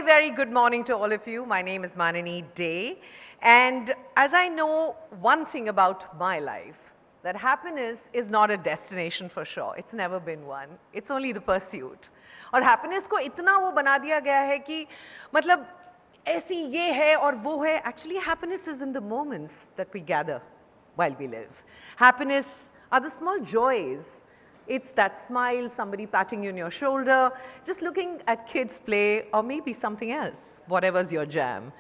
very, very good morning to all of you. My name is Manini Day. And as I know one thing about my life, that happiness is not a destination for sure. It's never been one. It's only the pursuit. और happiness को इतना वो बना दिया गया है कि मतलब ऐसी ये है और वो है. Actually, happiness is in the moments that we gather while we live. Happiness are the small joys. It's that smile, somebody patting you on your shoulder, just looking at kids play, or maybe something else, whatever's your jam.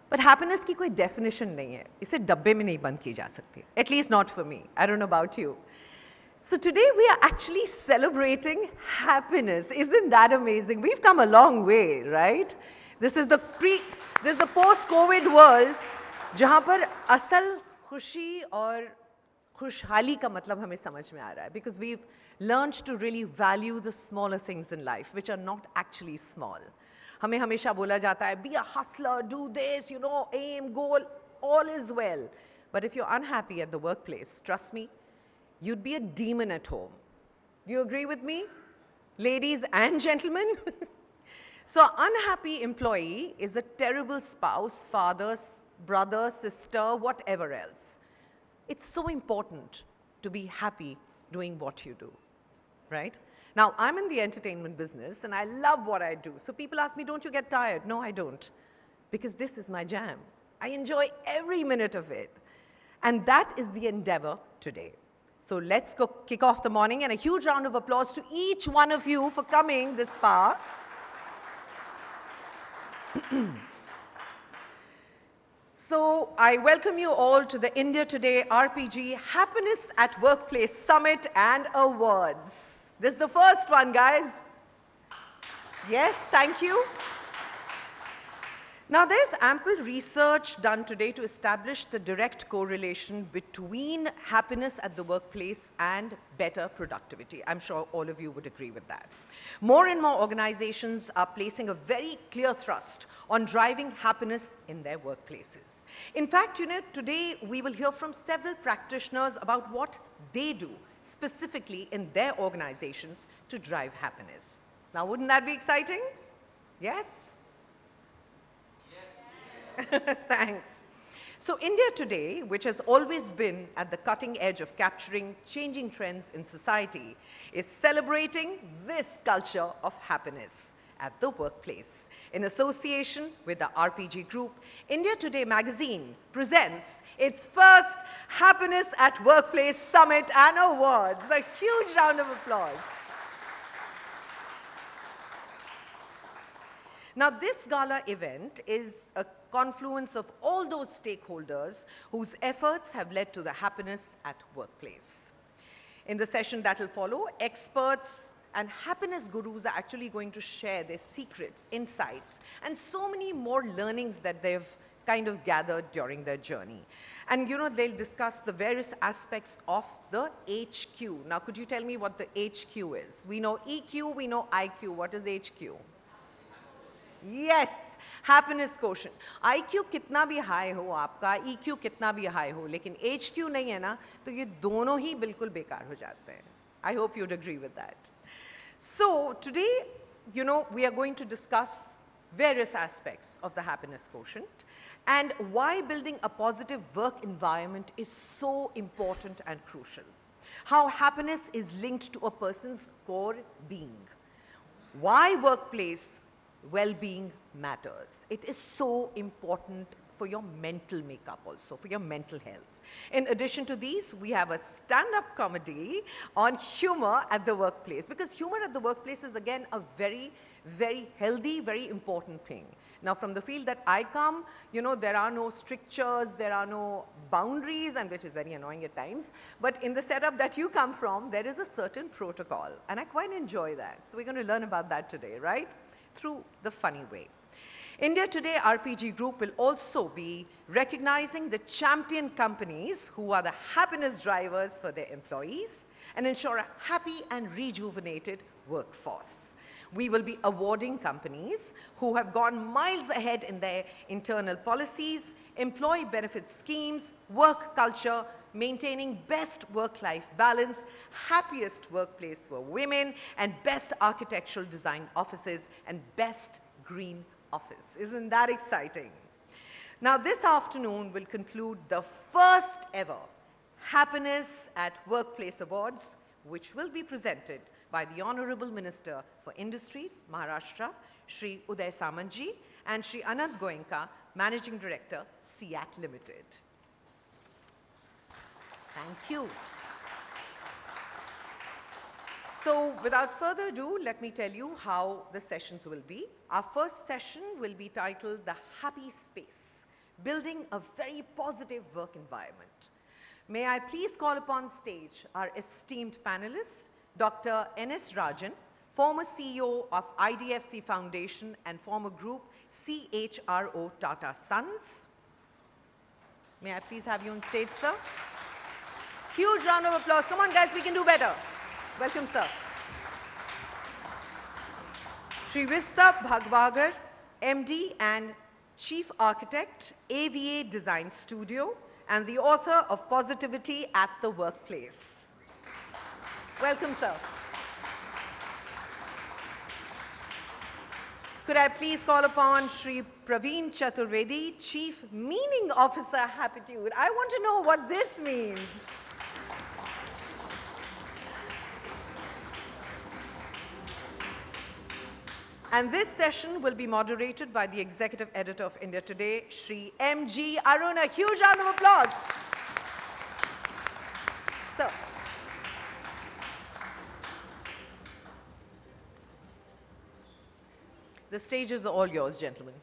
But happiness की कोई definition नहीं है. इसे डब्बे में नहीं बंद की जा सकती. At least not for me. I don't know about you. So today we are actually celebrating happiness. Isn't that amazing? We've come a long way, right? This is the post-COVID world, जहाँ पर असल खुशी और खुशहाली का मतलब हमें समझ में आ रहा है. Because we've learned to really value the smaller things in life, which are not actually small. हमें हमेशा बोला जाता है, be a hustler, do this, aim, goal, all is well. But if you're unhappy at the workplace, trust me, you'd be a demon at home. Do you agree with me? Ladies and gentlemen? So an unhappy employee is a terrible spouse, father, brother, sister, whatever else. It's so important to be happy doing what you do, right? Now, I'm in the entertainment business and I love what I do. So people ask me, don't you get tired? No, I don't. Because this is my jam. I enjoy every minute of it. And that is the endeavor today. So let's go kick off the morning, and a huge round of applause to each one of you for coming this far. So I welcome you all to the India Today RPG Happiness at Workplace Summit and Awards. This is the first one, guys. Yes, thank you. Now, there's ample research done today to establish the direct correlation between happiness at the workplace and better productivity. I'm sure all of you would agree with that. More and more organizations are placing a very clear thrust on driving happiness in their workplaces. In fact, today we will hear from several practitioners about what they do specifically in their organizations to drive happiness. Now, wouldn't that be exciting? Yes? Yes. Thanks. So India Today, which has always been at the cutting edge of capturing changing trends in society, is celebrating this culture of happiness at the workplace. In association with the RPG Group, India Today magazine presents its first Happiness at Workplace Summit and Awards. A huge round of applause. Now, this gala event is a confluence of all those stakeholders whose efforts have led to the happiness at workplace. In the session that will follow, experts and happiness gurus are actually going to share their secrets, insights, and so many more learnings that they've kind of gathered during their journey. And they'll discuss the various aspects of the HQ. Now, could you tell me what the HQ is? We know EQ, we know IQ. What is HQ? Yes, happiness quotient. IQ कितना भी high हो आपका, EQ कितना भी high हो, लेकिन HQ नहीं है ना, तो ये दोनों ही बिल्कुल बेकार हो जाते हैं. I hope you'd agree with that. So today, we are going to discuss various aspects of the happiness quotient and why building a positive work environment is so important and crucial. How happiness is linked to a person's core being. Why workplace well-being matters. It is so important for your mental makeup also, for your mental health. In addition to these, we have a stand-up comedy on humor at the workplace, because humor at the workplace is again a very, very healthy, very important thing. Now, from the field that I come, there are no strictures, there are no boundaries, and which is very annoying at times. But in the setup that you come from, there is a certain protocol, and I quite enjoy that. So we're going to learn about that today, right? Through the funny way. India Today RPG Group will also be recognizing the champion companies who are the happiness drivers for their employees and ensure a happy and rejuvenated workforce. We will be awarding companies who have gone miles ahead in their internal policies, employee benefit schemes, work culture, maintaining best work-life balance, happiest workplace for women, and best architectural design offices, and best green office. Isn't that exciting? Now, this afternoon will conclude the first ever Happiness at Workplace Awards, which will be presented by the Honorable Minister for Industries, Maharashtra, Shri Uday Samanji, and Shri Anant Goenka, Managing Director, SIAT Limited. Thank you. So, without further ado, let me tell you how the sessions will be. Our first session will be titled The Happy Space, Building a Very Positive Work Environment. May I please call upon stage our esteemed panelists, Dr. N.S. Rajan, former CEO of IDFC Foundation and former group CHRO Tata Sons. May I please have you on stage, sir? Huge round of applause. Come on, guys, we can do better. Welcome, sir. Shri Vista Bhagwagar, MD and Chief Architect, AVA Design Studio, and the author of Positivity at the Workplace. Welcome, sir. Could I please call upon Shri Praveen Chaturvedi, Chief Meaning Officer, Happitude. I want to know what this means. And this session will be moderated by the Executive Editor of India Today, Shri M.G. Arun. A huge round of applause. Sir. The stage is all yours, gentlemen.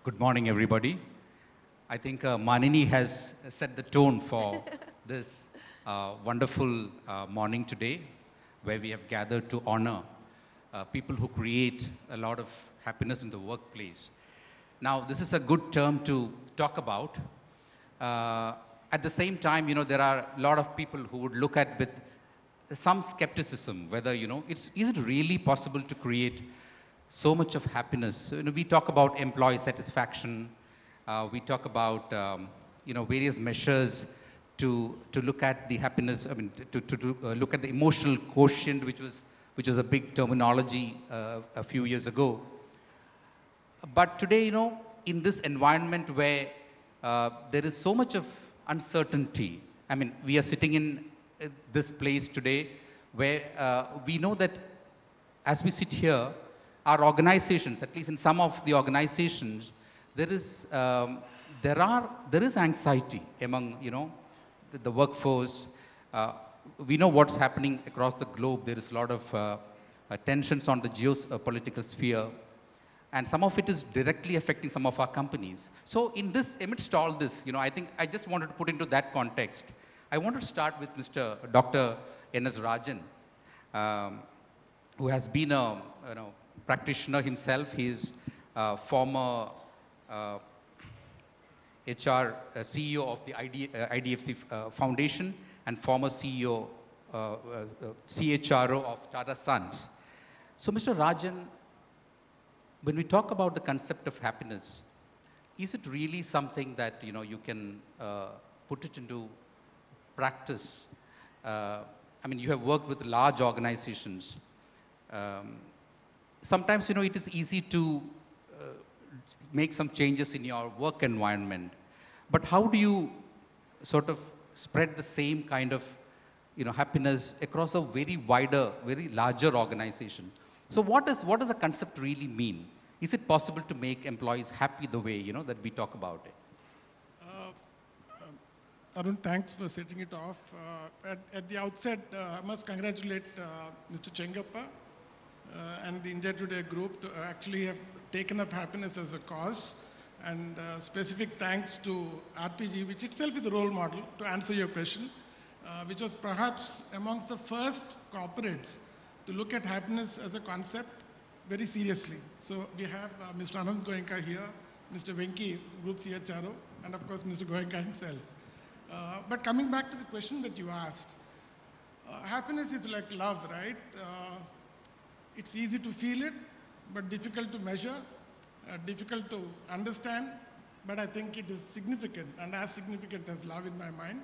Good morning, everybody. I think Manini has set the tone for this wonderful morning today, where we have gathered to honor people who create a lot of happiness in the workplace. Now, this is a good term to talk about. At the same time, there are a lot of people who would look at with some skepticism whether, is it really possible to create so much of happiness? We talk about employee satisfaction. We talk about various measures to look at the happiness. I mean, to look at the emotional quotient, which was a big terminology a few years ago. But today, in this environment where there is so much of uncertainty. I mean, we are sitting in this place today where we know that as we sit here, our organizations, at least in some of the organizations, there is anxiety among the workforce. We know what's happening across the globe. There is a lot of tensions on the geopolitical sphere, and some of it is directly affecting some of our companies. So amidst all this, I think I just wanted to put into that context. I want to start with Dr. N.S. Rajan, who has been a practitioner himself. He's former HR CEO of the IDFC Foundation and former CEO, CHRO of Tata Sons. So, Mr. Rajan, when we talk about the concept of happiness, is it really something that you can put it into practice? I mean, you have worked with large organizations. Sometimes it is easy to make some changes in your work environment, but how do you sort of spread the same kind of happiness across a very larger organization? So what does the concept really mean? Is it possible to make employees happy the way that we talk about it? Arun, thanks for setting it off. At the outset, I must congratulate Mr. Chengappa and the India Today group to actually have taken up happiness as a cause, and specific thanks to RPG, which itself is a role model, to answer your question, which was perhaps amongst the first corporates to look at happiness as a concept very seriously. So we have Mr. Anant Goenka here, Mr. Venki, Group CHRO, and of course Mr. Goenka himself. But coming back to the question that you asked, happiness is like love, right? It's easy to feel it, but difficult to measure, difficult to understand, but I think it is significant, and as significant as love in my mind.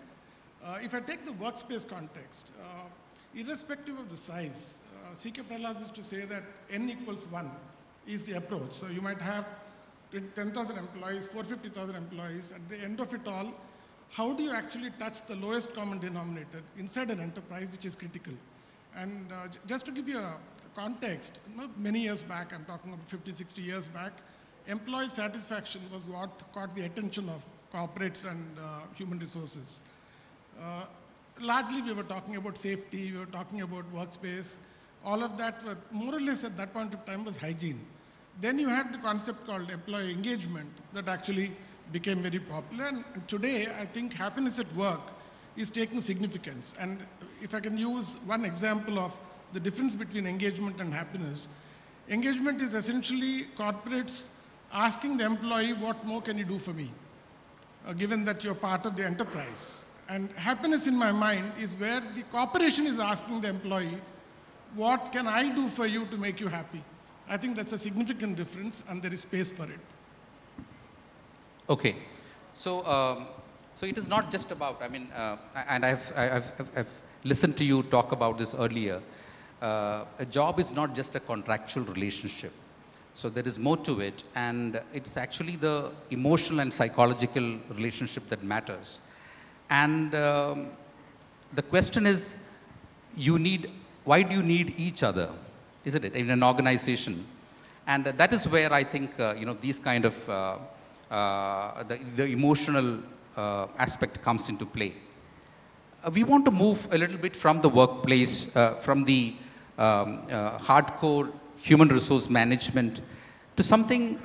If I take the workspace context, irrespective of the size, C.K. Prahlad used to say that n equals 1 is the approach. So you might have 10,000 employees, 450,000 employees. At the end of it all, how do you actually touch the lowest common denominator inside an enterprise, which is critical? And just to give you a context, many years back, I'm talking about 50, 60 years back, employee satisfaction was what caught the attention of corporates and human resources. Largely we were talking about safety, we were talking about workspace, all of that were more or less at that point of time was hygiene. Then you had the concept called employee engagement that actually became very popular, and today I think happiness at work is taking significance. And if I can use one example of the difference between engagement and happiness, engagement is essentially corporates asking the employee, what more can you do for me, given that you're part of the enterprise. And happiness in my mind is where the corporation is asking the employee, what can I do for you to make you happy? I think that's a significant difference, and there is space for it. Okay. So, so it is not just about, I mean, and I've listened to you talk about this earlier. A job is not just a contractual relationship. So there is more to it, and it's actually the emotional and psychological relationship that matters. And the question is, why do you need each other, isn't it, in an organization? And that is where I think, these kind of, the emotional aspect comes into play. We want to move a little bit from the workplace, from the hardcore human resource management to something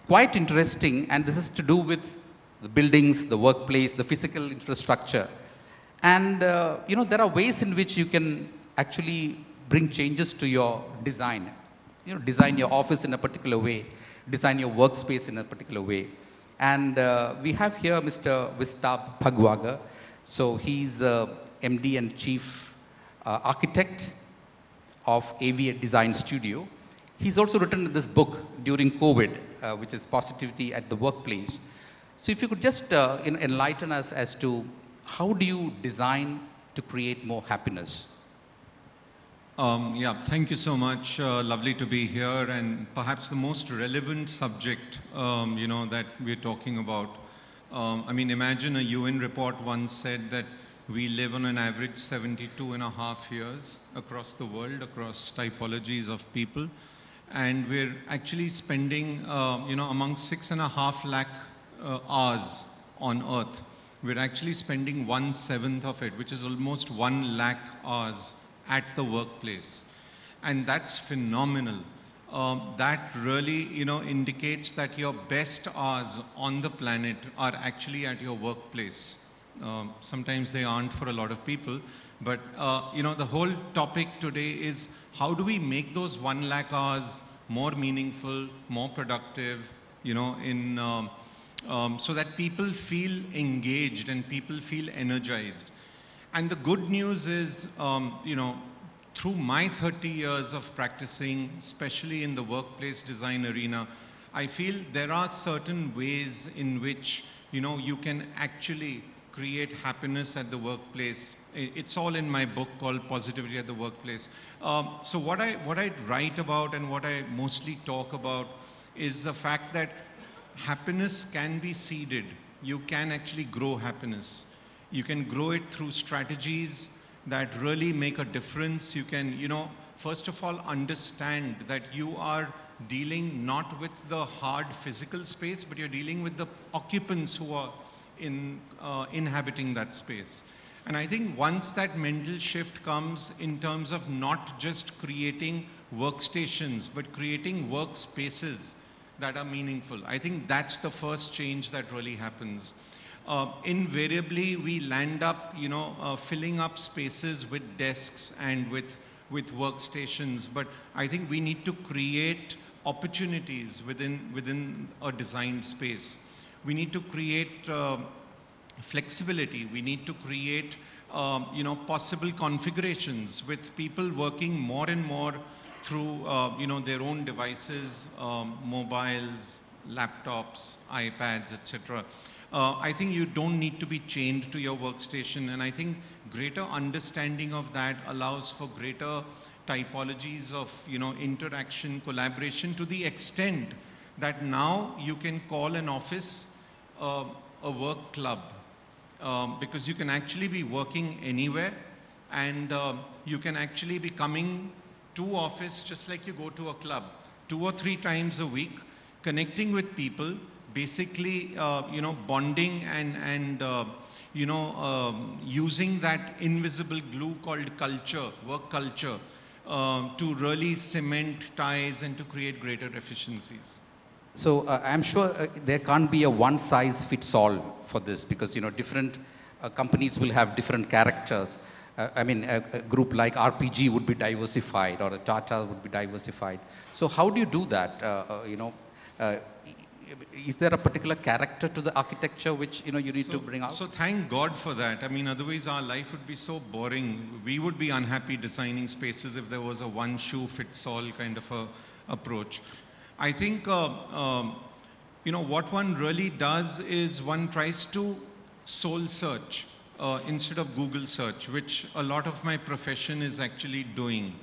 quite interesting, and this is to do with the buildings, the workplace, the physical infrastructure. And there are ways in which you can actually bring changes to your design. Design your office in a particular way, design your workspace in a particular way. And we have here Mr. Vistab Bhagwaga. So he's MD and Chief Architect of AV Design Studio. He's also written this book during COVID, which is Positivity at the Workplace. So if you could just enlighten us as to how do you design to create more happiness? Yeah, thank you so much. Lovely to be here, and perhaps the most relevant subject, that we're talking about. I mean, imagine a UN report once said that we live on an average 72.5 years across the world, across typologies of people, and we're actually spending, among 6.5 lakh hours on Earth. We're actually spending 1/7 of it, which is almost 1 lakh hours at the workplace. And that's phenomenal. That really, indicates that your best hours on the planet are actually at your workplace. Sometimes they aren't for a lot of people, but, the whole topic today is how do we make those 1 lakh hours more meaningful, more productive, so that people feel engaged and people feel energized. And the good news is, through my 30 years of practicing, especially in the workplace design arena, I feel there are certain ways in which, you can actually create happiness at the workplace. It's all in my book called Positivity at the Workplace. So what I write about and what I mostly talk about is the fact that happiness can be seeded. You can actually grow happiness. You can grow it through strategies that really make a difference. You can, first of all, understand that you are dealing not with the hard physical space, but you're dealing with the occupants who are inhabiting that space. And I think once that mental shift comes in terms of not just creating workstations, but creating workspaces that are meaningful, I think that's the first change that really happens. Invariably, we land up, filling up spaces with desks and with workstations. But I think we need to create opportunities within a designed space. We need to create flexibility. We need to create, possible configurations with people working more and more through, their own devices, mobiles, laptops, iPads, etc. I think you don't need to be chained to your workstation, and I think greater understanding of that allows for greater typologies of interaction, collaboration, to the extent that now you can call an office a work club, because you can actually be working anywhere, and you can actually be coming to office just like you go to a club 2 or 3 times a week, connecting with people, basically bonding and using that invisible glue called culture, work culture, to really cement ties and to create greater efficiencies. So I'm sure there can't be a one-size-fits-all for this, because different companies will have different characters. I mean, a group like RPG would be diversified, or a Tata would be diversified. So how do you do that? Is there a particular character to the architecture which you need to bring out? So thank God for that. I mean, otherwise our life would be so boring. We would be unhappy designing spaces if there was a one-shoe-fits-all kind of a approach. I think what one really does is one tries to soul search instead of Google search, which a lot of my profession is actually doing.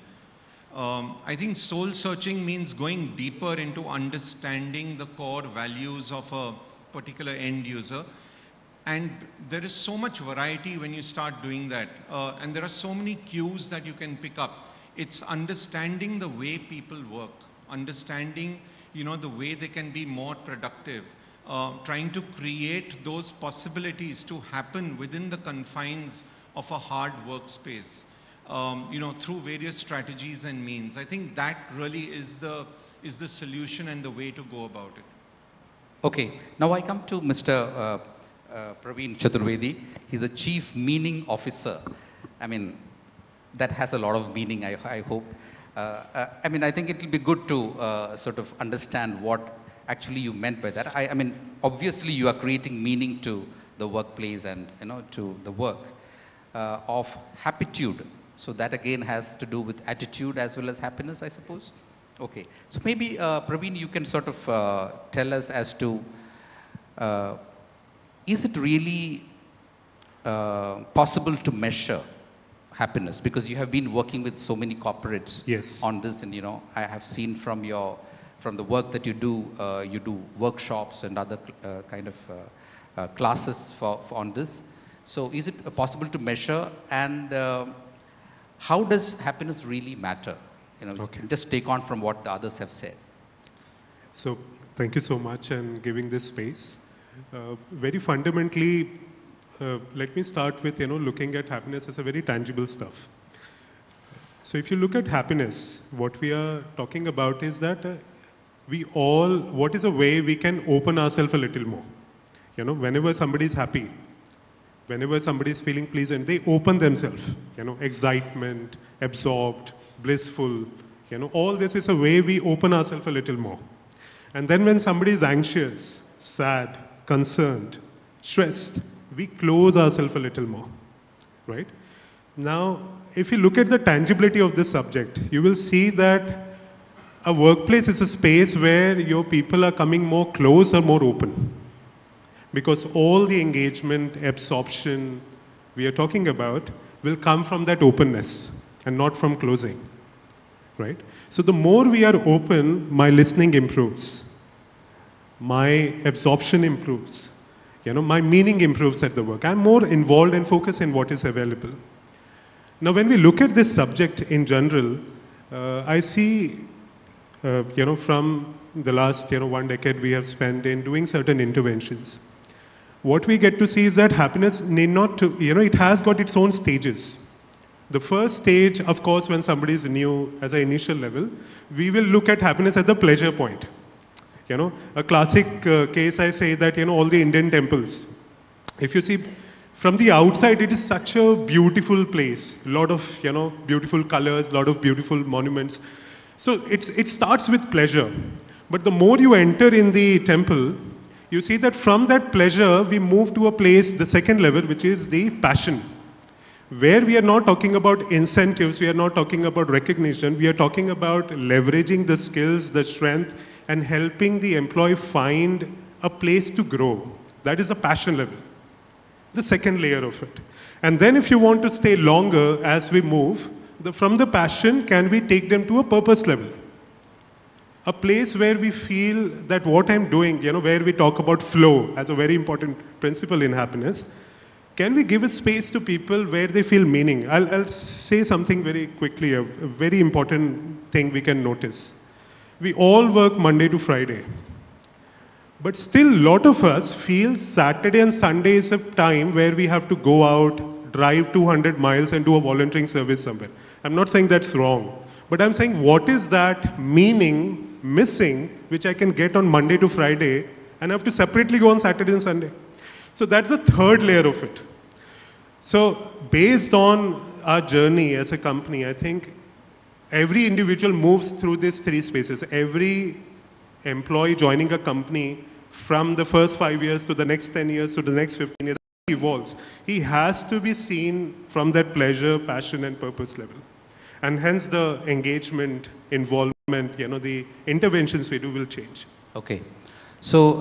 I think soul searching means going deeper into understanding the core values of a particular end user. And there is so much variety when you start doing that. And there are so many cues that you can pick up. It's understanding the way people work, understanding the way they can be more productive, trying to create those possibilities to happen within the confines of a hard workspace, through various strategies and means. I think that really is the solution and the way to go about it. Okay, now I come to Mr. Praveen Chaturvedi. He's the Chief Meaning Officer. I mean, that has a lot of meaning, I hope. I mean, I think it will be good to sort of understand what actually you meant by that. I mean, obviously you are creating meaning to the workplace and, to the work of happitude. So that again has to do with attitude as well as happiness, I suppose. Okay, so maybe Praveen, you can sort of tell us as to, is it really possible to measure happiness? Because you have been working with so many corporates on this, and I have seen from the work that you do workshops and other kind of classes on this. So is it possible to measure, and how does happiness really matter? Just take on from what the others have said. So thank you so much and giving this space. Very fundamentally, let me start with looking at happiness as a very tangible stuff. So if you look at happiness, what we are talking about is that what is a way we can open ourselves a little more? Whenever somebody is happy, whenever somebody is feeling pleasant, they open themselves. Excitement, absorbed, blissful. All this is a way we open ourselves a little more. And then when somebody is anxious, sad, concerned, stressed, we close ourselves a little more, right? Now, if you look at the tangibility of this subject, you will see that a workplace is a space where your people are coming more close or more open. Because all the engagement, absorption we are talking about will come from that openness and not from closing, right? So the more we are open, my listening improves, my absorption improves, my meaning improves at the work. I'm more involved and focused in what is available. Now, when we look at this subject in general, I see, from the last, 1 decade we have spent in doing certain interventions. What we get to see is that happiness need not to, it has got its own stages. The first stage, of course, when somebody is new as an initial level, we will look at happiness at the pleasure point. A classic case, I say that, all the Indian temples, if you see from the outside, it is such a beautiful place, a lot of, beautiful colors, a lot of beautiful monuments. So it starts with pleasure. But the more you enter in the temple, you see that from that pleasure, we move to a place, the second level, which is the passion, where we are not talking about incentives, we are not talking about recognition, we are talking about leveraging the skills, the strength, and helping the employee find a place to grow. That is the passion level, the second layer of it. And then if you want to stay longer as we move, from the passion, can we take them to a purpose level? A place where we feel that what I'm doing, where we talk about flow as a very important principle in happiness, can we give a space to people where they feel meaning? I'll say something very quickly, a very important thing we can notice. We all work Monday to Friday. But still, a lot of us feel Saturday and Sunday is a time where we have to go out, drive 200 miles and do a volunteering service somewhere. I'm not saying that's wrong. But I'm saying, what is that meaning missing, which I can get on Monday to Friday, and I have to separately go on Saturday and Sunday? So that's the third layer of it. So based on our journey as a company, I think every individual moves through these three spaces. Every employee joining a company from the first 5 years to the next 10 years to the next 15 years evolves. He has to be seen from that pleasure, passion and purpose level. And hence the engagement, involvement, the interventions we do will change. Okay. So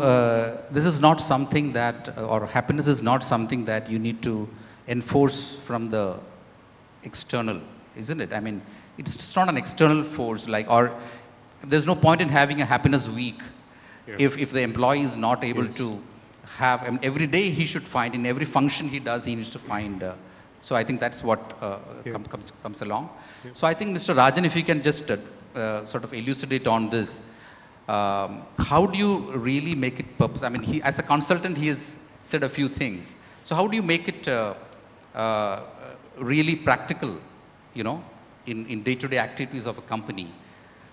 this is not something that, or happiness is not something that you need to enforce from the external, isn't it? I mean, it's not an external force, or there's no point in having a happiness week if the employee is not able to have, every day he should find, in every function he does, he needs to find. So I think that's what comes along. So I think, Mr. Rajan, if you can just sort of elucidate on this. How do you really make it purpose? I mean, as a consultant, he has said a few things. So how do you make it really practical, in day-to-day activities of a company?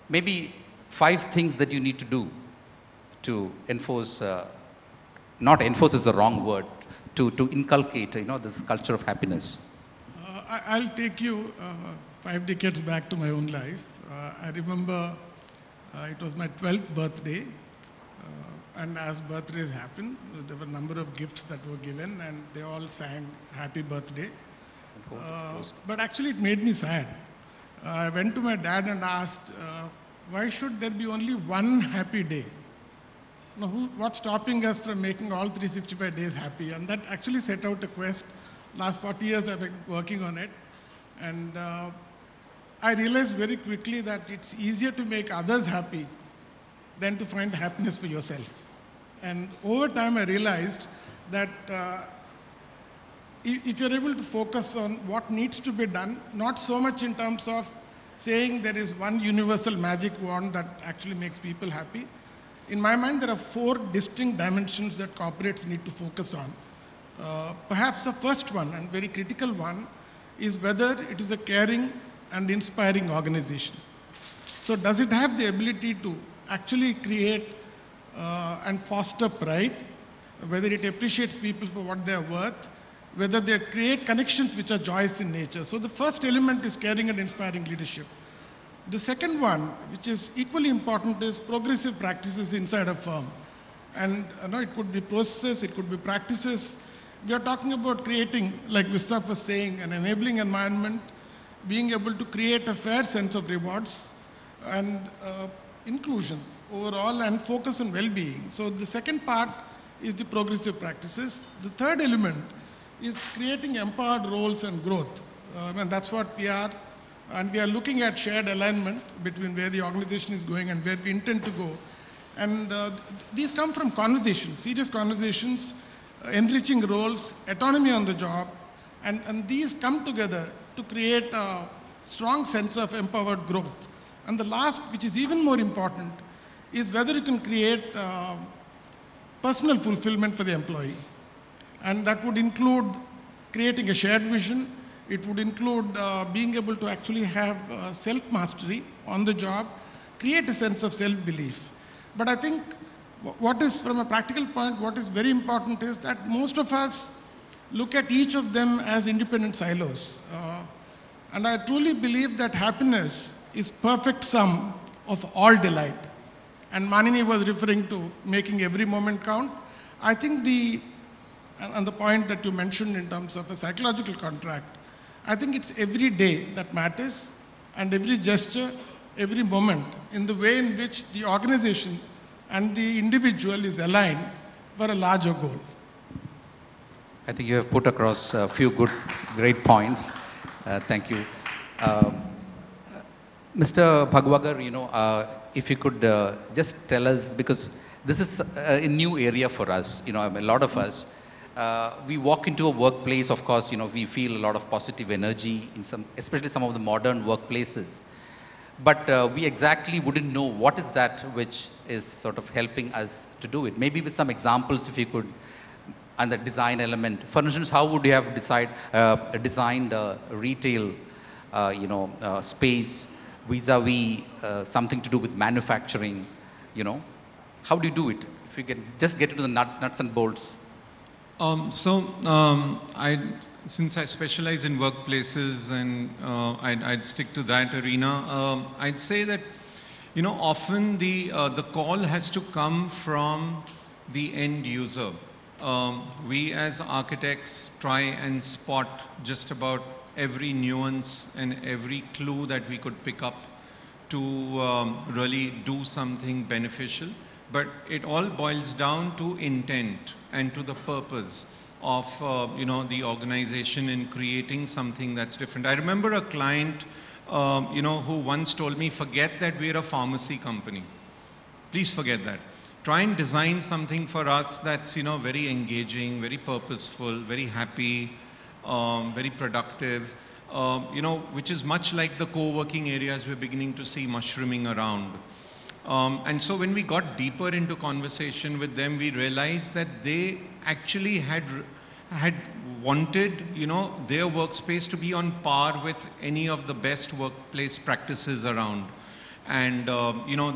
Maybe 5 things that you need to do to enforce, not enforce is the wrong word, to inculcate, this culture of happiness. I'll take you 5 decades back to my own life. I remember it was my 12th birthday, and as birthdays happen, there were a number of gifts that were given, and they all sang happy birthday. But actually it made me sad. I went to my dad and asked, why should there be only one happy day? What's stopping us from making all 365 days happy? And that actually set out a quest. Last 40 years I've been working on it. And I realized very quickly that it's easier to make others happy than to find happiness for yourself. And over time I realized that if you're able to focus on what needs to be done, not so much in terms of saying there is one universal magic wand that actually makes people happy. In my mind, there are 4 distinct dimensions that corporates need to focus on. Perhaps the first one, and very critical one, is whether it is a caring and inspiring organization. So does it have the ability to actually create and foster pride, whether it appreciates people for what they are worth, whether they create connections which are joyous in nature. So the first element is caring and inspiring leadership. The second one, which is equally important, is progressive practices inside a firm. And it could be processes, it could be practices. We are talking about creating, like Gustav was saying, an enabling environment, being able to create a fair sense of rewards and inclusion overall, and focus on well-being. So the second part is the progressive practices. The third element is creating empowered roles and growth. And that's what we are. And we are looking at shared alignment between where the organization is going and where we intend to go. And these come from conversations, serious conversations, enriching roles, autonomy on the job. And these come together to create a strong sense of empowered growth. And the last, which is even more important, is whether you can create personal fulfillment for the employee. And that would include creating a shared vision. It would include being able to actually have self-mastery on the job, create a sense of self-belief. But I think what is, from a practical point, what is very important is that most of us look at each of them as independent silos. And I truly believe that happiness is perfect sum of all delight. And Manini was referring to making every moment count. I think the point that you mentioned in terms of a psychological contract, I think it's every day that matters, and every gesture, every moment, in the way in which the organization and the individual is aligned for a larger goal. I think you have put across a few great points. Thank you. Mr. Bhagwagar, if you could just tell us, because this is a new area for us, I mean, a lot of us, we walk into a workplace, of course, we feel a lot of positive energy in especially some of the modern workplaces. But we exactly wouldn't know what is that which is sort of helping us to do it. Maybe with some examples, if you could, and the design element. For instance, how would you have designed a retail, space vis-a-vis something to do with manufacturing? How do you do it? If you can just get into the nuts and bolts. Since I specialize in workplaces and I'd stick to that arena, I'd say that, often the call has to come from the end user. We as architects try and spot just about every nuance and every clue that we could pick up to really do something beneficial. But it all boils down to intent and to the purpose of the organization in creating something that's different. I remember a client who once told me, forget that we're a pharmacy company. Please forget that. Try and design something for us that's very engaging, very purposeful, very happy, very productive, which is much like the co-working areas we're beginning to see mushrooming around. And so when we got deeper into conversation with them, we realized that they actually had wanted, their workspace to be on par with any of the best workplace practices around. And,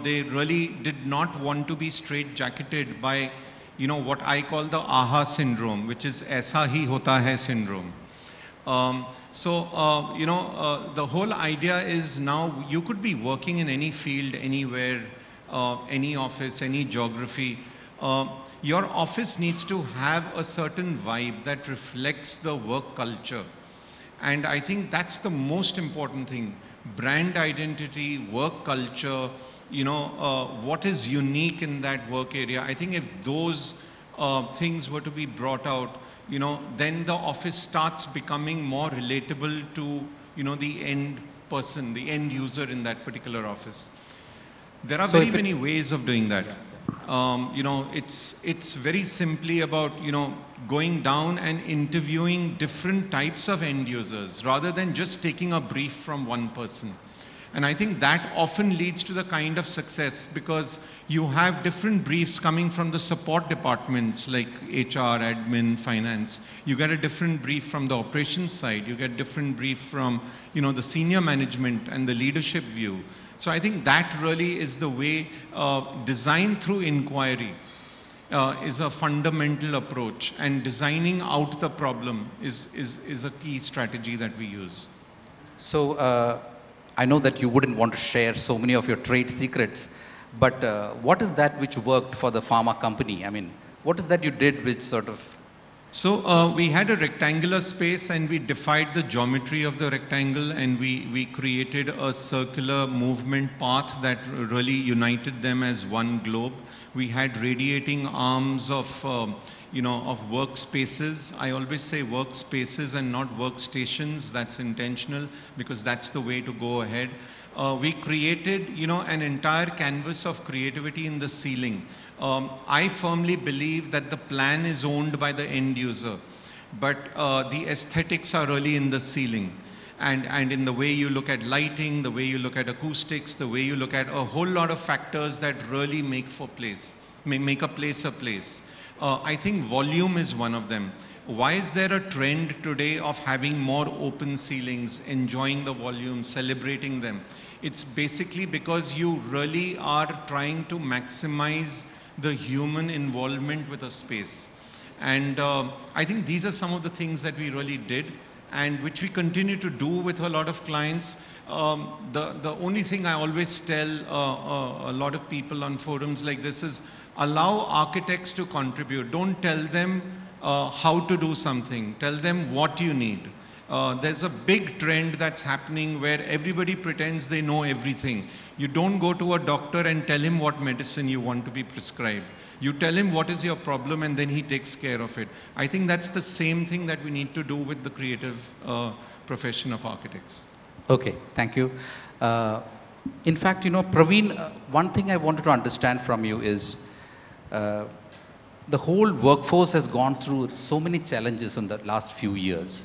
they really did not want to be straitjacketed by, what I call the AHA syndrome, which is Aisa Hi Hota Hai syndrome. The whole idea is now you could be working in any field, anywhere, any office, any geography. Your office needs to have a certain vibe that reflects the work culture. And I think that's the most important thing. Brand identity, work culture, what is unique in that work area. I think if those things were to be brought out, then the office starts becoming more relatable to, the end person, the end user in that particular office. There are very many ways of doing that. It's very simply about, going down and interviewing different types of end users rather than just taking a brief from one person. And I think that often leads to the kind of success because you have different briefs coming from the support departments like HR, admin, finance. You get a different brief from the operations side. You get different brief from, the senior management and the leadership view. So I think that really is the way design through inquiry is a fundamental approach, and designing out the problem is a key strategy that we use. So I know that you wouldn't want to share so many of your trade secrets, but what is that which worked for the pharma company? I mean, what is that you did which sort of... So we had a rectangular space and we defined the geometry of the rectangle, and we created a circular movement path that really united them as one globe. We had radiating arms of workspaces. I always say workspaces and not workstations. That's intentional because that's the way to go ahead. We created, an entire canvas of creativity in the ceiling. I firmly believe that the plan is owned by the end user, but the aesthetics are really in the ceiling. And in the way you look at lighting, the way you look at acoustics, the way you look at a whole lot of factors that really make a place a place. I think volume is one of them. Why is there a trend today of having more open ceilings, enjoying the volume, celebrating them? It's basically because you really are trying to maximize the human involvement with a space. And I think these are some of the things that we really did and which we continue to do with a lot of clients. The only thing I always tell a lot of people on forums like this is allow architects to contribute. Don't tell them how to do something. Tell them what you need. There's a big trend that's happening where everybody pretends they know everything. You don't go to a doctor and tell him what medicine you want to be prescribed. You tell him what is your problem and then he takes care of it. I think that's the same thing that we need to do with the creative profession of architects. Okay, thank you. In fact, Praveen, one thing I wanted to understand from you is the whole workforce has gone through so many challenges in the last few years.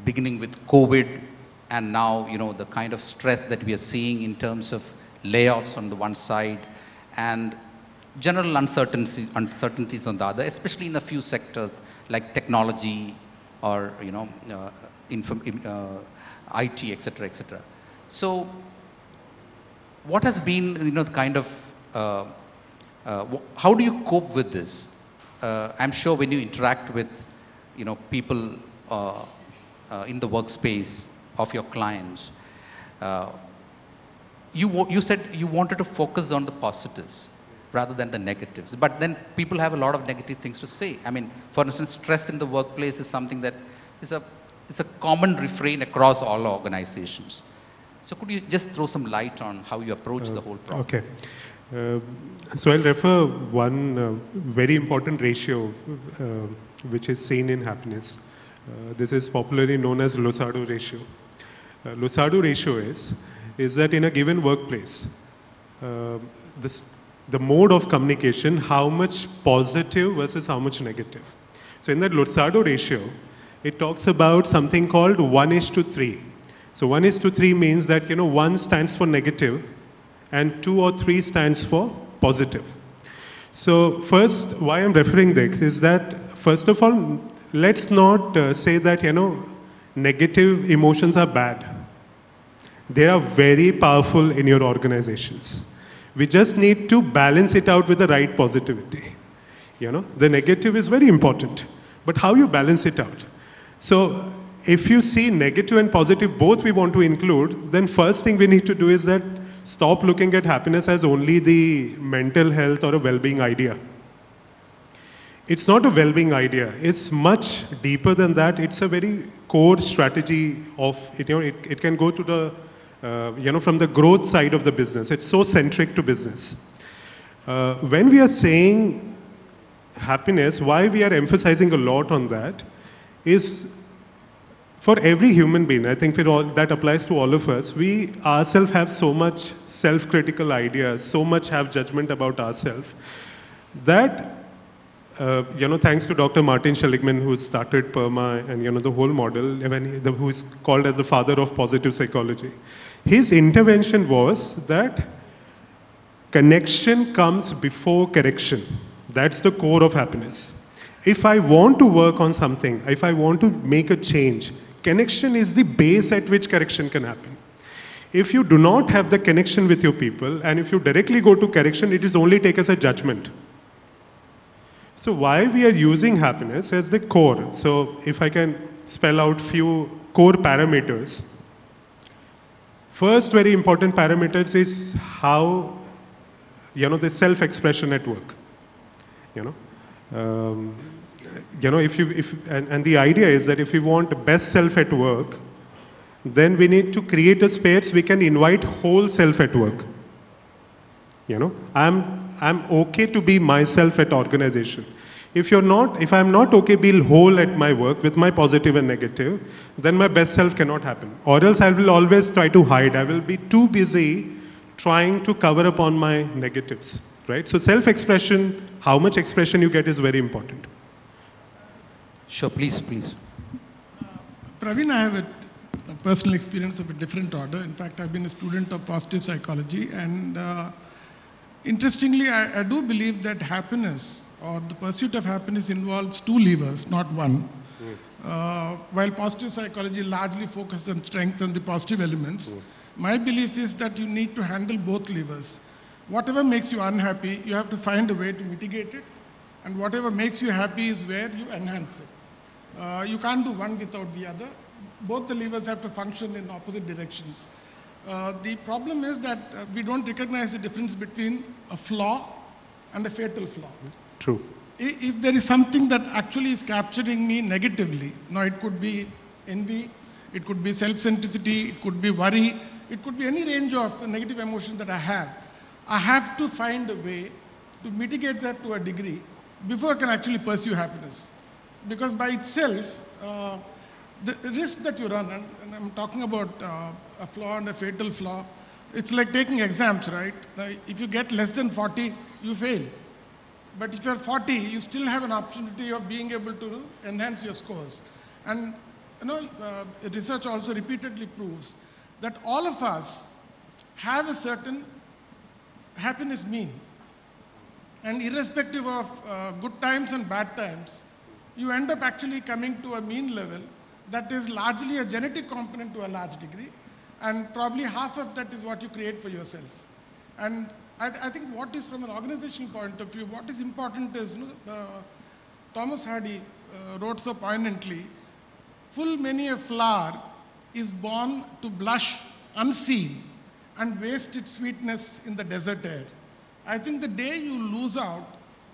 Beginning with COVID, and now the kind of stress that we are seeing in terms of layoffs on the one side and general uncertainties on the other, especially in a few sectors like technology or IT, etc., etc. So, what has been the kind of how do you cope with this? I'm sure when you interact with people in the workspace of your clients, you said you wanted to focus on the positives rather than the negatives. But then people have a lot of negative things to say. I mean, for instance, stress in the workplace is something that is a common refrain across all organizations. So could you just throw some light on how you approach the whole problem? Okay. So I'll refer one very important ratio which is seen in happiness. This is popularly known as Losado ratio. Losado ratio is that in a given workplace, the mode of communication, how much positive versus how much negative. So in that Losado ratio, it talks about something called 1:3. So 1:3 means that 1 stands for negative and 2 or 3 stands for positive. So first, why I'm referring this is that first of all, let's not say that negative emotions are bad. They are very powerful in your organizations. We just need to balance it out with the right positivity. The negative is very important, but how you balance it out? So if you see negative and positive both we want to include, then first thing we need to do is that stop looking at happiness as only the mental health or a well-being idea. It's not a well-being idea. It's much deeper than that. It's a very core strategy of it. It can go to the from the growth side of the business. It's so centric to business. When we are saying happiness, why we are emphasizing a lot on that is for every human being, I think that applies to all of us, we ourselves have so much self-critical ideas, so much have judgment about ourselves, that, thanks to Dr. Martin Seligman, who started PERMA and, the whole model, who is called as the father of positive psychology. His intervention was that connection comes before correction. That's the core of happiness. If I want to work on something, if I want to make a change, connection is the base at which correction can happen. If you do not have the connection with your people, and if you directly go to correction, it is only taken as a judgment. So why we are using happiness as the core? So if I can spell out few core parameters. First very important parameters is how, the self-expression at work. And the idea is that if we want best self at work, then we need to create a space we can invite whole self at work. I'm okay to be myself at organization. If I'm not okay being whole at my work with my positive and negative, then my best self cannot happen. Or else I will always try to hide. I will be too busy trying to cover up on my negatives. Right? So self-expression, how much expression you get is very important. Sure, please. Praveen, I have a personal experience of a different order. In fact, I've been a student of positive psychology, and interestingly, I do believe that happiness or the pursuit of happiness involves 2 levers, not 1. While positive psychology largely focuses on strength and the positive elements, my belief is that you need to handle both levers. Whatever makes you unhappy, you have to find a way to mitigate it, and whatever makes you happy is where you enhance it. You can't do one without the other. Both the levers have to function in opposite directions. The problem is that we don't recognize the difference between a flaw and a fatal flaw. True. If there is something that actually is capturing me negatively, now it could be envy, it could be self-centricity, it could be worry, it could be any range of negative emotions that I have. I have to find a way to mitigate that to a degree before I can actually pursue happiness. Because by itself, the risk that you run, and I'm talking about a flaw and a fatal flaw, it's like taking exams, right? If you get less than 40, you fail. But if you're 40, you still have an opportunity of being able to enhance your scores. And research also repeatedly proves that all of us have a certain happiness mean. And irrespective of good times and bad times, you end up actually coming to a mean level that is largely a genetic component to a large degree, and probably half of that is what you create for yourself. And I think what is, from an organizational point of view, what is important is, Thomas Hardy wrote so poignantly, full many a flower is born to blush unseen and waste its sweetness in the desert air. I think the day you lose out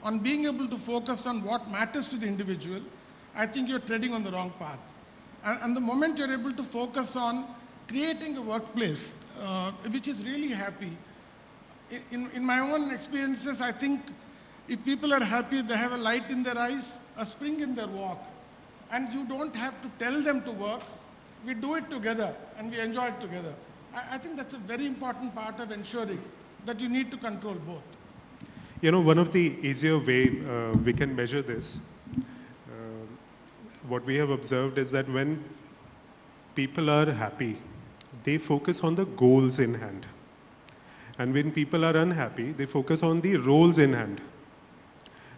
on being able to focus on what matters to the individual, I think you're treading on the wrong path. And the moment you're able to focus on creating a workplace which is really happy, in my own experiences, I think if people are happy, they have a light in their eyes, a spring in their walk, and you don't have to tell them to work. We do it together and we enjoy it together. I think that's a very important part of ensuring that you need to control both. One of the easier way we can measure this, what we have observed is that when people are happy, they focus on the goals in hand. And when people are unhappy, they focus on the roles in hand.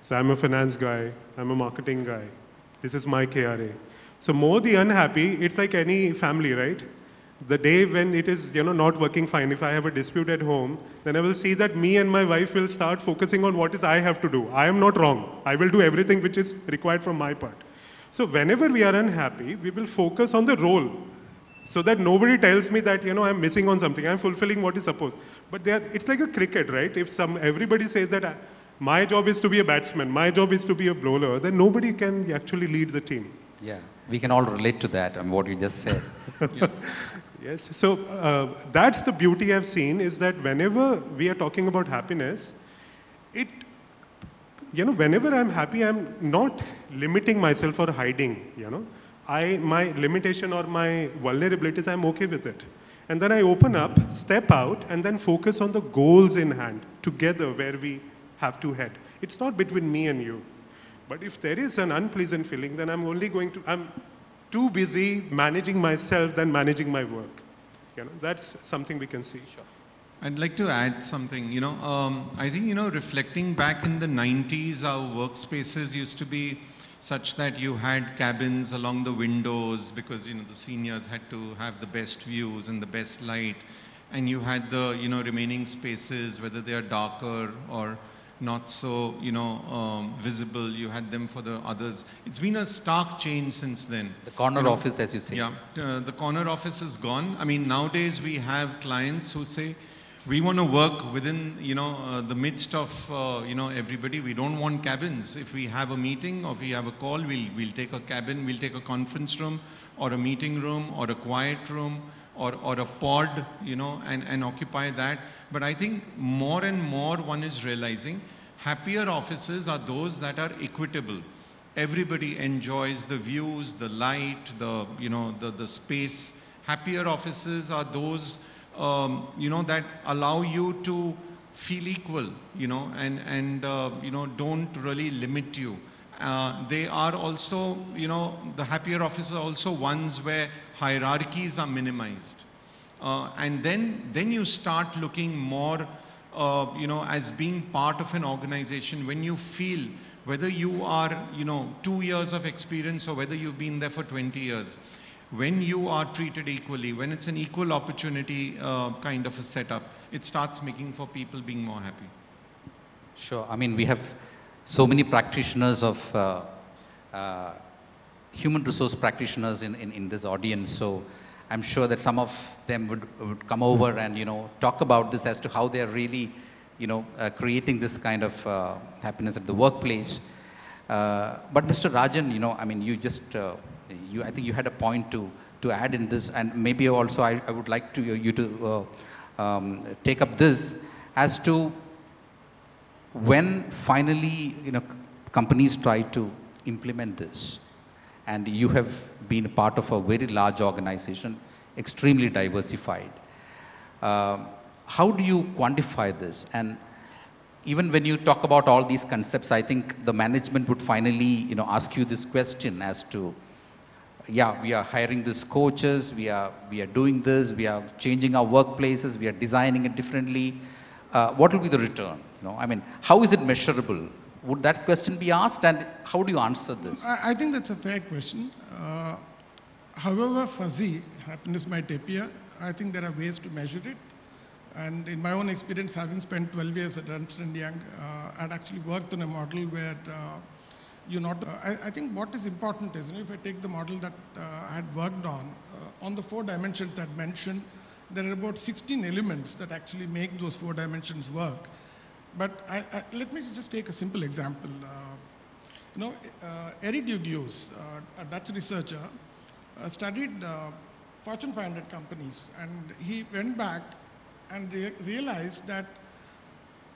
So I'm a finance guy, I'm a marketing guy, this is my KRA. So more the unhappy, it's like any family, right? The day when it is not working fine, if I have a dispute at home, then I will see that me and my wife will start focusing on what is I have to do. I am not wrong. I will do everything which is required from my part. So whenever we are unhappy, we will focus on the role, so that nobody tells me that I'm missing on something. I'm fulfilling what is supposed. But it's like a cricket, right? If everybody says that my job is to be a batsman, my job is to be a bowler, then nobody can actually lead the team. Yeah, we can all relate to that and what you just said. Yes, so that's the beauty I've seen, is that whenever we are talking about happiness, whenever I'm happy, I'm not limiting myself or hiding, my limitation or my vulnerabilities, I'm okay with it. And then I open up, step out, and then focus on the goals in hand, together where we have to head. It's not between me and you. But if there is an unpleasant feeling, then I'm too busy managing myself than managing my work. That's something we can see. Sure. I'd like to add something. I think, reflecting back in the 90s, our workspaces used to be such that you had cabins along the windows because, the seniors had to have the best views and the best light. And you had the, remaining spaces, whether they are darker or not so, visible, you had them for the others. It's been a stark change since then. The corner office, as you say. Yeah, the corner office is gone. I mean, nowadays we have clients who say, we want to work within, the midst of, everybody. We don't want cabins. If we have a meeting or if we have a call, we'll take a cabin, we'll take a conference room or a meeting room or a quiet room or a pod, and occupy that. But I think more and more one is realizing happier offices are those that are equitable. Everybody enjoys the views, the light, the space. Happier offices are those that allow you to feel equal, and don't really limit you. They are also, the happier offices are also ones where hierarchies are minimized. And then you start looking more, as being part of an organization when you feel whether you are, 2 years of experience or whether you've been there for 20 years. When you are treated equally, when it's an equal opportunity kind of a setup, it starts making for people being more happy. Sure. I mean, we have so many practitioners of human resource practitioners in this audience. So I'm sure that some of them would come over and, talk about this as to how they are really, creating this kind of happiness at the workplace. But Mr. Rajan, I mean, you just I think you had a point to add in this, and maybe also I would like to you to take up this as to when finally companies try to implement this, and you have been a part of a very large organization, extremely diversified. How do you quantify this? And even when you talk about all these concepts, I think the management would finally ask you this question as to, yeah, we are hiring these coaches, we are doing this, we are changing our workplaces, we are designing it differently. What will be the return? I mean, how is it measurable? Would that question be asked, and how do you answer this? I think that's a fair question. However fuzzy happiness might appear, I think there are ways to measure it. And in my own experience, having spent 12 years at Ernst & Young, I'd actually worked on a model where I think what is important is, if I take the model that I had worked on the 4 dimensions I'd mentioned, there are about 16 elements that actually make those 4 dimensions work. But let me just take a simple example. Eric Dugius, a Dutch researcher, studied Fortune 500 companies, and he went back and realized that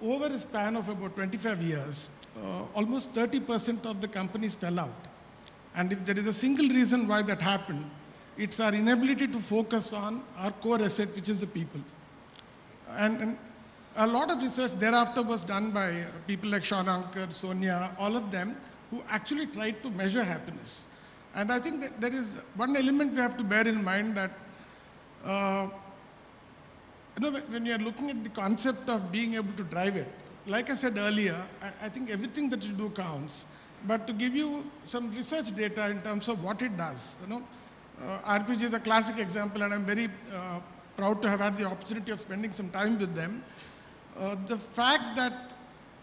over a span of about 25 years, almost 30% of the companies fell out. And if there is a single reason why that happened, it's our inability to focus on our core asset, which is the people. And a lot of research thereafter was done by people like Sean Anker, Sonia, all of them, who actually tried to measure happiness. And I think that there is one element we have to bear in mind, that when you are looking at the concept of being able to drive it, like I said earlier, I think everything that you do counts. But to give you some research data in terms of what it does, RPG is a classic example, and I'm very proud to have had the opportunity of spending some time with them. The fact that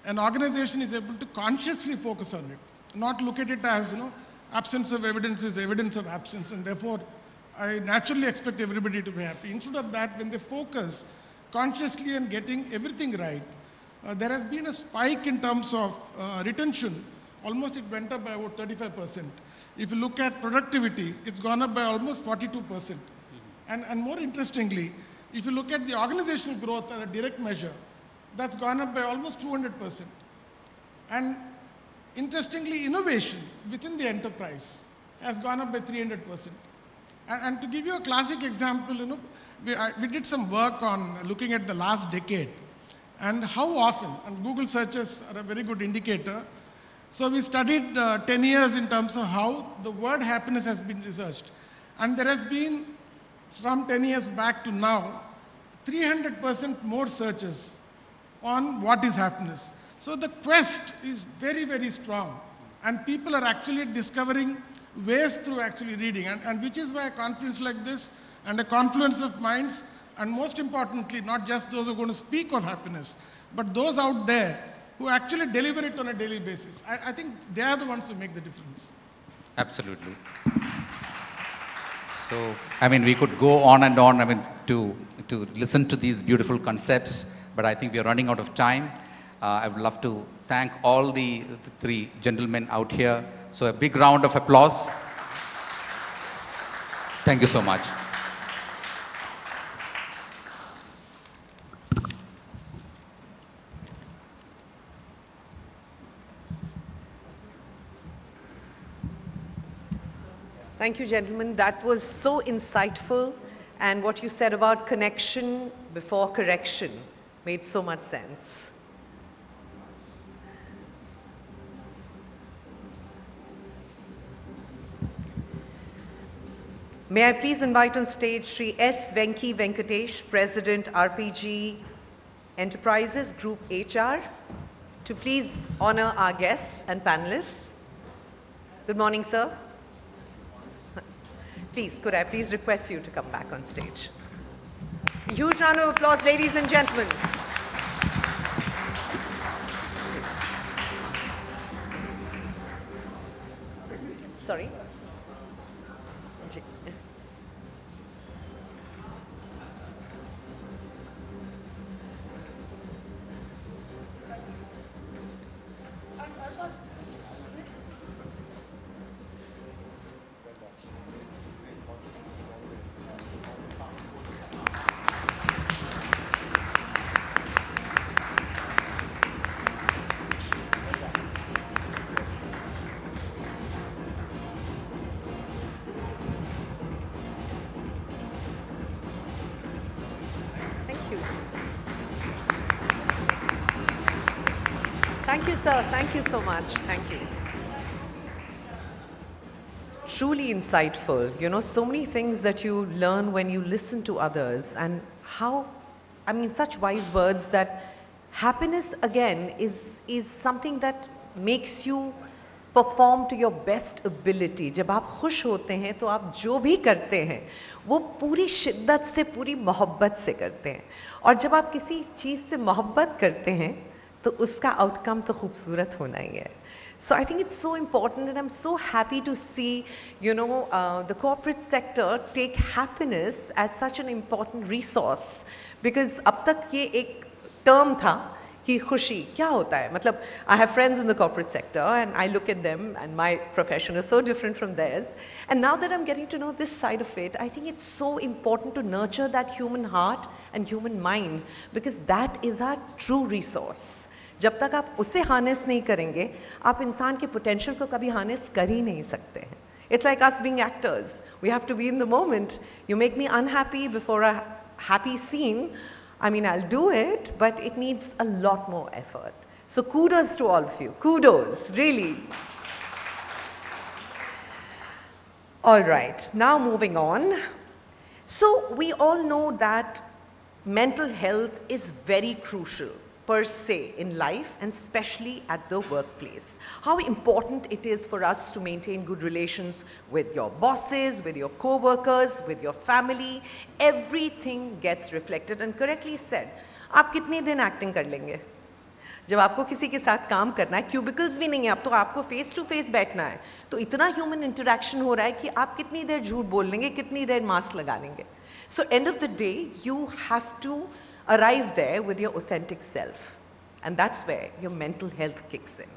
an organization is able to consciously focus on it, not look at it as, absence of evidence is evidence of absence, and therefore I naturally expect everybody to be happy. Instead of that, when they focus consciously on getting everything right, there has been a spike in terms of retention. Almost it went up by about 35%. If you look at productivity, it's gone up by almost 42%. And more interestingly, if you look at the organizational growth at a direct measure, that's gone up by almost 200%. And interestingly, innovation within the enterprise has gone up by 300%. And to give you a classic example, we did some work on looking at the last decade and how often, and Google searches are a very good indicator. So we studied 10 years in terms of how the word happiness has been researched. And there has been, from 10 years back to now, 300% more searches on what is happiness. So the quest is very, very strong. And people are actually discovering ways through actually reading. And which is why a conference like this and a confluence of minds, and most importantly, not just those who are going to speak of happiness, but those out there who actually deliver it on a daily basis. I think they are the ones who make the difference. Absolutely. So, I mean, we could go on and on, to listen to these beautiful concepts, but I think we are running out of time. I would love to thank all the 3 gentlemen out here. So a big round of applause. Thank you so much. Thank you, gentlemen. That was so insightful, and what you said about connection before correction made so much sense. May I please invite on stage Sri S. Venki Venkatesh, President, RPG Enterprises, Group HR, to please honor our guests and panelists. Good morning, sir. Please, could I please request you to come back on stage? A huge round of applause, ladies and gentlemen. Sorry. Thank you. Thank you, sir. Thank you so much. Thank you. Truly insightful. You know, so many things that you learn when you listen to others, and how, I mean, such wise words that happiness again is something that makes you perform to your best ability. जब आप खुश होते हैं तो आप जो भी करते हैं वो पूरी शिद्दत से, पूरी मोहब्बत से करते हैं, और जब आप किसी चीज़ से मोहब्बत करते हैं तो उसका आउटकम तो खूबसूरत होना ही है. So I think it's so important, and I'm so happy to see, you know, the corporate sector take happiness as such an important resource, because अब तक ये एक term था कि खुशी क्या होता है. मतलब I have friends in the corporate sector and I look at them and my profession is so different from theirs, and now that I'm getting to know this side of it, I think it's so important to nurture that human heart and human mind, because that is our true resource. जब तक आप उसे harness नहीं करेंगे आप इंसान के potential को कभी हार्नेस कर ही नहीं सकते हैं. It's like us being actors. We have to be in the moment. You make me unhappy before a happy scene, I mean, I'll do it, but it needs a lot more effort. So kudos to all of you. Kudos, really. All right, now moving on. So we all know that mental health is very crucial per se in life, and especially at the workplace. How important it is for us to maintain good relations with your bosses, with your co-workers, with your family. Everything gets reflected, and correctly said. आप कितने दिन acting कर लेंगे? जब आपको किसी के साथ काम करना है, क्यूबिकल्स भी नहीं है, अब तो आपको फेस टू फेस बैठना है, तो इतना ह्यूमन इंटरेक्शन हो रहा है कि आप कितनी देर झूठ बोल लेंगे, कितनी देर मास्क लगा लेंगे. So end of the day, you have to arrive there with your authentic self, and that's where your mental health kicks in.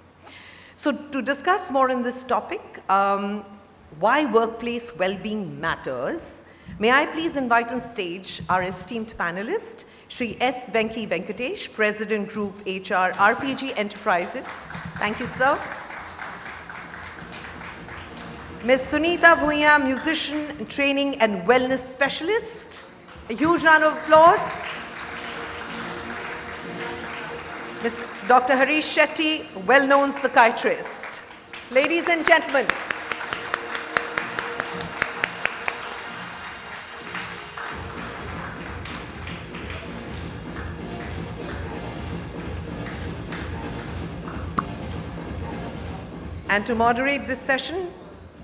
So to discuss more on this topic, why workplace well-being matters, may I please invite on stage our esteemed panelist, Shri S. Venki Venkatesh, President Group HR RPG Enterprises. Thank you, sir. Ms. Sunita Bhuiya, musician, training and wellness specialist. A huge round of applause. Dr. Harish Shetty, well-known psychiatrist. Ladies and gentlemen, and to moderate this session,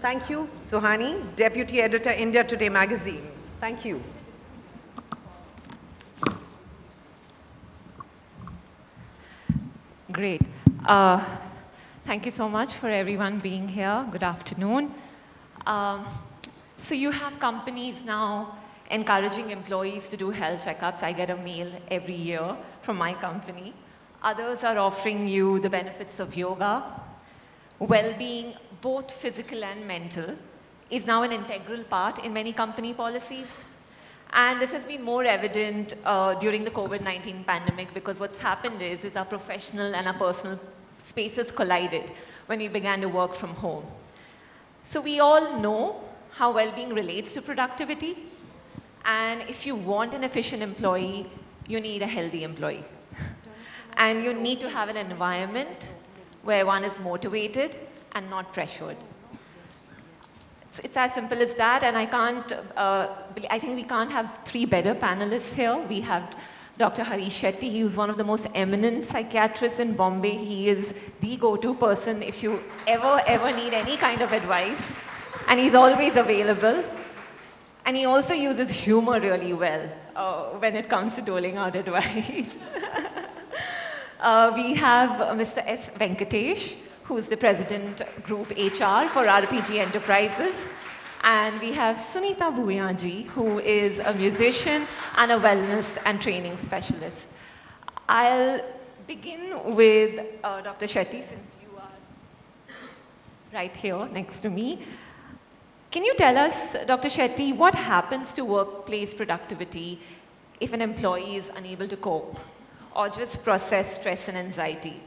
thank you, Suhani, Deputy Editor, India Today magazine. Thank you. Great. Thank you so much for everyone being here. Good afternoon. So you have companies now encouraging employees to do health checkups. I get a mail every year from my company. Others are offering you the benefits of yoga. Well-being, both physical and mental, is now an integral part in many company policies. And this has been more evident during the COVID-19 pandemic, because what's happened is our professional and our personal spaces collided when we began to work from home. So we all know how well-being relates to productivity. And if you want an efficient employee, you need a healthy employee. And you need to have an environment where one is motivated and not pressured. It's as simple as that, and I think we can't have three better panelists here. We have Dr. Harish Shetty. He is one of the most eminent psychiatrists in Bombay. He is the go-to person if you ever need any kind of advice, and he's always available. And he also uses humor really well when it comes to doling out advice. We have Mr. S. Venkatesh, who's the President Group HR for RPG Enterprises. And we have Sunita Bhuiya ji, who is a musician and a wellness and training specialist. I'll begin with Dr. Shetty, since you are right here next to me. Can you tell us, Dr. Shetty, what happens to workplace productivity if an employee is unable to cope or just process stress and anxiety?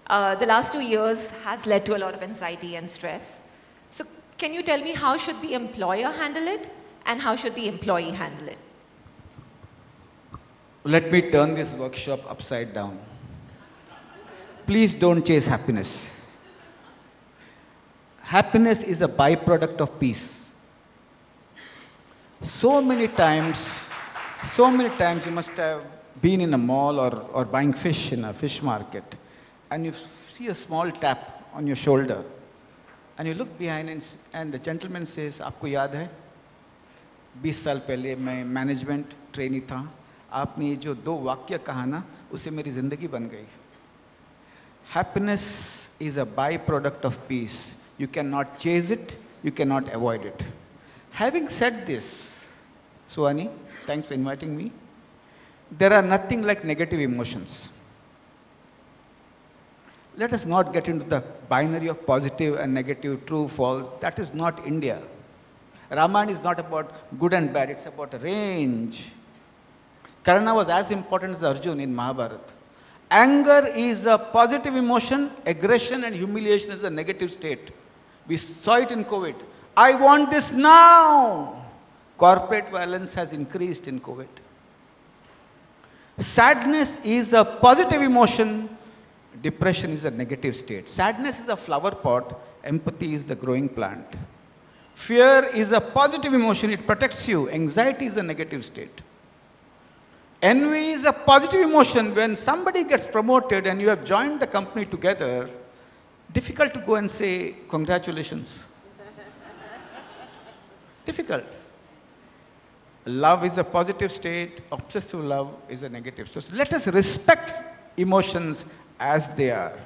The last 2 years has led to a lot of anxiety and stress. So can you tell me, how should the employer handle it and how should the employee handle it? Let me turn this workshop upside down. Please don't chase happiness. Happiness is a byproduct of peace. So many times you must have been in a mall or buying fish in a fish market, and you see a small tap on your shoulder, and you look behind and the gentleman says, "आपको याद है? 20 साल पहले मैं management trainee था, आपने ये जो 2 वाक्य कहा ना, उससे मेरी जिंदगी बन गई." Happiness is a byproduct of peace. You cannot chase it, you cannot avoid it. Having said this, Suhani, thanks for inviting me. There are nothing like negative emotions. Let us not get into the binary of positive and negative, true, false. That is not India. Ramayana is not about good and bad, it's about a range. Karna was as important as Arjun in Mahabharata. Anger is a positive emotion, aggression and humiliation is a negative state. We saw it in COVID. I want this now. Corporate violence has increased in COVID. Sadness is a positive emotion, depression is a negative state. Sadness is a flower pot, empathy is the growing plant. Fear is a positive emotion, it protects you. Anxiety is a negative state. Envy is a positive emotion. When somebody gets promoted and you have joined the company together, difficult to go and say, congratulations. Difficult. Love is a positive state, obsessive love is a negative. So let us respect emotions as they are.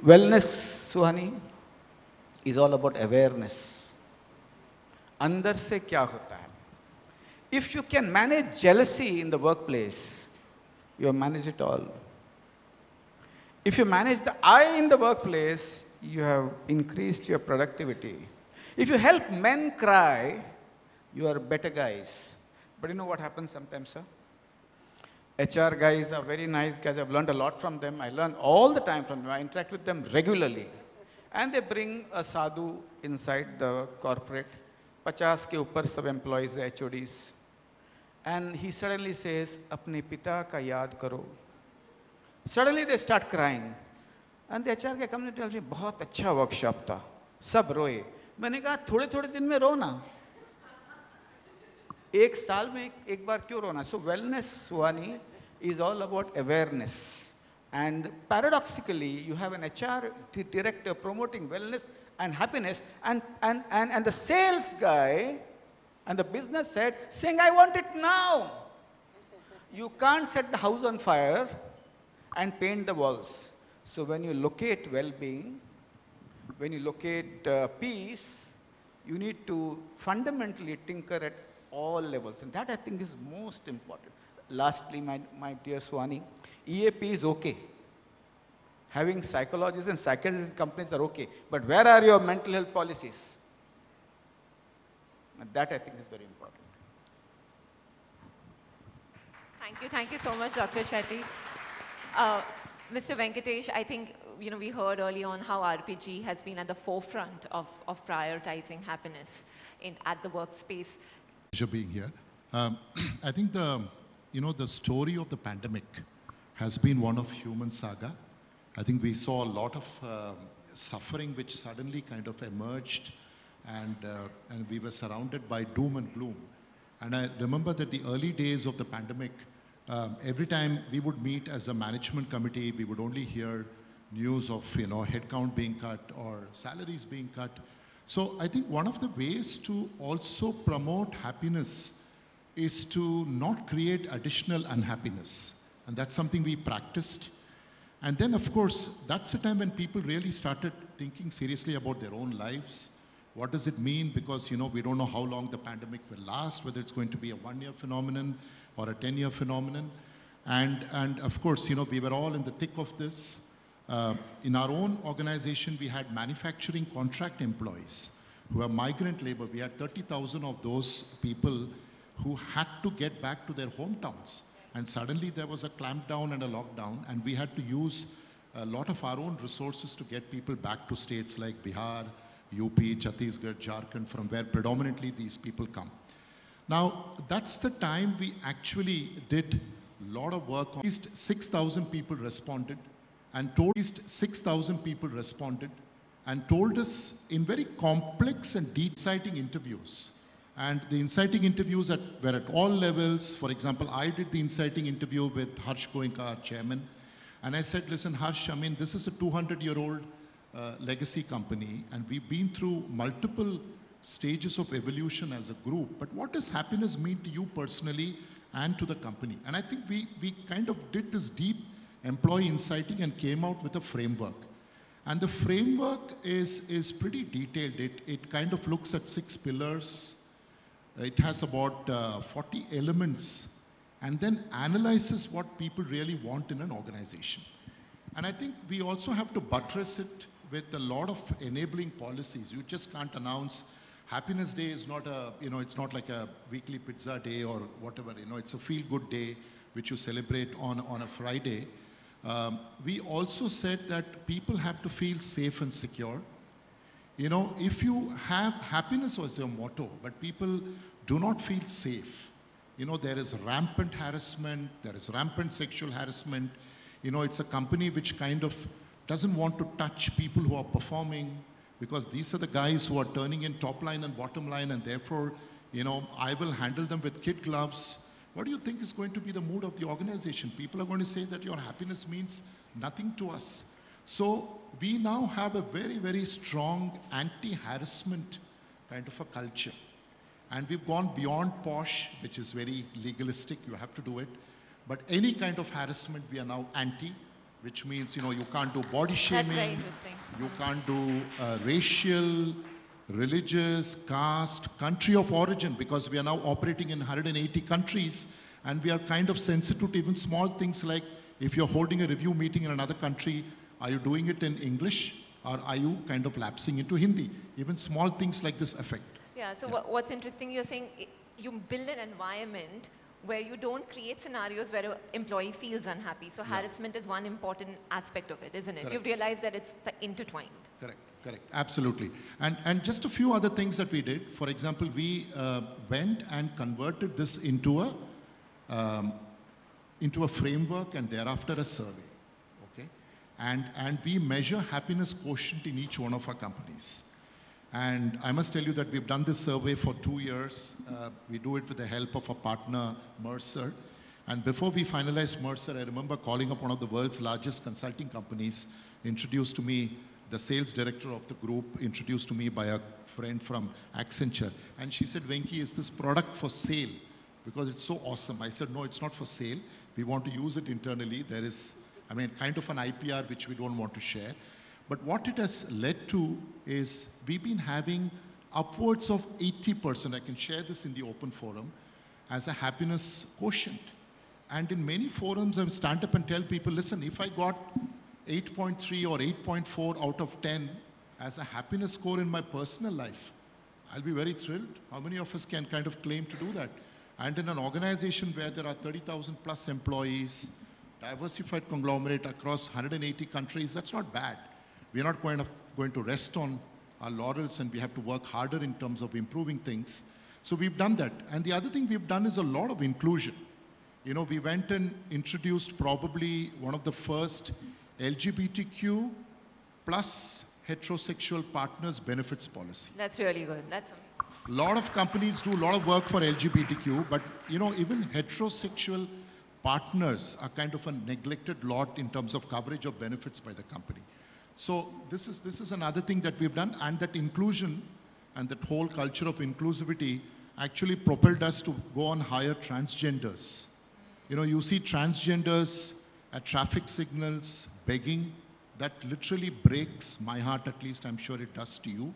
Wellness, Suhani, is all about awareness. अंदर से क्या होता है? If you can manage jealousy in the workplace, you have managed it all. If you manage the I in the workplace, you have increased your productivity. If you help men cry, you are better guys. But you know what happens sometimes, sir? HR guys are very nice guys. I've learned a lot from them. I learn all the time from them. I interact with them regularly. And they bring a sadhu inside the corporate. 50 के ऊपर सब employees, HODs. And he suddenly says, अपने पिता का याद करो. Suddenly they start crying. And the HR guy comes and tells me, बहुत अच्छा workshop था. सब रोए. मैंने कहा, थोड़े थोड़े दिन में रो ना. एक साल में एक बार क्यों रोना? So wellness, Suhani, is all about awareness. And paradoxically, you have an HR director promoting wellness and happiness, and the sales guy and the business head saying, I want it now. You can't set the house on fire and paint the walls. So when you locate well-being, when you locate peace, you need to fundamentally tinker at all levels. And that I think is most important. Lastly, my dear Suhani, EAP is okay. Having psychologists and psychiatrists in companies are okay. But where are your mental health policies? And that I think is very important. Thank you so much, Dr. Shetty. Mr. Venkatesh, I think we heard early on how RPG has been at the forefront of prioritizing happiness at the workspace. Pleasure being here. I think the story of the pandemic has been one of human saga. I think we saw a lot of suffering which suddenly kind of emerged, and we were surrounded by doom and gloom. And I remember that the early days of the pandemic, every time we would meet as a management committee, we would only hear news of headcount being cut or salaries being cut. So I think one of the ways to also promote happiness is to not create additional unhappiness. And that's something we practiced. And then, of course, that's the time when people really started thinking seriously about their own lives. What does it mean? Because, we don't know how long the pandemic will last, whether it's going to be a 1-year phenomenon or a 10-year phenomenon. And of course, we were all in the thick of this. In our own organization, we had manufacturing contract employees who are migrant labor. We had 30,000 of those people who had to get back to their hometowns. And suddenly there was a clampdown and a lockdown, and we had to use a lot of our own resources to get people back to states like Bihar, UP, Chhattisgarh, Jharkhand, from where predominantly these people come. Now, that's the time we actually did lot of work on. At least 6,000 people responded and told. At least 6,000 people responded and told us in very complex and exciting interviews. And the inciting interviews were at all levels. For example, I did the inciting interview with Harsh Goenka, our chairman. And I said, listen, Harsh, I mean, this is a 200-year-old legacy company, and we've been through multiple stages of evolution as a group. But what does happiness mean to you personally and to the company? And I think we kind of did this deep employee inciting and came out with a framework. And the framework is pretty detailed. It kind of looks at 6 pillars. It has about 40 elements and then analyzes what people really want in an organization. And I think we also have to buttress it with a lot of enabling policies. You just can't announce Happiness Day is not a, it's not like a weekly pizza day or whatever, it's a feel-good day which you celebrate on a Friday. We also said that people have to feel safe and secure. If you have happiness as your motto, but people do not feel safe, there is rampant harassment, there is rampant sexual harassment. It's a company which kind of doesn't want to touch people who are performing, because these are the guys who are turning in top line and bottom line, and therefore, I will handle them with kid gloves. What do you think is going to be the mood of the organization? People are going to say that your happiness means nothing to us. So we now have a very, very strong anti-harassment kind of a culture. And we've gone beyond posh, which is very legalistic, you have to do it. But any kind of harassment, we are now anti, which means, you can't do body shaming. That's very interesting. You can't do racial, religious, caste, country of origin, because we are now operating in 180 countries, and we are kind of sensitive to even small things like if you're holding a review meeting in another country, are you doing it in English or are you kind of lapsing into Hindi? Even small things like this affect. Yeah, so what's interesting, you're saying you build an environment where you don't create scenarios where an employee feels unhappy. So harassment is one important aspect of it, isn't it? Correct. You've realized that it's intertwined. Correct, absolutely. And just a few other things that we did. For example, we went and converted this into a framework and thereafter a survey. Okay? And we measure happiness quotient in each one of our companies. And I must tell you that we've done this survey for 2 years. We do it with the help of a partner, Mercer. And before we finalized Mercer, I remember calling up one of the world's largest consulting companies, introduced to me, the sales director of the group, introduced to me by a friend from Accenture. And she said, Venki, is this product for sale? Because it's so awesome. I said, no, it's not for sale. We want to use it internally. There is, kind of an IPR which we don't want to share. But what it has led to is we've been having upwards of 80%, I can share this in the open forum, as a happiness quotient. And in many forums, I stand up and tell people, listen, if I got 8.3 or 8.4 out of 10 as a happiness score in my personal life, I'll be very thrilled. How many of us can kind of claim to do that? And in an organization where there are 30,000 plus employees, diversified conglomerate across 180 countries, that's not bad. We're not going to rest on our laurels, and we have to work harder in terms of improving things. So we've done that. And the other thing we've done is a lot of inclusion. We went and introduced probably one of the first LGBTQ plus heterosexual partners benefits policy. That's really good. A lot of companies do a lot of work for LGBTQ, but even heterosexual partners are kind of a neglected lot in terms of coverage of benefits by the company. So this is another thing that we've done, and that inclusion and that whole culture of inclusivity actually propelled us to go and hire transgenders. You see transgenders at traffic signals begging. That literally breaks my heart, at least I'm sure it does to you.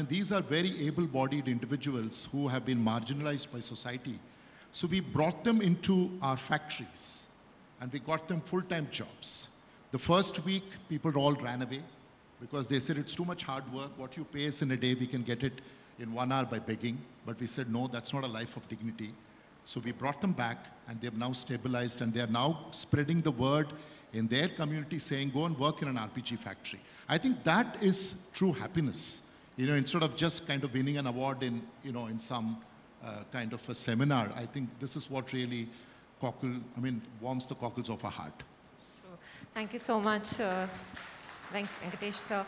These are very able-bodied individuals who have been marginalized by society. So we brought them into our factories and we got them full-time jobs. The first week, people all ran away because they said it's too much hard work. What you pay us in a day, we can get it in 1 hour by begging. But we said, no, that's not a life of dignity. So we brought them back, and they've now stabilized, and they're now spreading the word in their community saying, go and work in an RPG factory. I think that is true happiness. Instead of just kind of winning an award in some kind of a seminar, I think this is what really warms the cockles of our heart. Sure. Thank you so much, Venkatesh sir.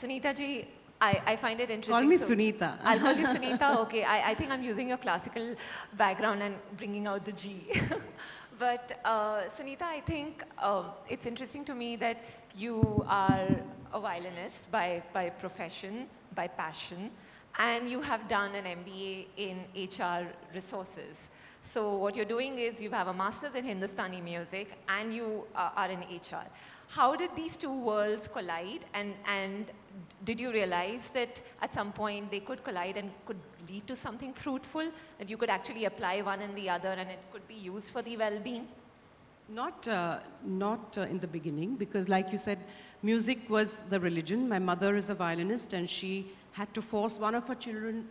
Sunita ji, I find it interesting. Call me so Sunita. I'll call you Sunita. Okay, I think I'm using your classical background and bringing out the G. But Sunita, I think it's interesting to me that you are a violinist by profession, by passion, and you have done an MBA in HR resources. So what you're doing is you have a master's in Hindustani music and you are in HR. How did these two worlds collide, and did you realize that at some point they could collide and could lead to something fruitful, that you could actually apply one and the other and it could be used for the well-being? Not in the beginning, because like you said, music was the religion. My mother is a violinist and she had to force one of her children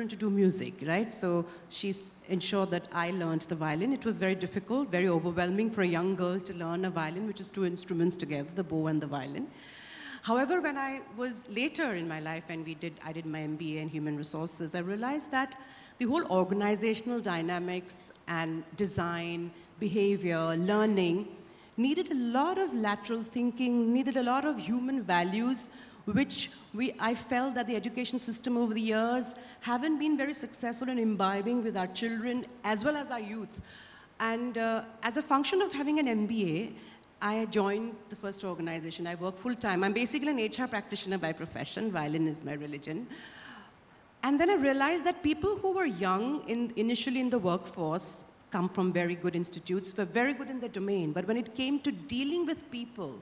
to do music, right? So she ensured that I learned the violin. It was very difficult, very overwhelming for a young girl to learn a violin, which is two instruments together, the bow and the violin. However, when I was later in my life and I did my MBA in human resources, I realized that the whole organizational dynamics and design, behavior, learning needed a lot of lateral thinking, needed a lot of human values, which I felt that the education system over the years haven't been very successful in imbibing with our children as well as our youth. And as a function of having an MBA, I joined the first organization. I work full time. I'm basically an HR practitioner by profession. Violin is my religion. And then I realized that people who were young initially in the workforce come from very good institutes, were very good in their domain. But when it came to dealing with people,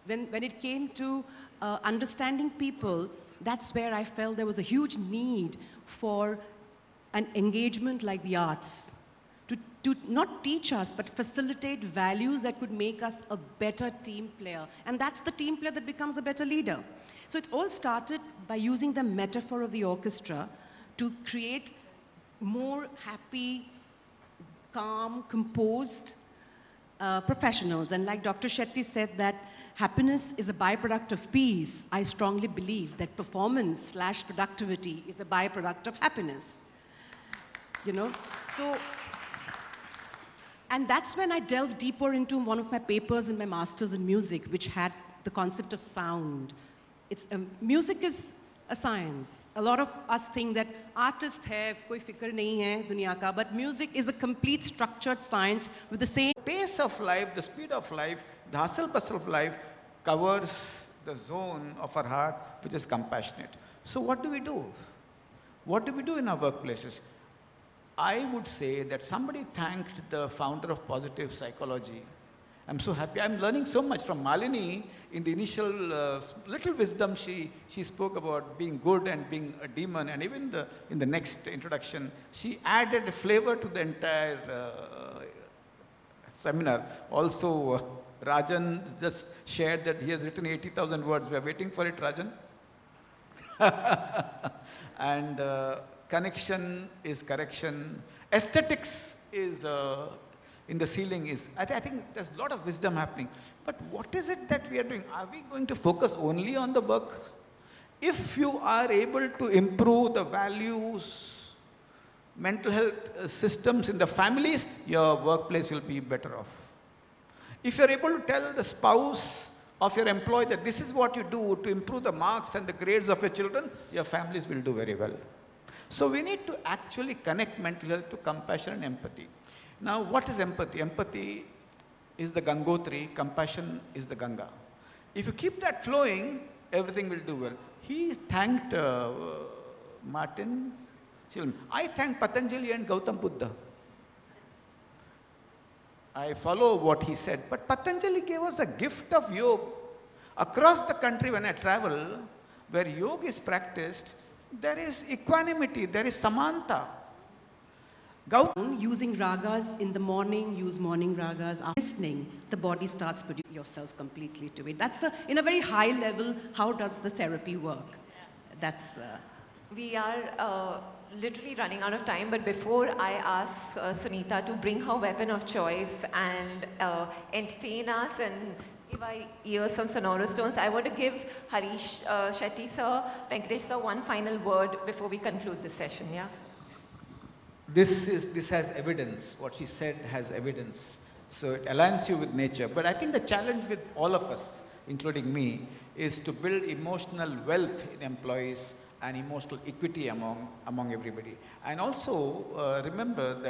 when it came to understanding people, that's where I felt there was a huge need for an engagement like the arts to not teach us, but facilitate values that could make us a better team player. And that's the team player that becomes a better leader. So it all started by using the metaphor of the orchestra to create more happy, calm, composed professionals. And like Dr. Shetty said, that happiness is a byproduct of peace. I strongly believe that performance/productivity is a byproduct of happiness. You know? So, and that's when I delved deeper into one of my papers in my master's in music, which had the concept of sound. Music is a science. A lot of us think that artists have koi fikr nahi hai duniya ka, but music is a complete structured science with the same Pace of life, the speed of life, the hustle bustle of life covers the zone of our heart which is compassionate. So what do we do? What do we do in our workplaces? I would say that somebody thanked the founder of positive psychology. I'm so happy. I'm learning so much from Malini. In the initial little wisdom, she spoke about being good and being a demon. And even in the next introduction, she added a flavor to the entire seminar. Also, Rajan just shared that he has written 80,000 words. We are waiting for it, Rajan. And connection is correction. Aesthetics is in the ceiling is, I think there's a lot of wisdom happening. But what is it that we are doing? Are we going to focus only on the work? If you are able to improve the values, mental health systems in the families, your workplace will be better off. If you're able to tell the spouse of your employee that this is what you do to improve the marks and the grades of your children, your families will do very well. So we need to actually connect mental health to compassion and empathy. Now, what is empathy? Empathy is the Gangotri, compassion is the Ganga. If you keep that flowing, everything will do well. He thanked Martin. I thank Patanjali and Gautam Buddha. I follow what he said. But Patanjali gave us a gift of yoga. Across the country when I travel, where yoga is practiced, there is equanimity, there is samanta. Using ragas in the morning, use morning ragas. After listening, the body starts producing yourself completely to it. That's in a very high level, how does the therapy work? That's... We are literally running out of time, but before I ask Sunita to bring her weapon of choice and entertain us and give our ears some sonorous tones, I want to give Harish Shetty sir, Venkatesh sir, one final word before we conclude this session, yeah? this has evidence. What she said has evidence. So it aligns you with nature. But I think the challenge with all of us, including me, is to build emotional wealth in employees and emotional equity among everybody. And also remember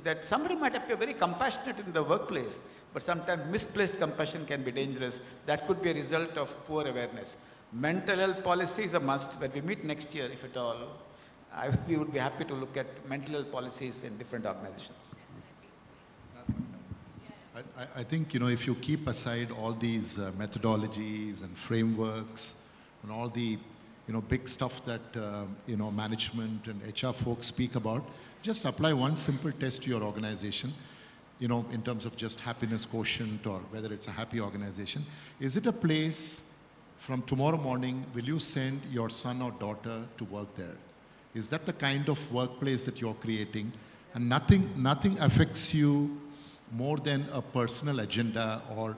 that somebody might appear very compassionate in the workplace, but sometimes misplaced compassion can be dangerous. That could be a result of poor awareness. Mental health policy is a must. When we meet next year, if at all, we would be happy to look at mental health policies in different organizations. I think, if you keep aside all these methodologies and frameworks and all the, big stuff that, management and HR folks speak about, just apply one simple test to your organization, in terms of just happiness quotient or whether it's a happy organization. Is it a place from tomorrow morning, will you send your son or daughter to work there? Is that the kind of workplace that you're creating? And nothing affects you more than a personal agenda or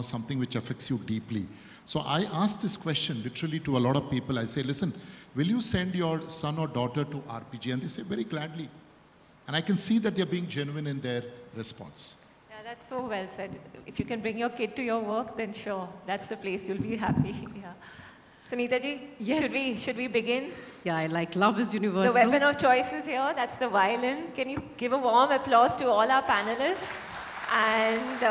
something which affects you deeply. So I ask this question literally to a lot of people. I say, listen, will you send your son or daughter to RPG? And they say very gladly. And I can see that they're being genuine in their response. Yeah, that's so well said. If you can bring your kid to your work, then sure, that's the place you'll be happy. Yeah. Sunita ji, yes. should we begin? Yeah, I like love is universal. The weapon of choice is here, that's the violin. Can you give a warm applause to all our panelists? And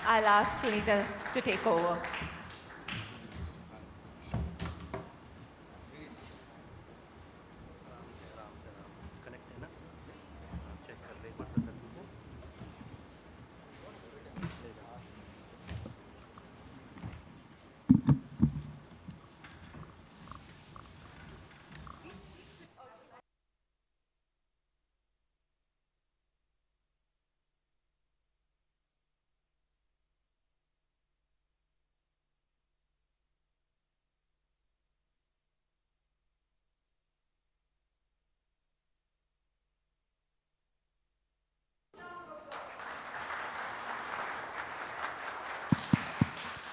I'll ask Sunita to take over.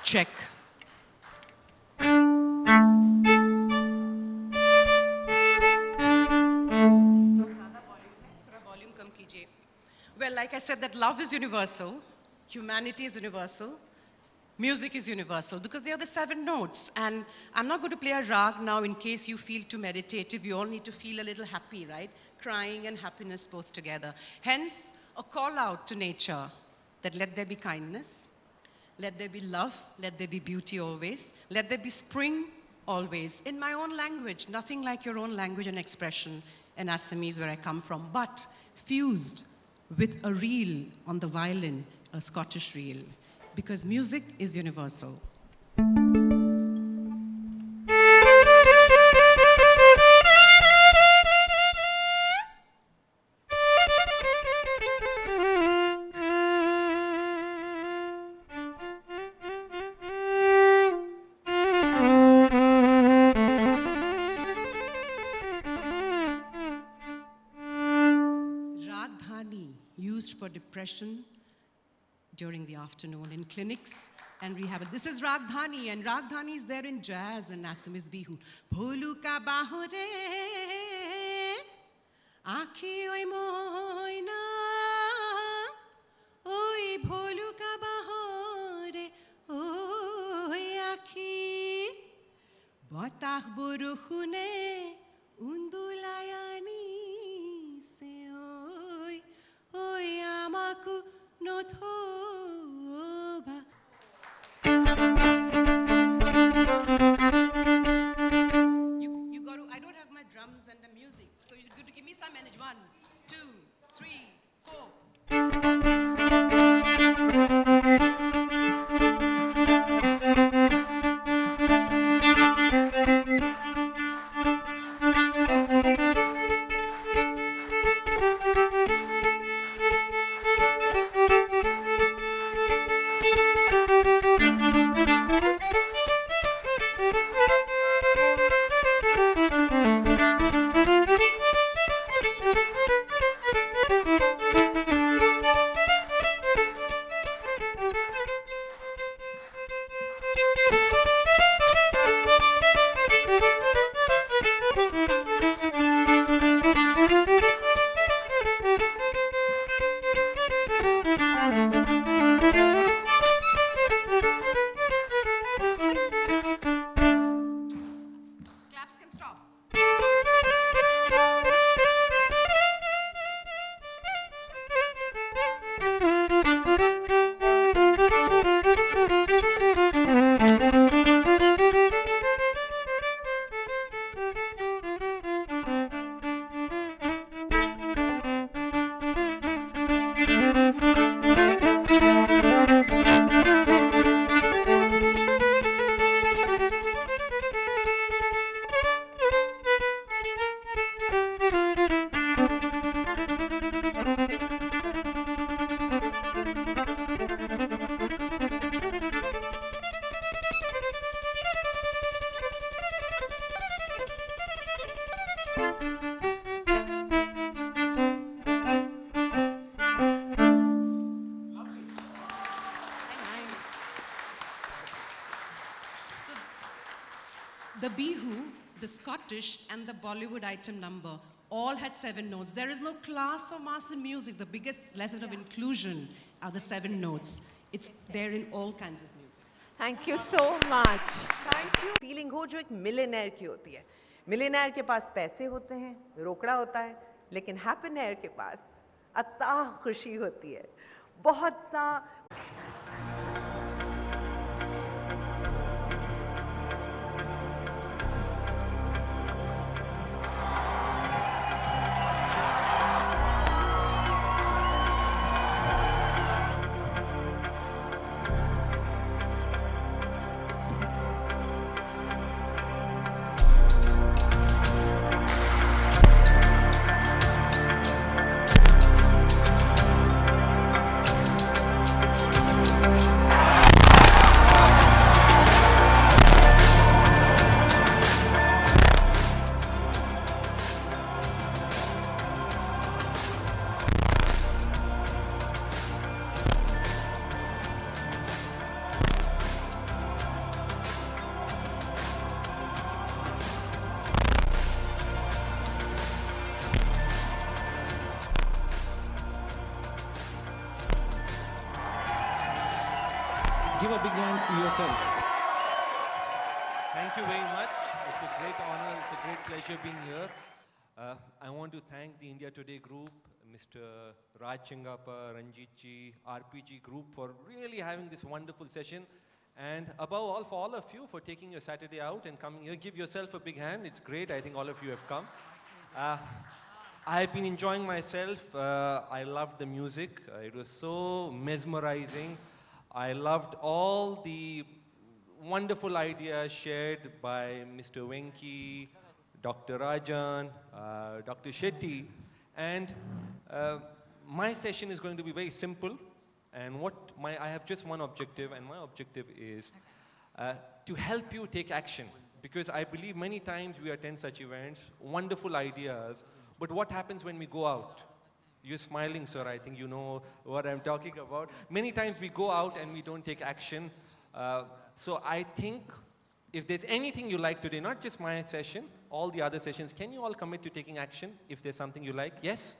Check. Well, like I said, that love is universal, humanity is universal, music is universal, because they are the 7 notes. And I'm not going to play a rag now in case you feel too meditative. You all need to feel a little happy, right? Crying and happiness both together. Hence, a call out to nature that let there be kindness, let there be love, let there be beauty always, let there be spring always. In my own language, nothing like your own language and expression in Assamese where I come from, but fused with a reel on the violin, a Scottish reel, because music is universal. Depression during the afternoon in clinics and rehab. This is Ragdhani, and Ragdhani is there in jazz and Assamese bihu. Bholu ka bahore, aakhi oi moina, oi bholu ka bahore, oi aakhi, batah burukhune, undulayani. No thoba. You got to, I don't have my drums and the music, so you're going to give me some energy. 1, 2, 3, 4. The Bihu, the Scottish, and the Bollywood item number all had 7 notes. There is no class or mass in music. The biggest lesson of inclusion are the 7 notes. It's there in all kinds of music. Thank you so much. Thank you. Feeling हो जो एक millionaire की होती है. Millionaire के पास पैसे होते हैं, रोकड़ा होता है, लेकिन हैप्पीनेयर के पास अथाह खुशी होती है. बहुत सा Give a big hand to yourself. Thank you very much. It's a great honor, it's a great pleasure being here. I want to thank the India Today group, Mr. Raj Chingappa, Ranjit ji, RPG group for really having this wonderful session. And above all, for all of you for taking your Saturday out and coming here. Give yourself a big hand. It's great. I think all of you have come. I've been enjoying myself. I loved the music. It was so mesmerizing. I loved all the wonderful ideas shared by Mr. Venki, Dr. Rajan, Dr. Shetty. And my session is going to be very simple. And I have just one objective, and my objective is to help you take action. Because I believe many times we attend such events, wonderful ideas, but what happens when we go out? You're smiling, sir. I think you know what I'm talking about. Many times we go out and we don't take action. So I think if there's anything you like today, not just my session, all the other sessions, can you all commit to taking action if there's something you like? Yes?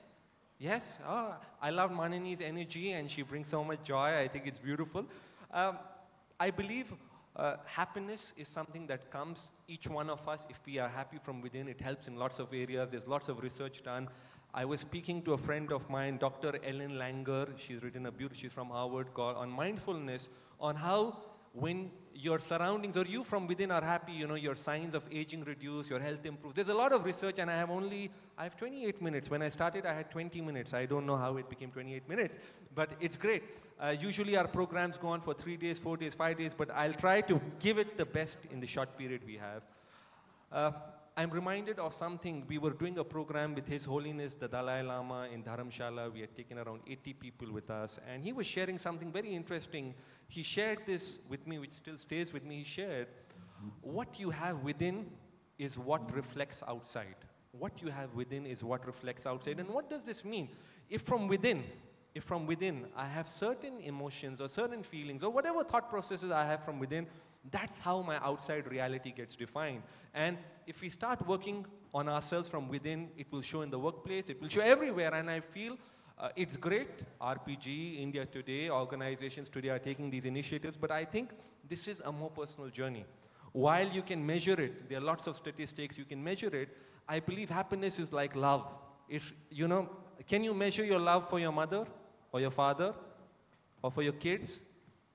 Yes? Oh, I love Manini's energy and she brings so much joy. I think it's beautiful. I believe happiness is something that comes, each one of us, if we are happy from within, it helps in lots of areas. There's lots of research done. I was speaking to a friend of mine, Dr. Ellen Langer. She's written a beautiful, she's from Harvard, called on mindfulness, on how when your surroundings or you from within are happy, you know, your signs of aging reduce, your health improves. There's a lot of research and I have 28 minutes. When I started, I had 20 minutes. I don't know how it became 28 minutes, but it's great. Usually our programs go on for 3 days, 4 days, 5 days, but I'll try to give it the best in the short period we have. I'm reminded of something. We were doing a program with His Holiness the Dalai Lama in Dharamshala. We had taken around 80 people with us, and he was sharing something very interesting. He shared this with me, which still stays with me. He shared, what you have within is what reflects outside. What you have within is what reflects outside. And what does this mean? If from within I have certain emotions or certain feelings or whatever thought processes I have from within, that's how my outside reality gets defined. And if we start working on ourselves from within, it will show in the workplace, it will show everywhere. And I feel it's great. RPG, India Today, organizations today are taking these initiatives, but I think this is a more personal journey. While you can measure it, there are lots of statistics, you can measure it. I believe happiness is like love. If, you know, can you measure your love for your mother or your father or for your kids?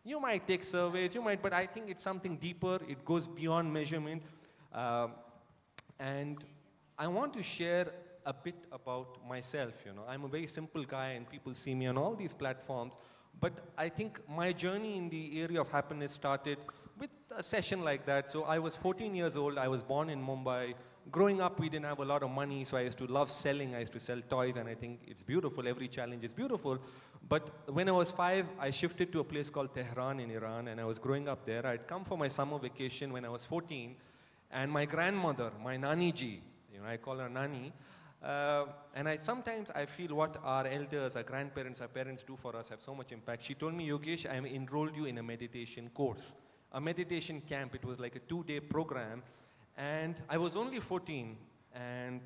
You might take surveys, but I think it's something deeper. It goes beyond measurement. And I want to share a bit about myself, you know. I'm a very simple guy and people see me on all these platforms. But I think my journey in the area of happiness started with a session like that. So I was 14 years old. I was born in Mumbai. Growing up, we didn't have a lot of money, so I used to love selling. I used to sell toys, and I think it's beautiful. Every challenge is beautiful. But when I was 5, I shifted to a place called Tehran in Iran, and I was growing up there. I'd come for my summer vacation when I was 14, and my grandmother, my Nani ji, you know, I call her Nani, and sometimes I feel what our elders, our grandparents, our parents do for us have so much impact. She told me, Yogesh, I enrolled you in a meditation course, a meditation camp. It was like a 2-day program. And I was only 14, and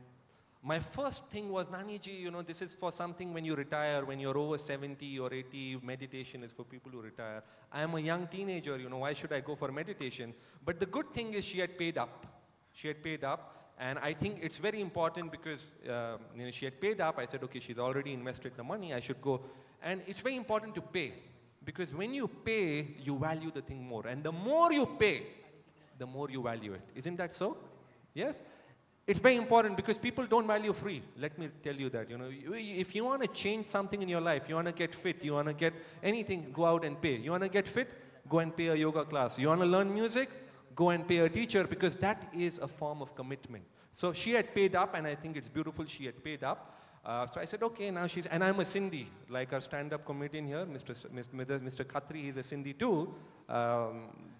my first thing was, Nani ji, you know, this is for something when you retire, when you're over 70 or 80, meditation is for people who retire. I am a young teenager, you know, why should I go for meditation? But the good thing is she had paid up. She had paid up, and I think it's very important because you know, she had paid up. I said, okay, she's already invested the money, I should go. And it's very important to pay, because when you pay, you value the thing more. And the more you pay, the more you value it. Isn't that so? Yes? It's very important because people don't value free. Let me tell you that. You know, if you want to change something in your life, you want to get fit, you want to get anything, go out and pay. You want to get fit, go and pay a yoga class. You want to learn music, go and pay a teacher, because that is a form of commitment. So she had paid up, and I think it's beautiful she had paid up. So I said, okay, now she's, and I'm a Sindhi, like our stand-up comedian here, Mr. Khatri is a Sindhi too,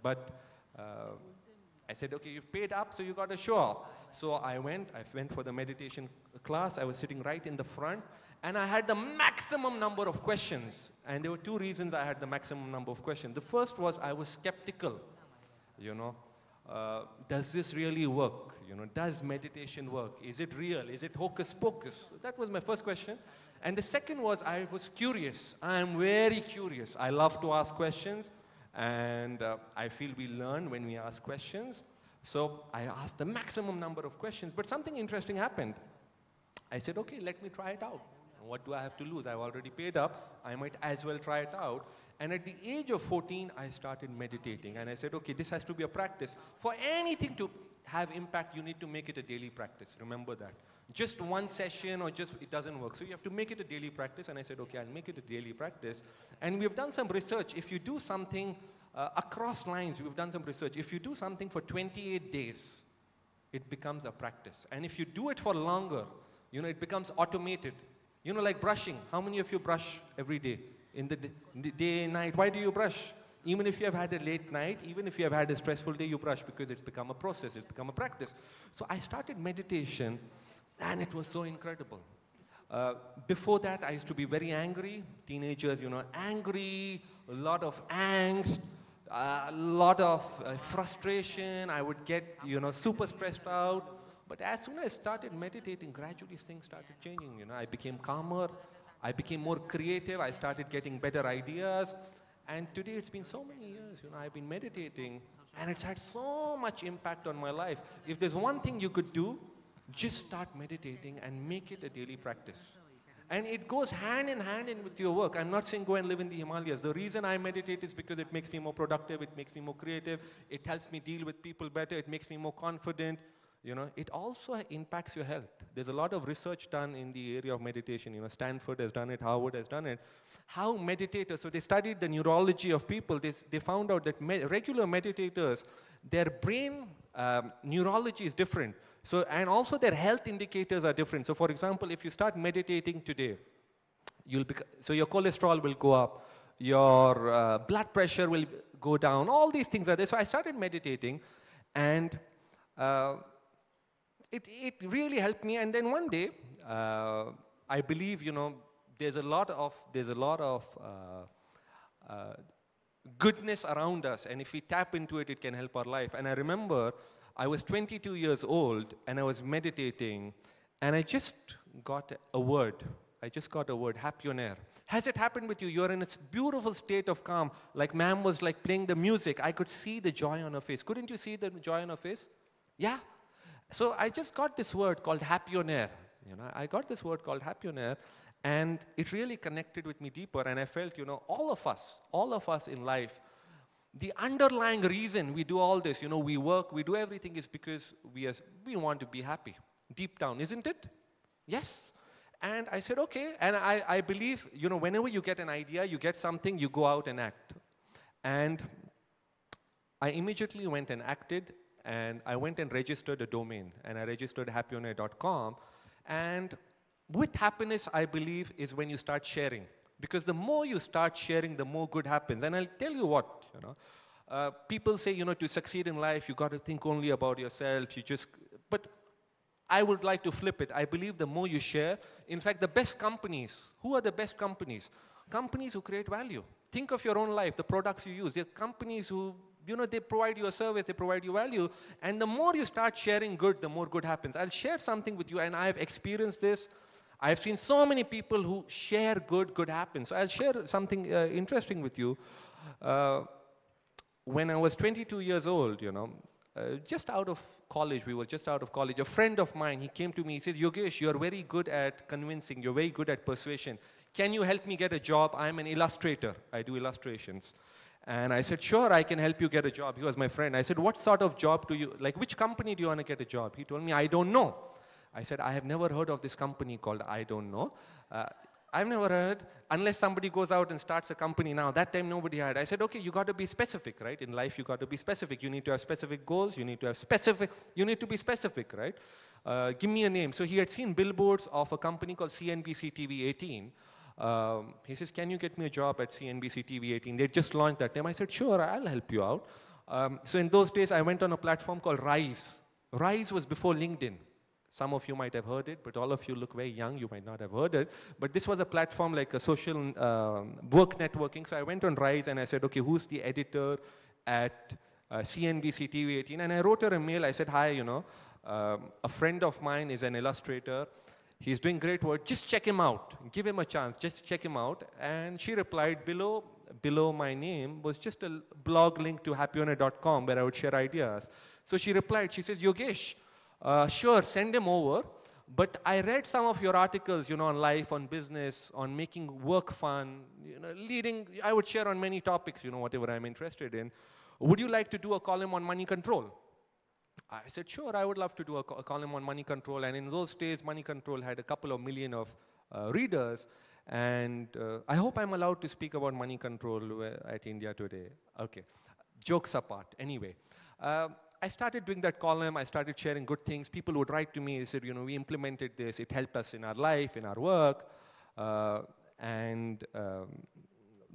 but I said, okay, you've paid up, so you got to show up. So I went for the meditation class. I was sitting right in the front, and I had the maximum number of questions. And there were two reasons I had the maximum number of questions. The first was I was skeptical, you know. Does this really work? You know, does meditation work? Is it real? Is it hocus pocus? That was my first question. And the second was I was curious. I am very curious. I love to ask questions, and I feel we learn when we ask questions. So I asked the maximum number of questions, but something interesting happened. I said, okay, let me try it out. What do I have to lose? I've already paid up. I might as well try it out. And at the age of 14, I started meditating. And I said, okay, this has to be a practice. For anything to have impact, you need to make it a daily practice. Remember that. Just one session or just, it doesn't work. So you have to make it a daily practice. And I said, okay, I'll make it a daily practice. And we've done some research. If you do something across lines, we've done some research. If you do something for 28 days, it becomes a practice. And if you do it for longer, you know, it becomes automated. You know, like brushing. How many of you brush every day? In the day and night. Why do you brush? Even if you have had a late night, even if you have had a stressful day, you brush because it's become a process, it's become a practice. So I started meditation, and it was so incredible. Before that, I used to be very angry. Teenagers, you know, angry, a lot of angst, a lot of frustration. I would get, you know, super stressed out. But as soon as I started meditating, gradually things started changing. You know, I became calmer. I became more creative. I started getting better ideas. And today it's been so many years, you know, I've been meditating, and it's had so much impact on my life. If there's one thing you could do, just start meditating and make it a daily practice. And it goes hand in hand with your work. I'm not saying go and live in the Himalayas. The reason I meditate is because it makes me more productive, it makes me more creative, it helps me deal with people better, it makes me more confident. You know, it also impacts your health. There's a lot of research done in the area of meditation. You know, Stanford has done it, Harvard has done it. How meditators, so they studied the neurology of people. They found out that regular meditators, their brain neurology is different. So, and also their health indicators are different. So for example, if you start meditating today, so your cholesterol will go up, your blood pressure will go down, all these things are there. So I started meditating, and it really helped me. And then one day, I believe, you know, there's a lot of goodness around us, and if we tap into it, it can help our life. And I remember I was 22 years old, and I was meditating, and I just got a word. I just got a word, Happyonaire. Has it happened with you? You're in a beautiful state of calm, like ma'am was like playing the music. I could see the joy on her face. Couldn't you see the joy on her face? Yeah. So I just got this word called Happyonaire. You know, I got this word called Happyonaire, and it really connected with me deeper. And I felt, you know, all of us in life, the underlying reason we do all this, you know, we work, we do everything, is because we want to be happy deep down, isn't it? Yes. And I said, okay. And I believe, you know, whenever you get an idea, you get something, you go out and act. And I immediately went and acted. And I went and registered a domain, and I registered happyonaire.com. And with happiness, I believe, is when you start sharing. Because the more you start sharing, the more good happens. And I'll tell you what, you know, people say, you know, to succeed in life, you got to think only about yourself. But I would like to flip it. I believe the more you share, in fact, the best companies, who are the best companies? Companies who create value. Think of your own life, the products you use. They're companies who they provide you a service, they provide you value. And the more you start sharing good, the more good happens. I'll share something with you, and I've experienced this. I've seen so many people who share good, good happens. So I'll share something interesting with you. When I was 22 years old, just out of college, we were just out of college, a friend of mine, he came to me, he says, Yogesh, you're very good at convincing, you're very good at persuasion. Can you help me get a job? I'm an illustrator. I do illustrations. And I said, sure, I can help you get a job. He was my friend. I said, what sort of job do you, like which company do you want to get a job? He told me, I don't know. I said, I have never heard of this company called I don't know. I've never heard, unless somebody goes out and starts a company now. That time nobody had. I said, okay, you got to be specific, right? In life, you got to be specific. You need to have specific goals. You need to be specific, right? Give me a name. So he had seen billboards of a company called CNBC TV 18. He says, can you get me a job at CNBC TV 18? They just launched that time. I said, sure, I'll help you out. So in those days, I went on a platform called Rise. Rise was before LinkedIn. Some of you might have heard it, but all of you look very young, you might not have heard it. But this was a platform like a social work networking. So I went on Rise and I said, okay, who's the editor at CNBC TV 18? And I wrote her a mail. I said, hi, a friend of mine is an illustrator. He's doing great work. Just check him out. Give him a chance. Just check him out. And she replied, below my name was just a blog link to happyowner.com where I would share ideas. So she replied, she says, Yogesh, sure, send him over. But I read some of your articles, on life, on business, on making work fun, leading. I would share on many topics, whatever I'm interested in. Would you like to do a column on money control? I said, sure, I would love to do a column on money control. And in those days, money control had a couple of million of readers. And I hope I'm allowed to speak about money control at India Today. Okay, jokes apart. Anyway. I started doing that column. I started sharing good things. People would write to me. They said, we implemented this. It helped us in our life, in our work.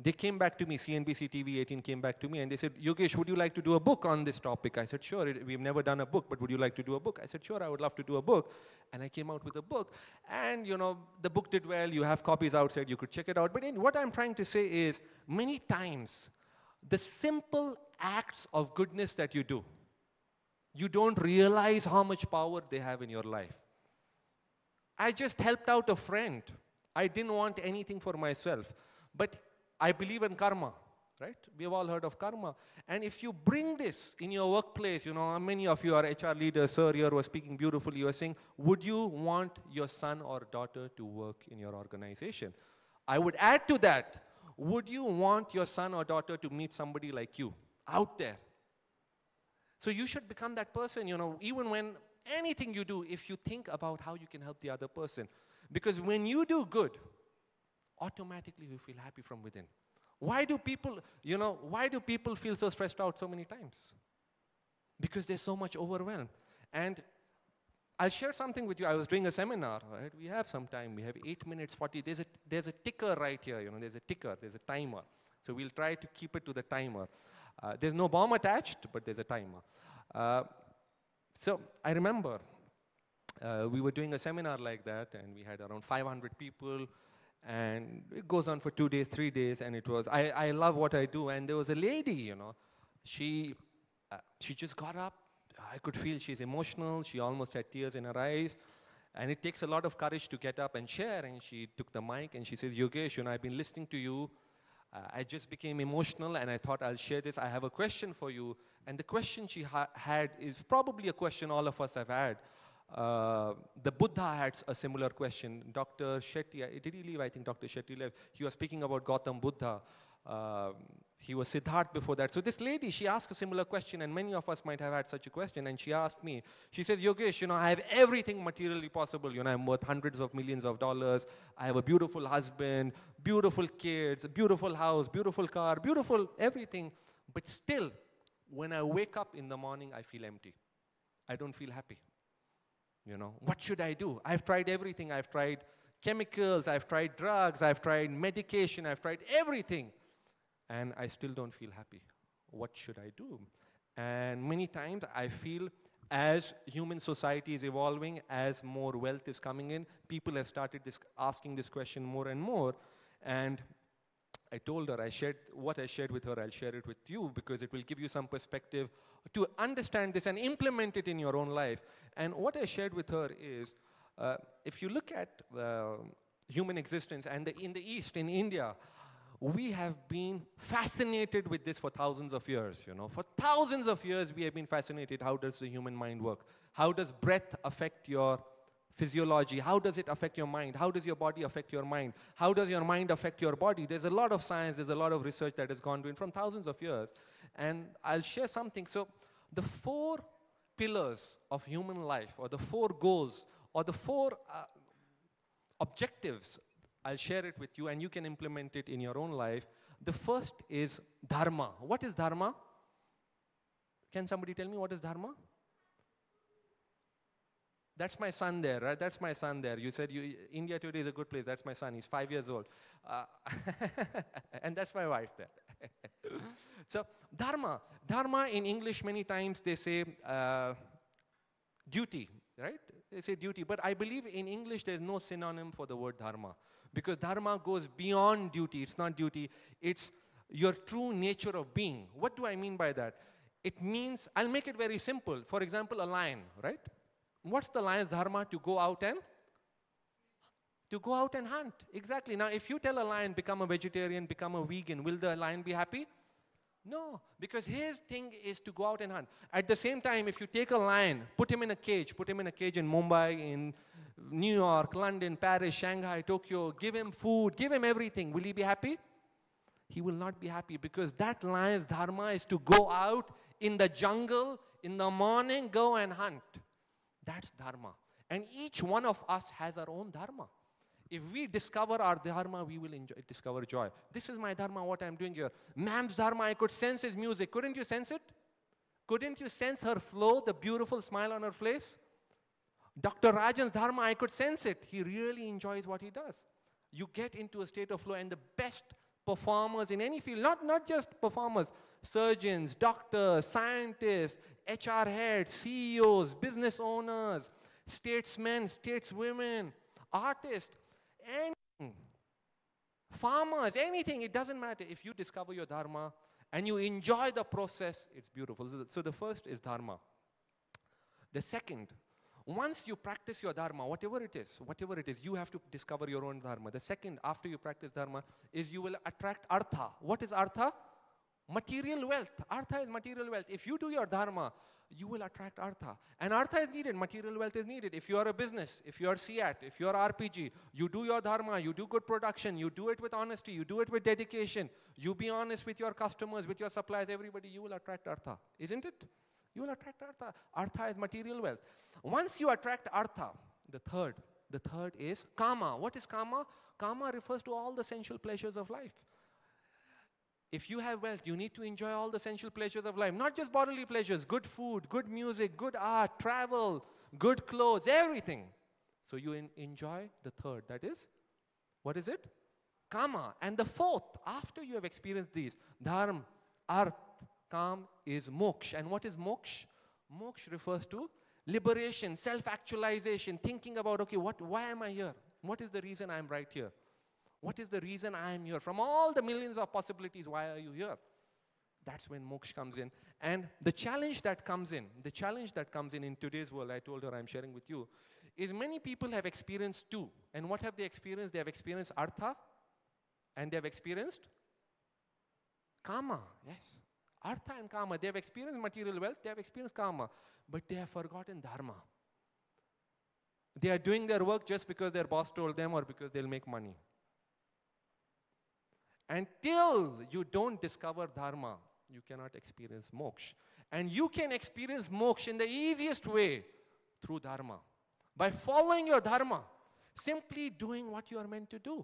They came back to me. CNBC TV 18 came back to me and they said, Yogesh, would you like to do a book on this topic? I said, sure. We've never done a book, but would you like to do a book? I said, sure, I would love to do a book. And I came out with a book. And, the book did well. You have copies outside. You could check it out. But what I'm trying to say is, many times, the simple acts of goodness that you do, you don't realize how much power they have in your life. I just helped out a friend. I didn't want anything for myself. But I believe in karma, right? We've all heard of karma. And if you bring this in your workplace, many of you are HR leaders, sir, you were speaking beautifully. You were saying, would you want your son or daughter to work in your organization? I would add to that, would you want your son or daughter to meet somebody like you out there? So you should become that person, even when anything you do, if you think about how you can help the other person. Because when you do good, automatically you feel happy from within. Why do people feel so stressed out so many times? Because there's so much overwhelm. And I'll share something with you. I was doing a seminar, right? We have some time. We have 8 minutes, 40. There's a ticker right here, there's a ticker, there's a timer. So we'll try to keep it to the timer. There's no bomb attached, but there's a timer. So I remember we were doing a seminar like that, and we had around 500 people, and it goes on for 2 days, 3 days, and it was, I love what I do, and there was a lady, she just got up. I could feel she's emotional. She almost had tears in her eyes. And it takes a lot of courage to get up and share, and she took the mic, and she says, Yogesh, I've been listening to you. I just became emotional and I thought I'll share this. I have a question for you. And the question she had is probably a question all of us have had. The Buddha had a similar question. Dr. Shetty, did he leave? I think Dr. Shetty left. He was speaking about Gautam Buddha. He was Siddharth before that. So this lady, she asked a similar question, and many of us might have had such a question, and she asked me, she says, Yogesh, I have everything materially possible. I'm worth hundreds of millions of dollars. I have a beautiful husband, beautiful kids, a beautiful house, beautiful car, beautiful everything. But still, when I wake up in the morning, I feel empty. I don't feel happy. What should I do? I've tried everything. I've tried chemicals, I've tried drugs, I've tried medication, I've tried everything. And I still don't feel happy. What should I do? And many times I feel as human society is evolving, as more wealth is coming in, people have started asking this question more and more. And I told her, what I shared with her, I'll share it with you because it will give you some perspective to understand this and implement it in your own life. And what I shared with her is, if you look at human existence and in the East, in India, we have been fascinated with this for thousands of years, you know. For thousands of years, we have been fascinated. How does the human mind work? How does breath affect your physiology? How does it affect your mind? How does your body affect your mind? How does your mind affect your body? There's a lot of science, there's a lot of research that has gone in from thousands of years. And I'll share something. So the 4 pillars of human life, or the 4 goals, or the 4 objectives, I'll share it with you and you can implement it in your own life. The first is dharma. What is dharma? Can somebody tell me what is dharma? That's my son there, right? That's my son there. You said India today is a good place. That's my son. He's 5 years old. And that's my wife there. So, dharma. Dharma in English, many times they say duty, right? They say duty. But I believe in English there's no synonym for the word dharma. Because dharma goes beyond duty. It's not duty. It's your true nature of being. What do I mean by that? It means, I'll make it very simple. For example, a lion, right? What's the lion's dharma? To go out and hunt. Exactly. Now, if you tell a lion, become a vegetarian, become a vegan, will the lion be happy? No, because his thing is to go out and hunt. At the same time, if you take a lion, put him in a cage in Mumbai, in New York, London, Paris, Shanghai, Tokyo, give him food, give him everything, will he be happy? He will not be happy, because that lion's dharma is to go out in the jungle in the morning, go and hunt. That's dharma. And each one of us has our own dharma. If we discover our dharma, we will discover joy. This is my dharma, what I'm doing here. Ma'am's dharma, I could sense his music. Couldn't you sense it? Couldn't you sense her flow, the beautiful smile on her face? Dr. Rajan's dharma, I could sense it. He really enjoys what he does. You get into a state of flow, and the best performers in any field, not just performers, surgeons, doctors, scientists, HR heads, CEOs, business owners, statesmen, stateswomen, artists, anything, farmers, anything, it doesn't matter. If you discover your dharma and you enjoy the process, it's beautiful. So the first is dharma. The second, once you practice your dharma, whatever it is, you have to discover your own dharma. The second, after you practice dharma, is you will attract artha. What is artha? Material wealth. Artha is material wealth. If you do your dharma, you will attract artha. And artha is needed, material wealth is needed. If you are a business, if you are CAT, if you are RPG, you do your dharma, you do good production, you do it with honesty, you do it with dedication, you be honest with your customers, with your suppliers, everybody, you will attract artha. Isn't it? You will attract artha. Artha is material wealth. Once you attract artha, the third is kama. What is kama? Kama refers to all the sensual pleasures of life. If you have wealth, you need to enjoy all the sensual pleasures of life. Not just bodily pleasures, good food, good music, good art, travel, good clothes, everything. So you enjoy the third. That is, what is it? Kama. And the fourth, after you have experienced these, dharma, arth, kam, is moksha. And what is moksha? Moksha refers to liberation, self-actualization, thinking about, okay, why am I here? What is the reason I'm right here? What is the reason I am here? From all the millions of possibilities, why are you here? That's when moksha comes in. And the challenge that comes in today's world, I told her I'm sharing with you, is many people have experienced two. And what have they experienced? They have experienced artha and they have experienced kama. Yes. Artha and kama. They have experienced material wealth, they have experienced kama, but they have forgotten dharma. They are doing their work just because their boss told them or because they'll make money. Until you don't discover dharma, you cannot experience moksha. And you can experience moksha in the easiest way through dharma. By following your dharma, simply doing what you are meant to do.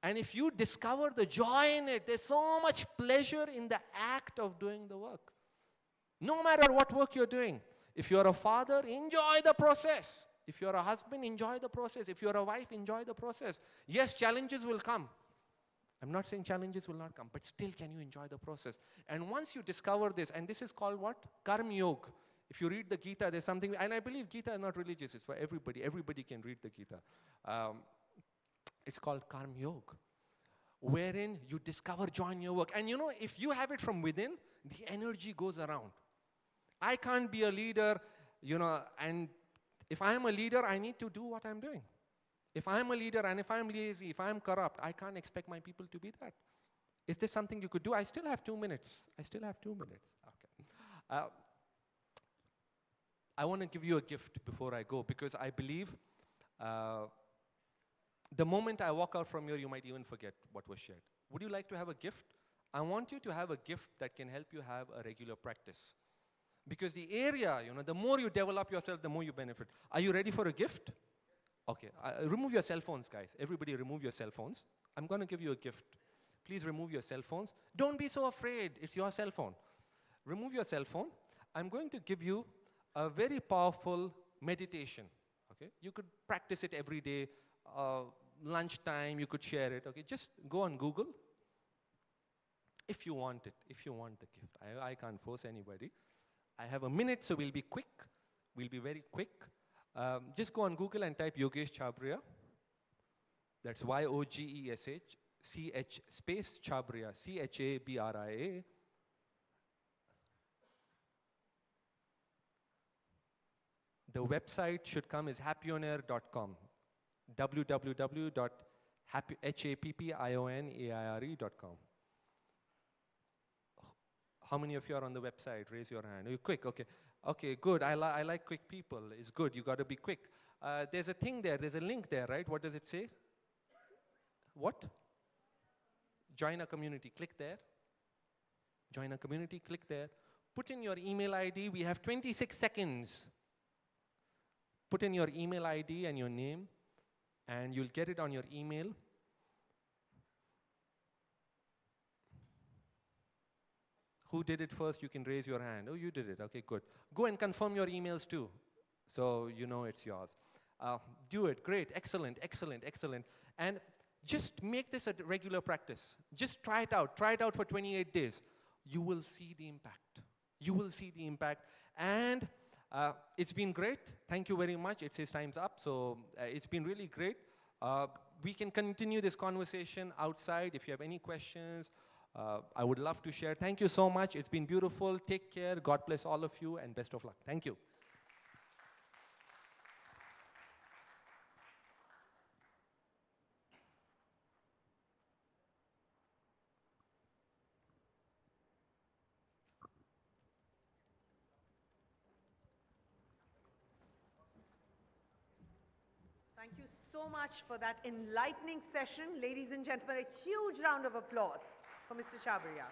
And if you discover the joy in it, there's so much pleasure in the act of doing the work. No matter what work you're doing. If you're a father, enjoy the process. If you're a husband, enjoy the process. If you're a wife, enjoy the process. Yes, challenges will come. I'm not saying challenges will not come, but still can you enjoy the process? And once you discover this, and this is called what? Karma Yoga. If you read the Gita, there's something, and I believe Gita is not religious, it's for everybody. Everybody can read the Gita. It's called Karma Yoga. wherein you discover joy in your work. And you know, if you have it from within, the energy goes around. I can't be a leader, you know, and if I am a leader, I need to do what I'm doing. If I'm a leader and if I'm lazy, if I'm corrupt, I can't expect my people to be that. Is there something you could do? I still have 2 minutes. I still have 2 minutes. Okay. I want to give you a gift before I go, because I believe the moment I walk out from here, you might even forget what was shared. Would you like to have a gift? I want you to have a gift that can help you have a regular practice. Because the area, you know, the more you develop yourself, the more you benefit. Are you ready for a gift? Okay. Remove your cell phones, guys. Everybody remove your cell phones. I'm going to give you a gift. Please remove your cell phones. Don't be so afraid. It's your cell phone. Remove your cell phone. I'm going to give you a very powerful meditation. Okay? You could practice it every day. Lunchtime, you could share it. Okay? Just go on Google. If you want it, if you want the gift. I can't force anybody. I have a minute, so we'll be quick. We'll be very quick. Just go on Google and type Yogesh Chabria. That's YOGESH space Chabria, CHABRIA. The website should come as happyonair.com. www.happyonaire.com. How many of you are on the website? Raise your hand. Are you quick? Okay. Okay, good. I like quick people. It's good. You got to be quick. There's a thing there. There's a link there, right? What does it say? What? Join a community. Click there. Join a community. Click there. Put in your email ID. We have 26 seconds. Put in your email ID and your name, and you'll get it on your email. Who did it first? You can raise your hand. Oh, you did it. Okay, good. Go and confirm your emails too, so you know it's yours. Do it. Great. Excellent. Excellent. Excellent. And just make this a regular practice. Just try it out. Try it out for 28 days. You will see the impact. You will see the impact. And it's been great. Thank you very much. It says time's up. So it's been really great. We can continue this conversation outside if you have any questions. I would love to share. Thank you so much. It's been beautiful. Take care. God bless all of you, and best of luck. Thank you. Thank you so much for that enlightening session. Ladies and gentlemen, a huge round of applause for Mr. Chabria.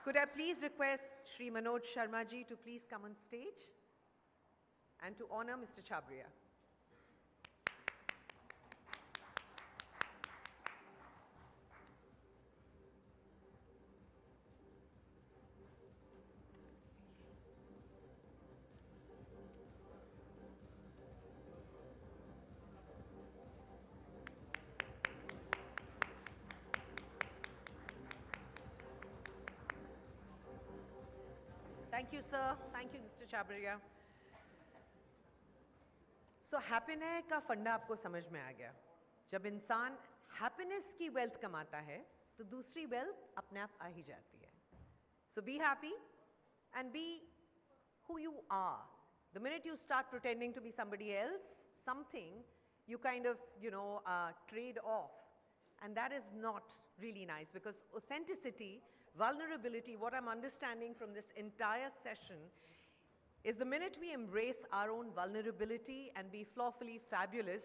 Could I please request Shri Manoj Sharma ji to please come on stage and to honor Mr. Chabria. Thank you, sir. Thank you, Mr. Chabria. So, happiness का फंडा आपको समझ में आ गया. जब इंसान happiness की wealth कमाता है, तो दूसरी wealth अपने आप आ ही जाती है. So, be happy and be who you are. The minute you start pretending to be somebody else, something you kind of, trade off. And that is not really nice, because authenticity, vulnerability, what I'm understanding from this entire session is the minute we embrace our own vulnerability and be flawfully fabulous,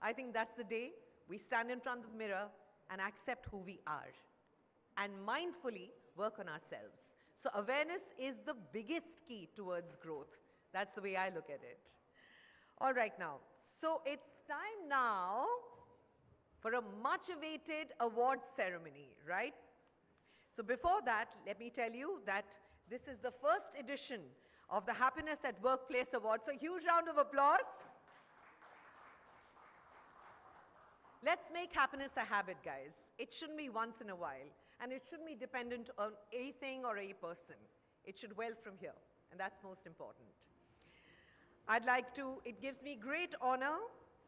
I think that's the day we stand in front of the mirror and accept who we are and mindfully work on ourselves. So awareness is the biggest key towards growth. That's the way I look at it. All right now, so it's time now for a much awaited award ceremony, right? So before that, let me tell you that this is the first edition of the Happiness at Workplace Award. So huge round of applause. Let's make happiness a habit, guys. It shouldn't be once in a while, and it shouldn't be dependent on anything or a person. It should well from here, and that's most important. It gives me great honor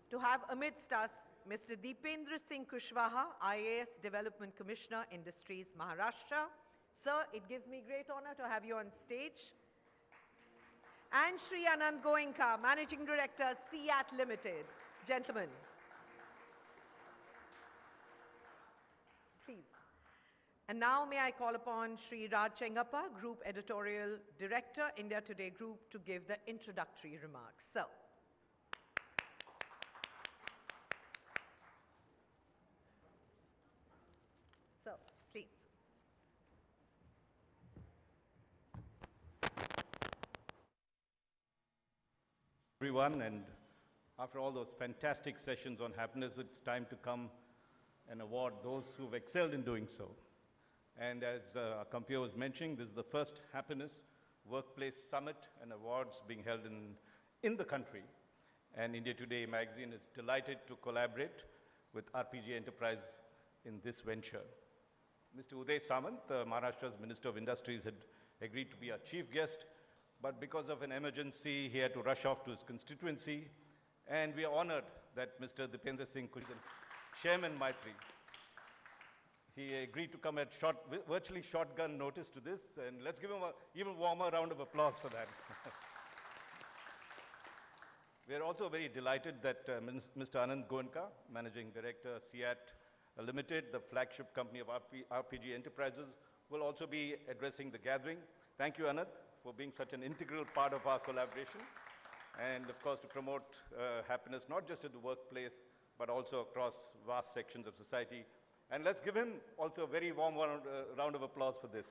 to have amidst us Mr. Deependra Singh Kushwaha, IAS Development Commissioner, Industries, Maharashtra. Sir, it gives me great honor to have you on stage. And Shri Anand Goenka, Managing Director, CEAT Limited. Gentlemen. Please. And now may I call upon Shri Raj Chengappa, Group Editorial Director, India Today Group, to give the introductory remarks. Sir. Sir, please. Everyone, and after all those fantastic sessions on happiness, it's time to come and award those who've excelled in doing so. And as Kampia was mentioning, this is the first Happiness Workplace Summit and Awards being held in the country. And India Today magazine is delighted to collaborate with RPG Enterprise in this venture. Mr. Uday Samant, Maharashtra's Minister of Industries, had agreed to be our chief guest, but because of an emergency, he had to rush off to his constituency. And we are honored that Mr. Deependra Singh Kushwaha, Chairman Maitri, he agreed to come at virtually shotgun notice to this, and let's give him an even warmer round of applause for that. We are also very delighted that Mr. Anand Goenka, Managing Director, CEAT Limited, the flagship company of RPG Enterprises, will also be addressing the gathering. Thank you, Anand, for being such an integral part of our collaboration, and of course to promote happiness not just at the workplace, but also across vast sections of society. And let's give him also a very warm round of applause for this.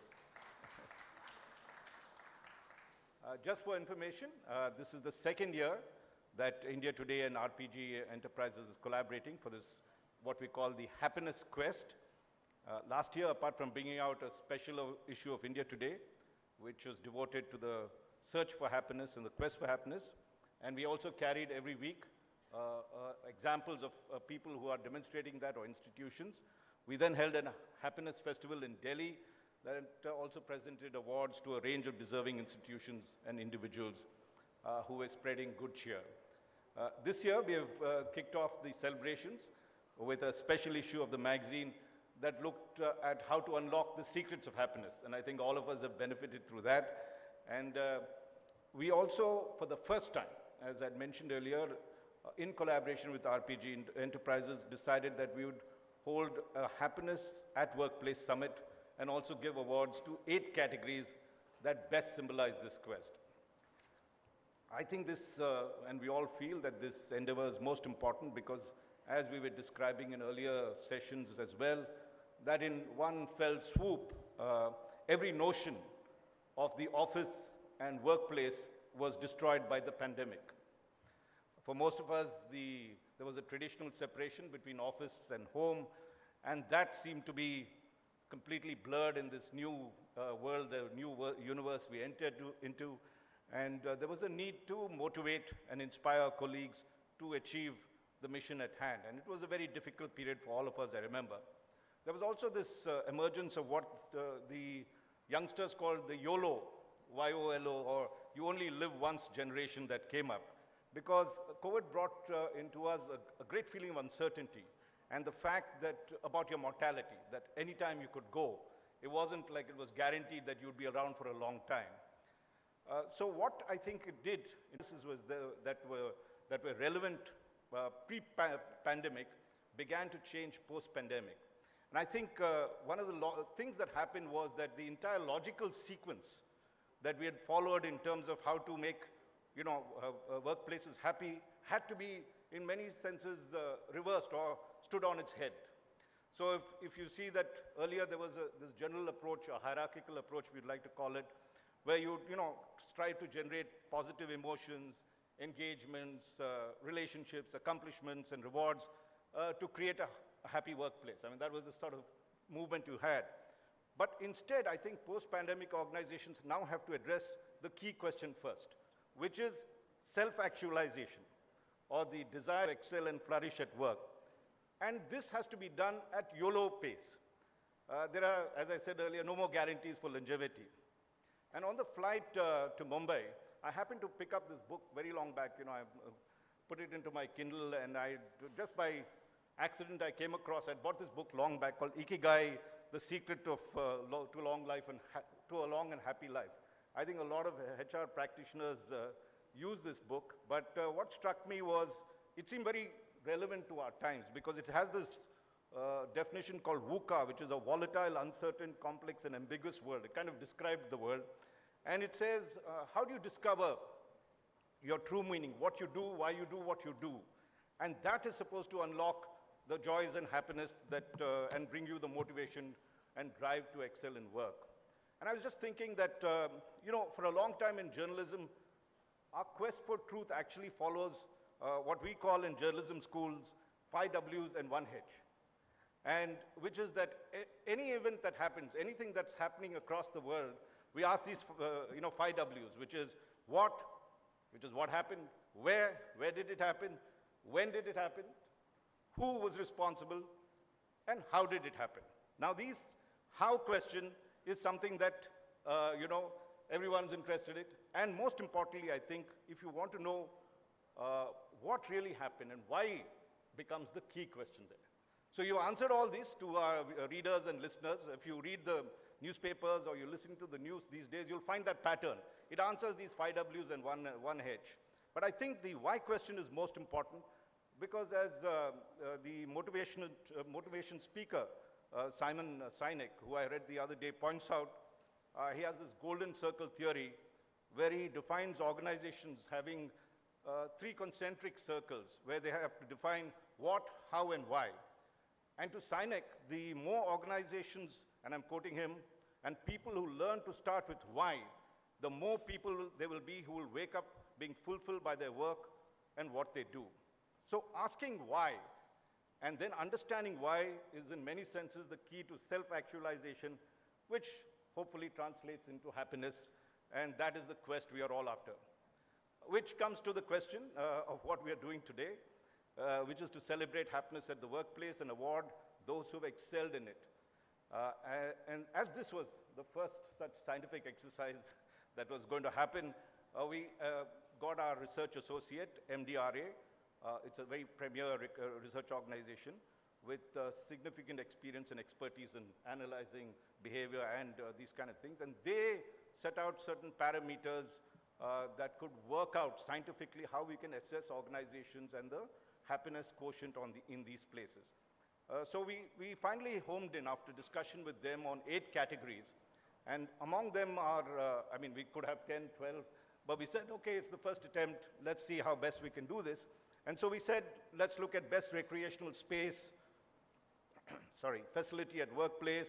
Just for information, this is the second year that India Today and RPG Enterprises is collaborating for this, what we call the Happiness Quest. Last year, apart from bringing out a special issue of India Today, which was devoted to the search for happiness and the quest for happiness, and we also carried every week examples of people who are demonstrating that, or institutions. We then held a happiness festival in Delhi that also presented awards to a range of deserving institutions and individuals who were spreading good cheer. This year, we have kicked off the celebrations with a special issue of the magazine that looked at how to unlock the secrets of happiness. And I think all of us have benefited through that. And we also, for the first time, as I mentioned earlier, in collaboration with RPG Enterprises, decided that we would hold a Happiness at Workplace Summit and also give awards to 8 categories that best symbolize this quest. I think this, and we all feel that this endeavor is most important because, as we were describing in earlier sessions as well, that in one fell swoop, every notion of the office and workplace was destroyed by the pandemic. For most of us, there was a traditional separation between office and home, and that seemed to be completely blurred in this new world, new universe we entered into. And there was a need to motivate and inspire our colleagues to achieve the mission at hand. And it was a very difficult period for all of us, I remember. There was also this emergence of what the youngsters called the YOLO, Y-O-L-O, or you only live once generation that came up. Because COVID brought into us a great feeling of uncertainty, and the fact that about your mortality, that any time you could go, it wasn't like it was guaranteed that you'd be around for a long time. So what I think it did, was that were relevant pre-pandemic, began to change post-pandemic. And I think one of the things that happened was that the entire logical sequence that we had followed in terms of how to make workplaces happy had to be, in many senses, reversed or stood on its head. So if you see that earlier there was this general approach, a hierarchical approach, we'd like to call it, where you strive to generate positive emotions, engagements, relationships, accomplishments, and rewards to create a happy workplace. I mean, that was the sort of movement you had. But instead, I think post-pandemic organizations now have to address the key question first, which is self-actualization, or the desire to excel and flourish at work. And this has to be done at YOLO pace. There are, as I said earlier, no more guarantees for longevity. And on the flight to Mumbai, I happened to pick up this book very long back. I put it into my Kindle, and just by accident I came across. I bought this book long back called Ikigai, The Secret of to a Long Life and to a Long and Happy Life. I think a lot of HR practitioners use this book, but what struck me was it seemed very relevant to our times because it has this definition called VUCA, which is a volatile, uncertain, complex, and ambiguous world. It kind of described the world. And it says, how do you discover your true meaning, what you do, why you do what you do? And that is supposed to unlock the joys and happiness that, and bring you the motivation and drive to excel in work. And I was just thinking that, for a long time in journalism, our quest for truth actually follows what we call in journalism schools 5 W's and 1 H. And which is that any event that happens, anything that's happening across the world, we ask these 5 W's, which is what happened, where did it happen, when did it happen, who was responsible, and how did it happen. Now these how question is something that, everyone's interested in. And most importantly, I think, if you want to know what really happened and why becomes the key question there. So you answered all this to our readers and listeners. If you read the newspapers or you listen to the news these days, you'll find that pattern. It answers these 5 W's and 1 H. But I think the why question is most important because as the motivation speaker, Simon Sinek, who I read the other day, points out, he has this golden circle theory where he defines organizations having 3 concentric circles where they have to define what, how, and why. And to Sinek, the more organizations, and I'm quoting him, and people who learn to start with why, the more people there will be who will wake up being fulfilled by their work and what they do. So asking why, and then understanding why is in many senses the key to self-actualization, which hopefully translates into happiness, and that is the quest we are all after. Which comes to the question of what we are doing today, which is to celebrate happiness at the workplace and award those who have excelled in it. And as this was the first such scientific exercise that was going to happen, we got our research associate, MDRA. It's a very premier research organization with significant experience and expertise in analyzing behavior and these kind of things. And they set out certain parameters that could work out scientifically how we can assess organizations and the happiness quotient in these places. So we finally homed in after discussion with them on 8 categories. And among them are, we could have 10, 12, but we said, okay, it's the first attempt. Let's see how best we can do this. And so we said, let's look at best recreational space, facility at workplace,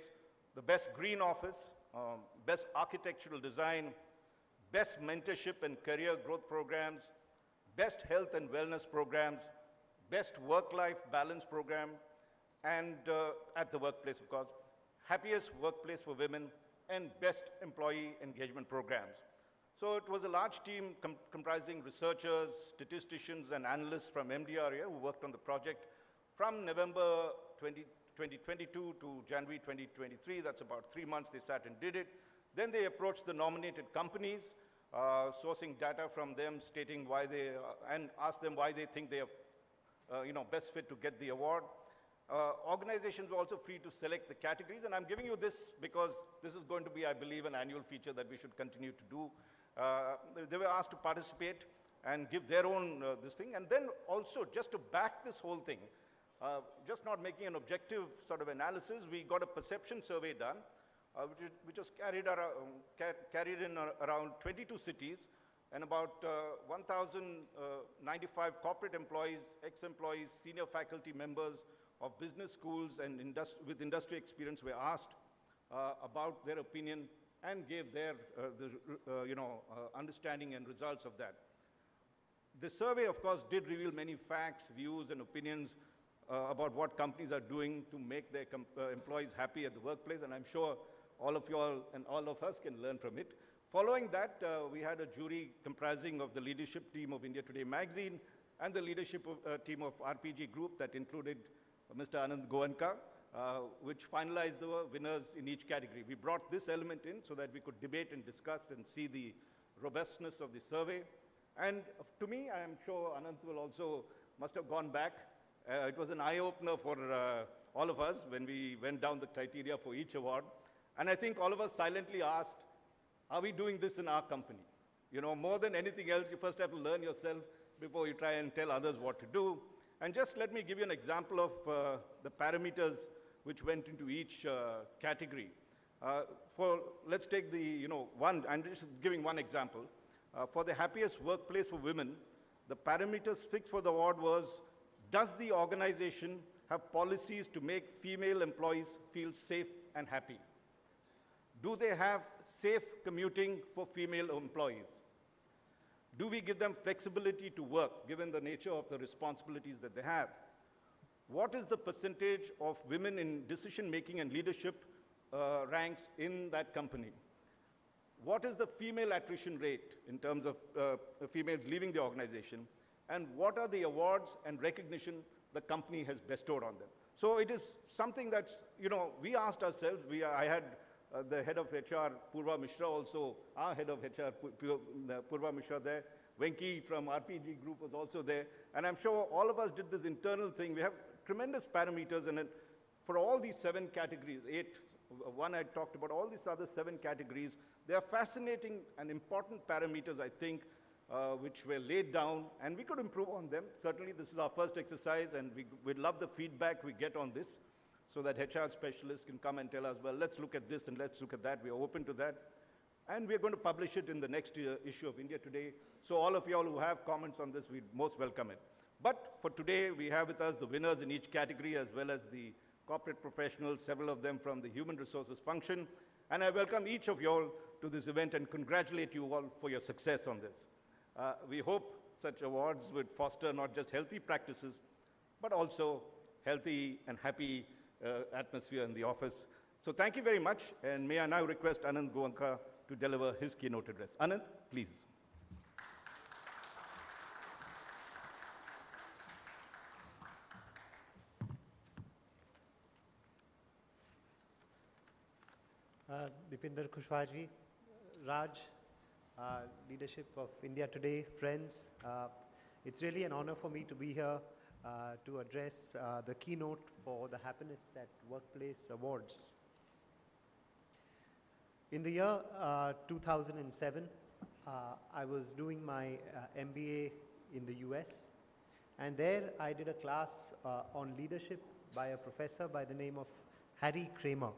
the best green office, best architectural design, best mentorship and career growth programs, best health and wellness programs, best work-life balance program, and at the workplace, of course, happiest workplace for women, and best employee engagement programs. So it was a large team comprising researchers, statisticians, and analysts from MDRA who worked on the project from November 2022 to January 2023. That's about 3 months they sat and did it. Then they approached the nominated companies, sourcing data from them, stating why they, and asked them why they think they are best fit to get the award. Organizations were also free to select the categories, and I'm giving you this because this is going to be, I believe, an annual feature that we should continue to do. They were asked to participate and give their own this thing, and then also just to back this whole thing, just not making an objective sort of analysis, we got a perception survey done, which was carried in around 22 cities, and about 1,095 corporate employees, ex-employees, senior faculty members of business schools and with industry experience were asked about their opinion and gave their understanding and results of that. The survey, of course, did reveal many facts, views, and opinions about what companies are doing to make their employees happy at the workplace, and I'm sure all of you all and all of us can learn from it. Following that, we had a jury comprising of the leadership team of India Today magazine and the leadership team of RPG Group that included Mr. Anand Goenka, which finalized the winners in each category. We brought this element in so that we could debate and discuss and see the robustness of the survey. And to me, I am sure Anand will also must have gone back It was an eye-opener for all of us when we went down the criteria for each award. And I think all of us silently asked, are we doing this in our company? You know, more than anything else, you first have to learn yourself before you try and tell others what to do. And just let me give you an example of the parameters which went into each category. Let's take I'm just giving one example. For the happiest workplace for women, the parameters fixed for the award was, does the organization have policies to make female employees feel safe and happy? Do they have safe commuting for female employees? Do we give them flexibility to work, given the nature of the responsibilities that they have? What is the percentage of women in decision-making and leadership ranks in that company? What is the female attrition rate in terms of females leaving the organization? And what are the awards and recognition the company has bestowed on them? So it is something that's, we asked ourselves, I had the head of HR, Purva Mishra, also our head of HR, Purva Mishra there. Venki from RPG Group was also there. And I'm sure all of us did this internal thing. We have tremendous parameters, and for all these 7 categories, 8, one I talked about, all these other 7 categories, they are fascinating and important parameters, I think, which were laid down, and we could improve on them. Certainly, this is our first exercise, and we'd love the feedback we get on this, so that HR specialists can come and tell us, well, let's look at this and let's look at that. We are open to that. And we're going to publish it in the next issue of India Today. So all of you all who have comments on this, we'd most welcome it. But for today, we have with us the winners in each category, as well as the corporate professionals, several of them from the human resources function. And I welcome each of you all to this event and congratulate you all for your success on this. We hope such awards would foster not just healthy practices, but also healthy and happy atmosphere in the office. So thank you very much, and may I now request Anand Goenka to deliver his keynote address. Anand, please. Dipinder Kushwaji, Raj, leadership of India Today, friends, it's really an honor for me to be here to address the keynote for the Happiness at Workplace Awards. In the year 2007, I was doing my MBA in the US, and there I did a class on leadership by a professor by the name of Harry Kramer.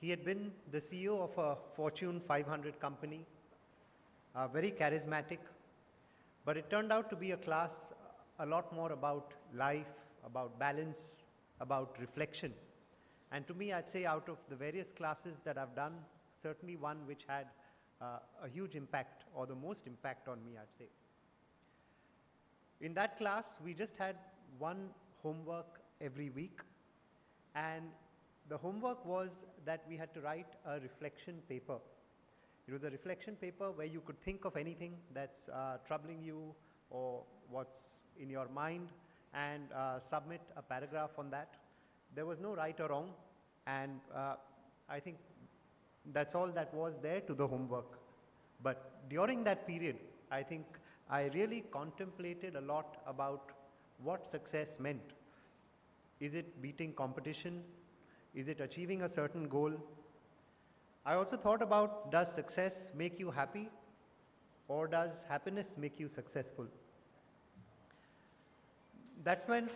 He had been the CEO of a Fortune 500 company, very charismatic, but it turned out to be a class a lot more about life, about balance, about reflection. And to me, I'd say out of the various classes that I've done, certainly one which had a huge impact, or the most impact on me, I'd say. In that class, we just had one homework every week, and the homework was that we had to write a reflection paper. It was a reflection paper where you could think of anything that's troubling you or what's in your mind, and submit a paragraph on that. There was no right or wrong, and I think that's all that was there to the homework. But during that period, I think I really contemplated a lot about what success meant. Is it beating competition? Is it achieving a certain goal? I also thought about, does success make you happy, or does happiness make you successful? That's when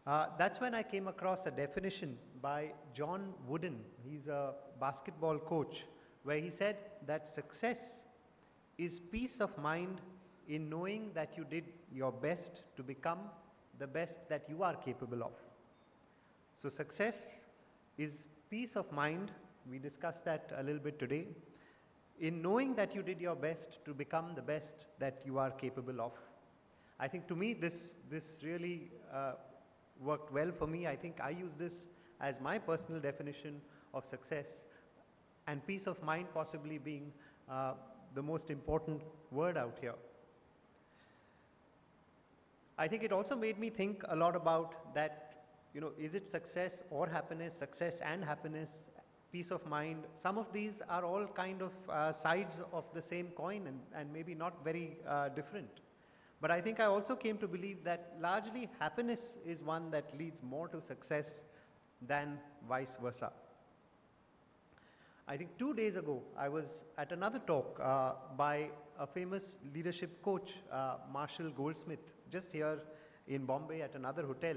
I came across a definition by John Wooden. He's a basketball coach, where he said that success is peace of mind in knowing that you did your best to become the best that you are capable of. So success is peace of mind, we discussed that a little bit today, in knowing that you did your best to become the best that you are capable of. I think to me this really worked well for me. I think I use this as my personal definition of success, and peace of mind possibly being the most important word out here. I think it also made me think a lot about that, is it success or happiness, success and happiness, peace of mind? Some of these are all kind of sides of the same coin, and maybe not very different. But I think I also came to believe that largely happiness is one that leads more to success than vice versa. I think 2 days ago, I was at another talk by a famous leadership coach, Marshall Goldsmith, just here in Bombay at another hotel,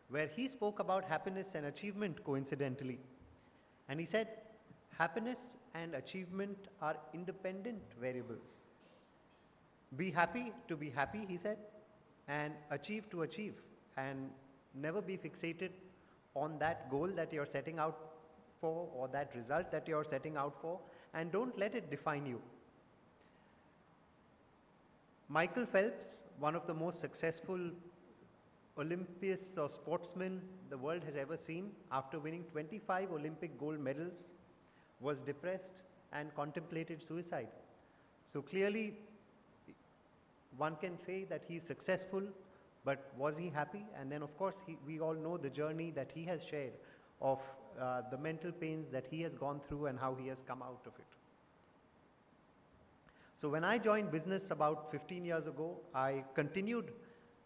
where he spoke about happiness and achievement coincidentally. And he said, happiness and achievement are independent variables. Be happy to be happy, he said, and achieve to achieve, and never be fixated on that goal that you're setting out for or that result that you're setting out for, and don't let it define you. Michael Phelps, one of the most successful Olympists or sportsmen the world has ever seen, after winning 25 Olympic gold medals, was depressed and contemplated suicide. So clearly, one can say that he's successful, but was he happy? And then of course, we all know the journey that he has shared of the mental pains that he has gone through and how he has come out of it. So when I joined business about 15 years ago, I continued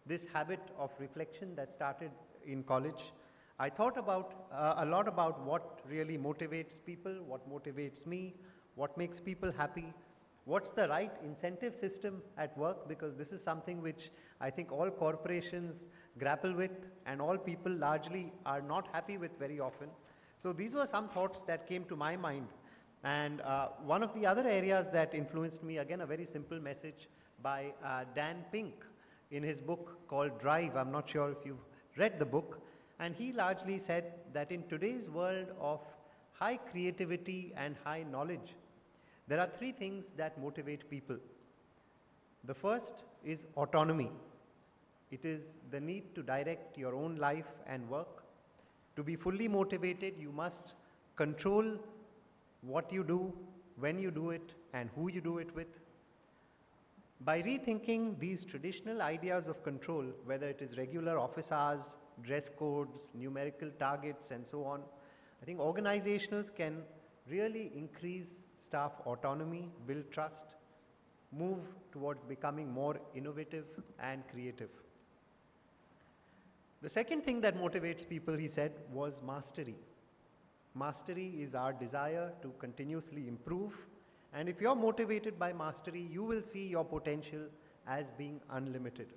this habit of reflection that started in college. I thought about a lot about what really motivates people, what motivates me, what makes people happy, what's the right incentive system at work, because this is something which I think all corporations grapple with and all people largely are not happy with very often. So these were some thoughts that came to my mind. And one of the other areas that influenced me, again a very simple message by Dan Pink in his book called Drive. I'm not sure if you've read the book. And he largely said that in today's world of high creativity and high knowledge, there are three things that motivate people. The first is autonomy. It is the need to direct your own life and work. To be fully motivated, you must control what you do, when you do it, and who you do it with. By rethinking these traditional ideas of control, whether it is regular office hours, dress codes, numerical targets, and so on, I think organizations can really increase staff autonomy, build trust, move towards becoming more innovative and creative. The second thing that motivates people, he said, was mastery. Mastery is our desire to continuously improve, and if you're motivated by mastery, you will see your potential as being unlimited.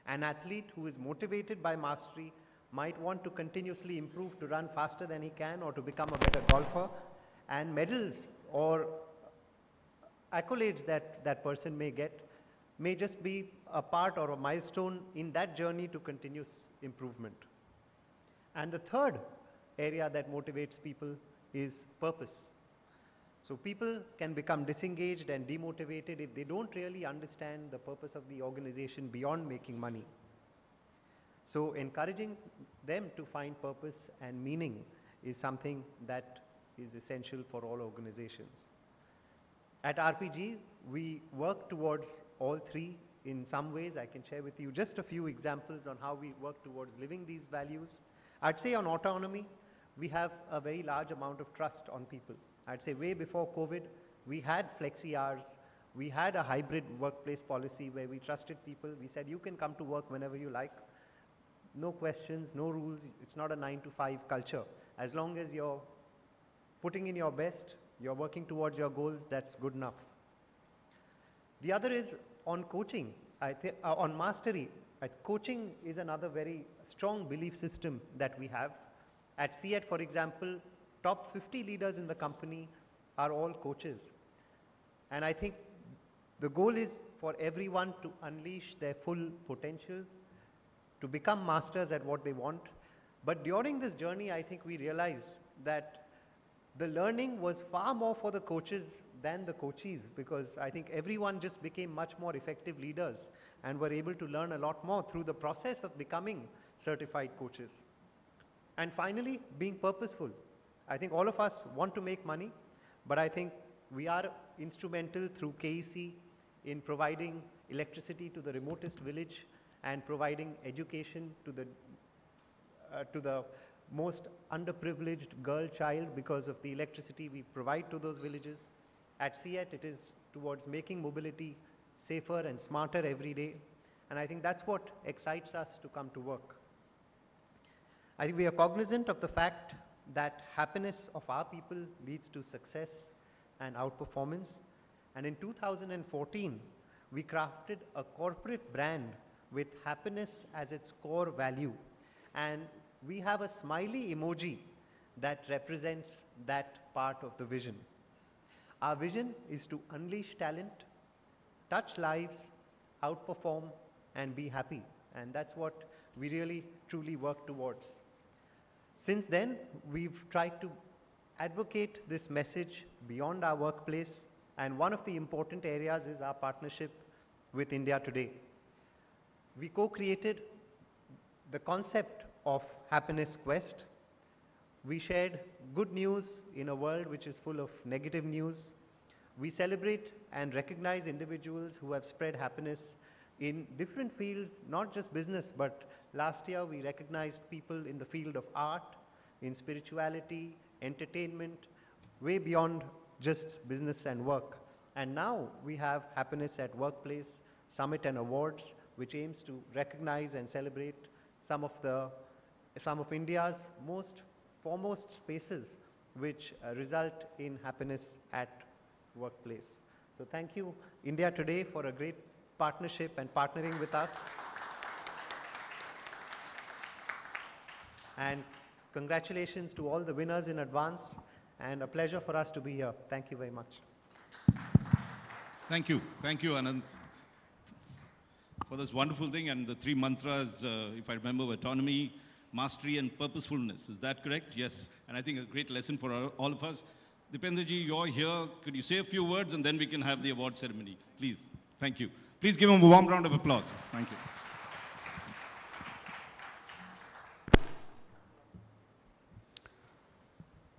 An athlete who is motivated by mastery might want to continuously improve to run faster than he can or to become a better golfer, and medals or accolades that that person may get may just be a part or a milestone in that journey to continuous improvement. And the third area that motivates people is purpose. So people can become disengaged and demotivated if they don't really understand the purpose of the organization beyond making money. So encouraging them to find purpose and meaning is something that is essential for all organizations. At RPG, we work towards all three in some ways. I can share with you just a few examples on how we work towards living these values. I'd say on autonomy, we have a very large amount of trust on people. I'd say way before COVID, we had flexi hours, we had a hybrid workplace policy where we trusted people. We said, you can come to work whenever you like. No questions, no rules. It's not a 9-to-5 culture. As long as you're putting in your best, you're working towards your goals, that's good enough. The other is on coaching, on mastery. Coaching is another very strong belief system that we have. At CEAT, for example, top 50 leaders in the company are all coaches. And I think the goal is for everyone to unleash their full potential, to become masters at what they want. But during this journey, I think we realized that the learning was far more for the coaches than the coachees, because I think everyone just became much more effective leaders and were able to learn a lot more through the process of becoming certified coaches. And finally, being purposeful. I think all of us want to make money, but I think we are instrumental through KEC in providing electricity to the remotest village and providing education to the most underprivileged girl child because of the electricity we provide to those villages. At CEAT, it is towards making mobility safer and smarter every day. And I think that's what excites us to come to work. I think we are cognizant of the fact that happiness of our people leads to success and outperformance. And in 2014, we crafted a corporate brand with happiness as its core value. And we have a smiley emoji that represents that part of the vision. Our vision is to unleash talent, touch lives, outperform, and be happy. And that's what we really truly work towards. Since then, we've tried to advocate this message beyond our workplace, and one of the important areas is our partnership with India Today. We co-created the concept of Happiness Quest. We shared good news in a world which is full of negative news. We celebrate and recognize individuals who have spread happiness in different fields, not just business, but last year we recognized people in the field of art, in spirituality, entertainment, way beyond just business and work. And now we have Happiness at Workplace Summit and Awards, which aims to recognize and celebrate some of India's most foremost spaces which result in happiness at workplace. So thank you, India Today, for a great partnership and partnering with us. And congratulations to all the winners in advance, and a pleasure for us to be here. Thank you very much. Thank you, Anand, for this wonderful thing. And the three mantras, if I remember, autonomy, mastery, and purposefulness. Is that correct? Yes. And I think it's a great lesson for all of us. Dipendraji, you're here. Could you say a few words, and then we can have the award ceremony, please? Thank you. Please give him a warm round of applause. Thank you.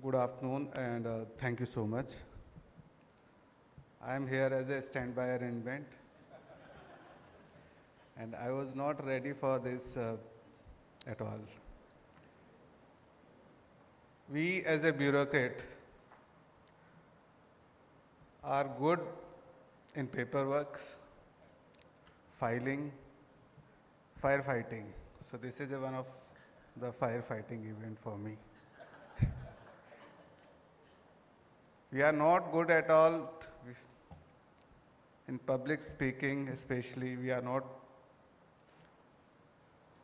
Good afternoon, and thank you so much. I am here as a standby arrangement, and I was not ready for this at all. We as a bureaucrat are good in paperwork, filing, firefighting. So this is one of the firefighting event for me. We are not good at all in public speaking, especially. We are not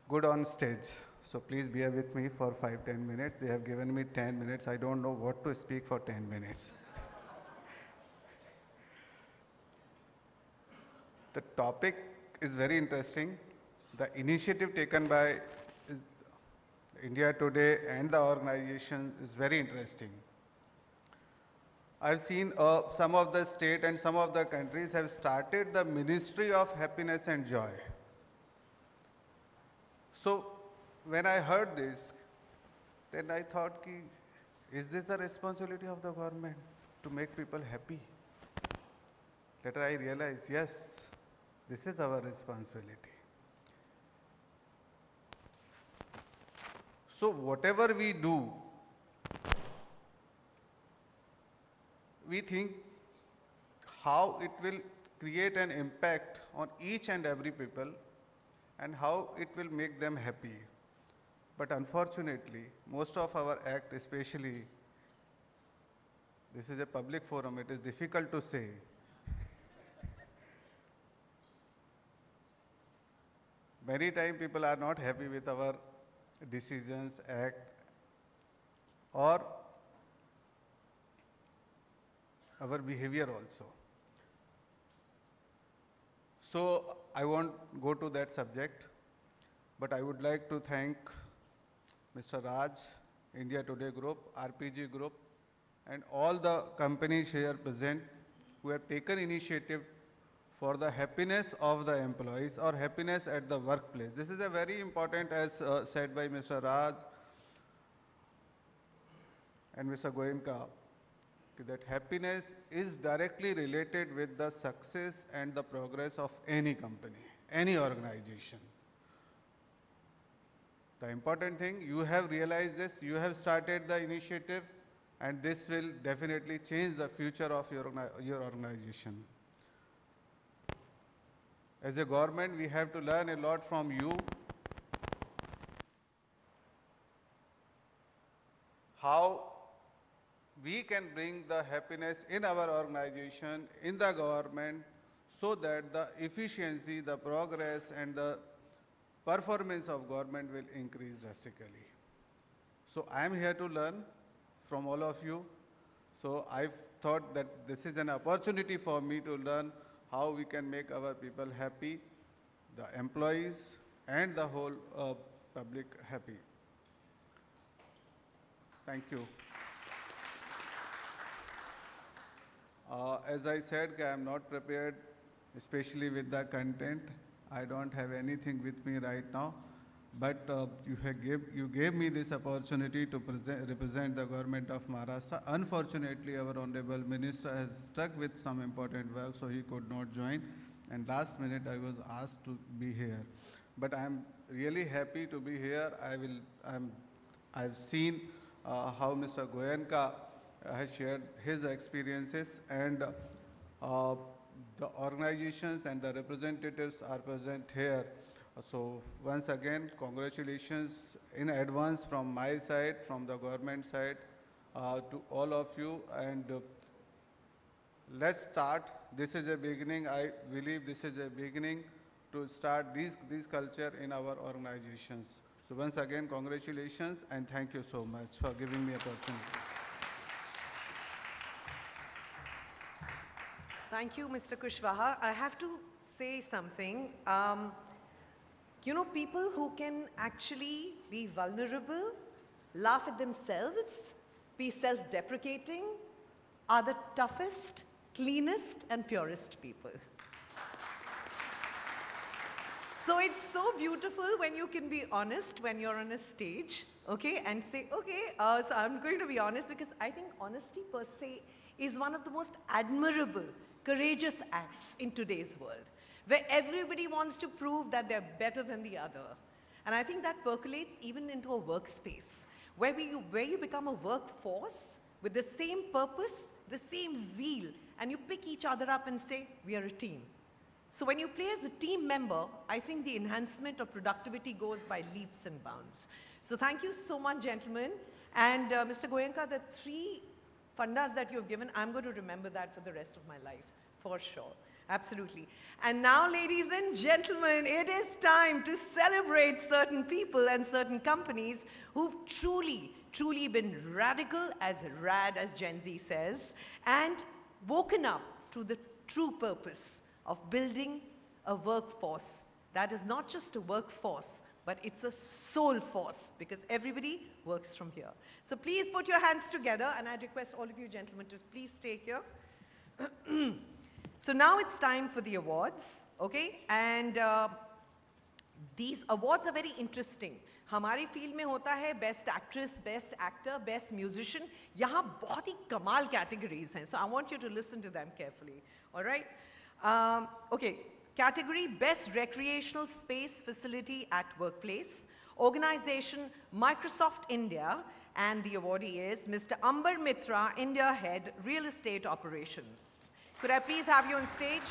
good on stage. So please bear with me for 5-10 minutes. They have given me 10 minutes. I don't know what to speak for 10 minutes. The topic is very interesting. The initiative taken by India Today and the organization is very interesting. I've seen some of the state and some of the countries have started the Ministry of Happiness and Joy. So when I heard this, then I thought, is this the responsibility of the government to make people happy? Later I realized, yes, this is our responsibility. So whatever we do, we think how it will create an impact on each and every people and how it will make them happy. But unfortunately, most of our act, especially, this is a public forum, it is difficult to say. Many times people are not happy with our decisions, act, or our behavior also. So I won't go to that subject, but I would like to thank Mr. Raj, India Today Group, RPG Group, and all the companies here present who have taken initiative for the happiness of the employees or happiness at the workplace. This is a very important, as said by Mr. Raj and Mr. Goenka, that happiness is directly related with the success and the progress of any company, any organization. The important thing, you have realized this, you have started the initiative, and this will definitely change the future of your organization. As a government, we have to learn a lot from you. How we can bring the happiness in our organization, in the government, so that the efficiency, the progress, and the performance of government will increase drastically. So I am here to learn from all of you. So I thought that this is an opportunity for me to learn how we can make our people happy, the employees, and the whole public happy. Thank you. As I said, I am not prepared, especially with the content. I don't have anything with me right now. But you gave me this opportunity to represent the government of Maharashtra. Unfortunately, our Honorable Minister has stuck with some important work, so he could not join. And last minute, I was asked to be here. But I am really happy to be here. I've seen how Mr. Goenka has shared his experiences, and the organizations and the representatives are present here. So once again, congratulations in advance from my side, from the government side, to all of you. And let's start. This is a beginning. I believe this is a beginning to start this culture in our organizations. So once again, congratulations and thank you so much for giving me opportunity. Thank you, Mr. Kushwaha. I have to say something. You know, people who can actually be vulnerable, laugh at themselves, be self-deprecating, are the toughest, cleanest, and purest people. So it's so beautiful when you can be honest when you're on a stage, okay, and say, okay, so I'm going to be honest, because I think honesty per se is one of the most admirable, courageous acts in today's world, where everybody wants to prove that they're better than the other. And I think that percolates even into a workspace, where you become a workforce with the same purpose, the same zeal, and you pick each other up and say, we are a team. So when you play as a team member, I think the enhancement of productivity goes by leaps and bounds. So thank you so much, gentlemen. And Mr. Goenka, the 3 fundas that you've given, I'm going to remember that for the rest of my life, for sure. Absolutely. And now, ladies and gentlemen, it is time to celebrate certain people and certain companies who've truly, truly been radical, as rad as Gen Z says, and woken up to the true purpose of building a workforce that is not just a workforce, but it's a soul force, because everybody works from here. So please put your hands together, and I request all of you gentlemen to please stay here. So now it's time for the awards, okay? And these awards are very interesting. हमारी field में होता है best actress, best actor, best musician. यहाँ बहुत ही कमाल categories हैं. So I want you to listen to them carefully. All right? Okay. Category Best Recreational Space Facility at Workplace. Organization Microsoft India. And the awardee is Mr. Ambar Mitra, India Head, Real Estate Operations. Could I please have you on stage?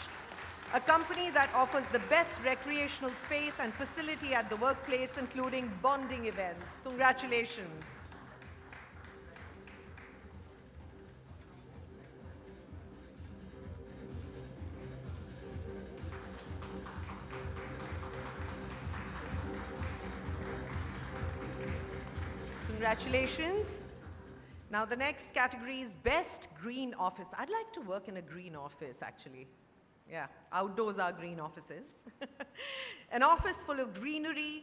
A company that offers the best recreational space and facility at the workplace, including bonding events. Congratulations. Congratulations. Now the next category is Best Green Office. I'd like to work in a green office, actually. Yeah, outdoors are green offices. An office full of greenery,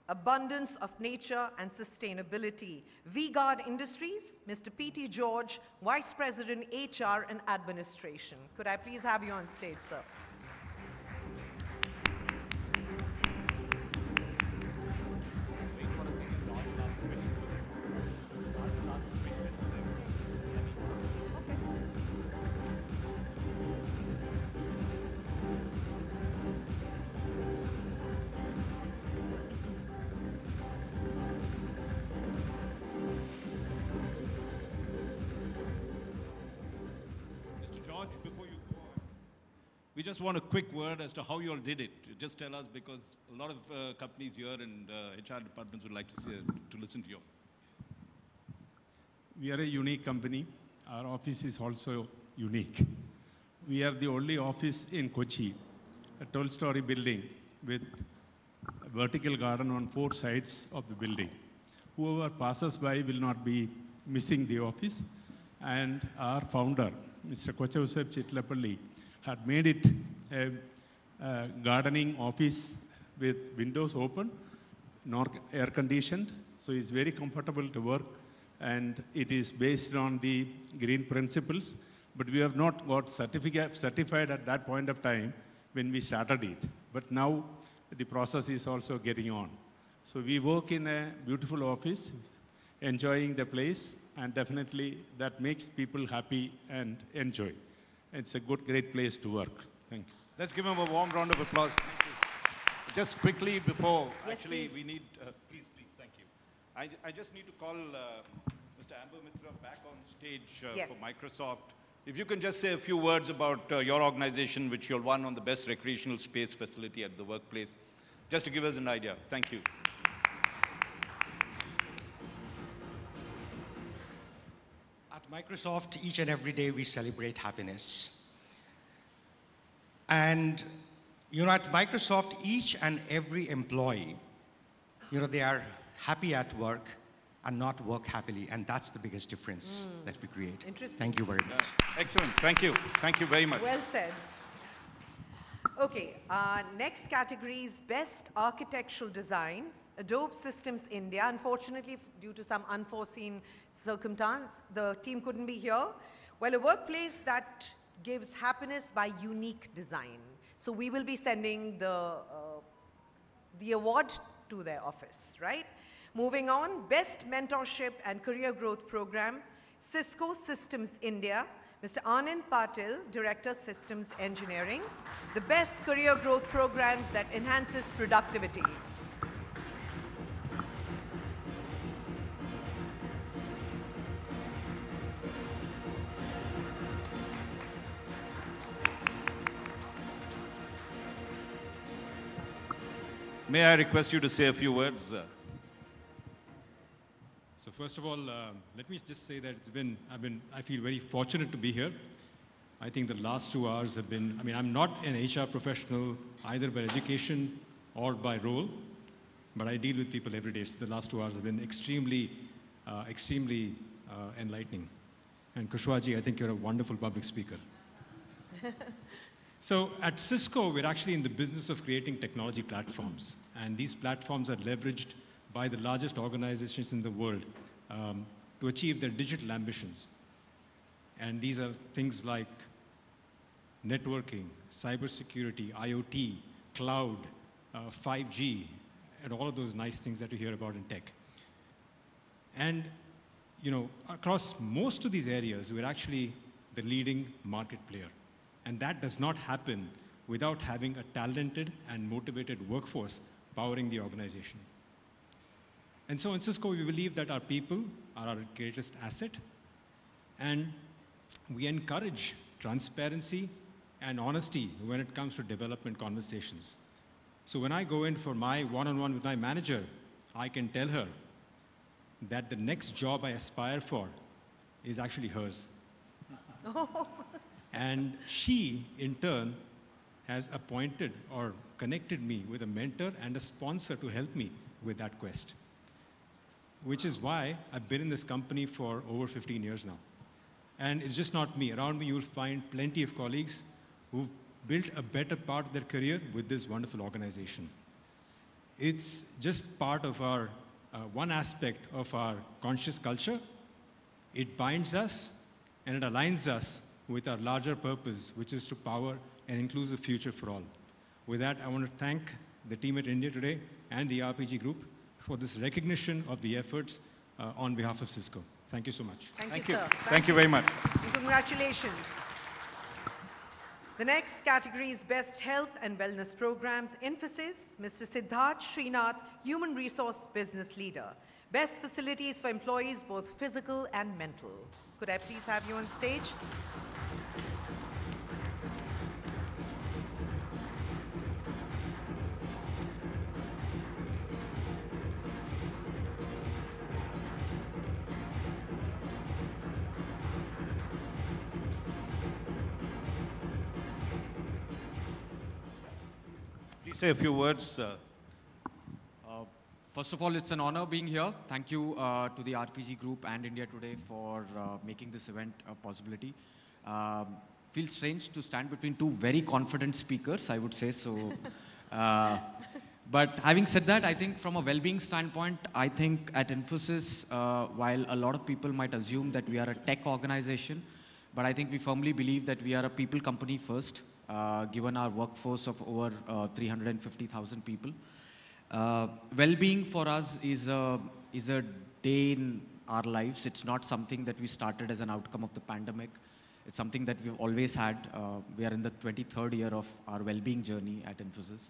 abundance of nature and sustainability. V-Guard Industries, Mr. P.T. George, Vice President HR and Administration. Could I please have you on stage, sir? We just want a quick word as to how you all did it. Just tell us, because a lot of companies here and HR departments would like to listen to you. We are a unique company. Our office is also unique. We are the only office in Kochi, a 12-story building with a vertical garden on 4 sides of the building. Whoever passes by will not be missing the office. And our founder, Mr. Kochausep Chitlapalli, had made it a gardening office with windows open, nor air conditioned, so it's very comfortable to work, and it is based on the green principles, but we have not got certified at that point of time when we started it. But now the process is also getting on. So we work in a beautiful office, enjoying the place, and definitely that makes people happy and enjoy. It's a great place to work. Thank you. Let's give him a warm round of applause. Just quickly before, Yes, actually, please. we need, please, thank you. I just need to call Mr. Amber Mitra back on stage Yes. for Microsoft. If you can just say a few words about your organization, which you'll won on the best recreational space facility at the workplace, just to give us an idea. Thank you. At Microsoft, each and every day we celebrate happiness. And, at Microsoft, each and every employee, they are happy at work and not work happily. And that's the biggest difference that we create. Interesting. Thank you very much. Excellent. Thank you. Thank you very much. Well said. Okay, next category is Best Architectural Design, Adobe Systems India. Unfortunately, due to some unforeseen circumstance, the team couldn't be here. Well, a workplace that gives happiness by unique design. So we will be sending the award to their office, right? Moving on, Best Mentorship and Career Growth Program, Cisco Systems India, Mr. Anand Patil, Director Systems Engineering, the best career growth programs that enhances productivity. May I request you to say a few words? So first of all, let me just say that I feel very fortunate to be here. I think the last 2 hours have been, I'm not an HR professional either by education or by role, but I deal with people every day. So the last 2 hours have been extremely enlightening. And Kushwaji, I think you're a wonderful public speaker. So at Cisco, we're actually in the business of creating technology platforms. And these platforms are leveraged by the largest organizations in the world to achieve their digital ambitions. And these are things like networking, cybersecurity, IoT, cloud, 5G, and all of those nice things that you hear about in tech. And, across most of these areas, we're actually the leading market player. And that does not happen without having a talented and motivated workforce powering the organization. And so in Cisco, we believe that our people are our greatest asset, and we encourage transparency and honesty when it comes to development conversations. So when I go in for my one-on-one with my manager, I can tell her that the next job I aspire for is actually hers. And she, in turn, has appointed or connected me with a mentor and a sponsor to help me with that quest. Which is why I've been in this company for over 15 years now. And it's just not me. Around me, you'll find plenty of colleagues who've built a better part of their career with this wonderful organization. It's just part of our, one aspect of our conscious culture. It binds us and it aligns us with our larger purpose, which is to power an inclusive future for all. With that, I want to thank the team at India Today and the RPG Group for this recognition of the efforts on behalf of Cisco. Thank you so much. Thank you, sir. Thank you very much. And congratulations. The next category is Best Health and Wellness Programs. Emphasis, Mr. Siddharth Srinath, Human Resource Business Leader. Best facilities for employees, both physical and mental. Could I please have you on stage? say a few words. Uh, First of all, it's an honor being here. Thank you to the RPG Group and India Today for making this event a possibility. Feels strange to stand between two very confident speakers, I would say. So, but having said that, I think from a well-being standpoint, I think at Infosys, while a lot of people might assume that we are a tech organization, but I think we firmly believe that we are a people company first, given our workforce of over 350,000 people. Well-being for us is a day in our lives. It's not something that we started as an outcome of the pandemic. It's something that we've always had. We are in the 23rd year of our well-being journey at Infosys.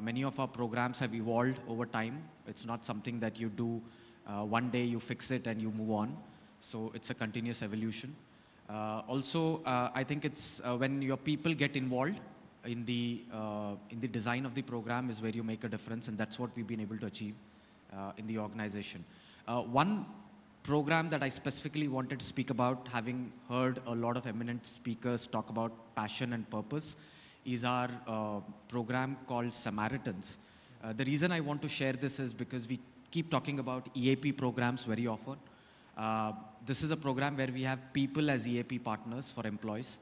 Many of our programs have evolved over time. It's not something that you do one day, you fix it and you move on. So it's a continuous evolution. Also, I think it's when your people get involved in the design of the program is where you make a difference, and that's what we've been able to achieve in the organization. One program that I specifically wanted to speak about, having heard a lot of eminent speakers talk about passion and purpose, is our program called Samaritans. The reason I want to share this is because we keep talking about EAP programs very often. This is a program where we have people as EAP partners for employees.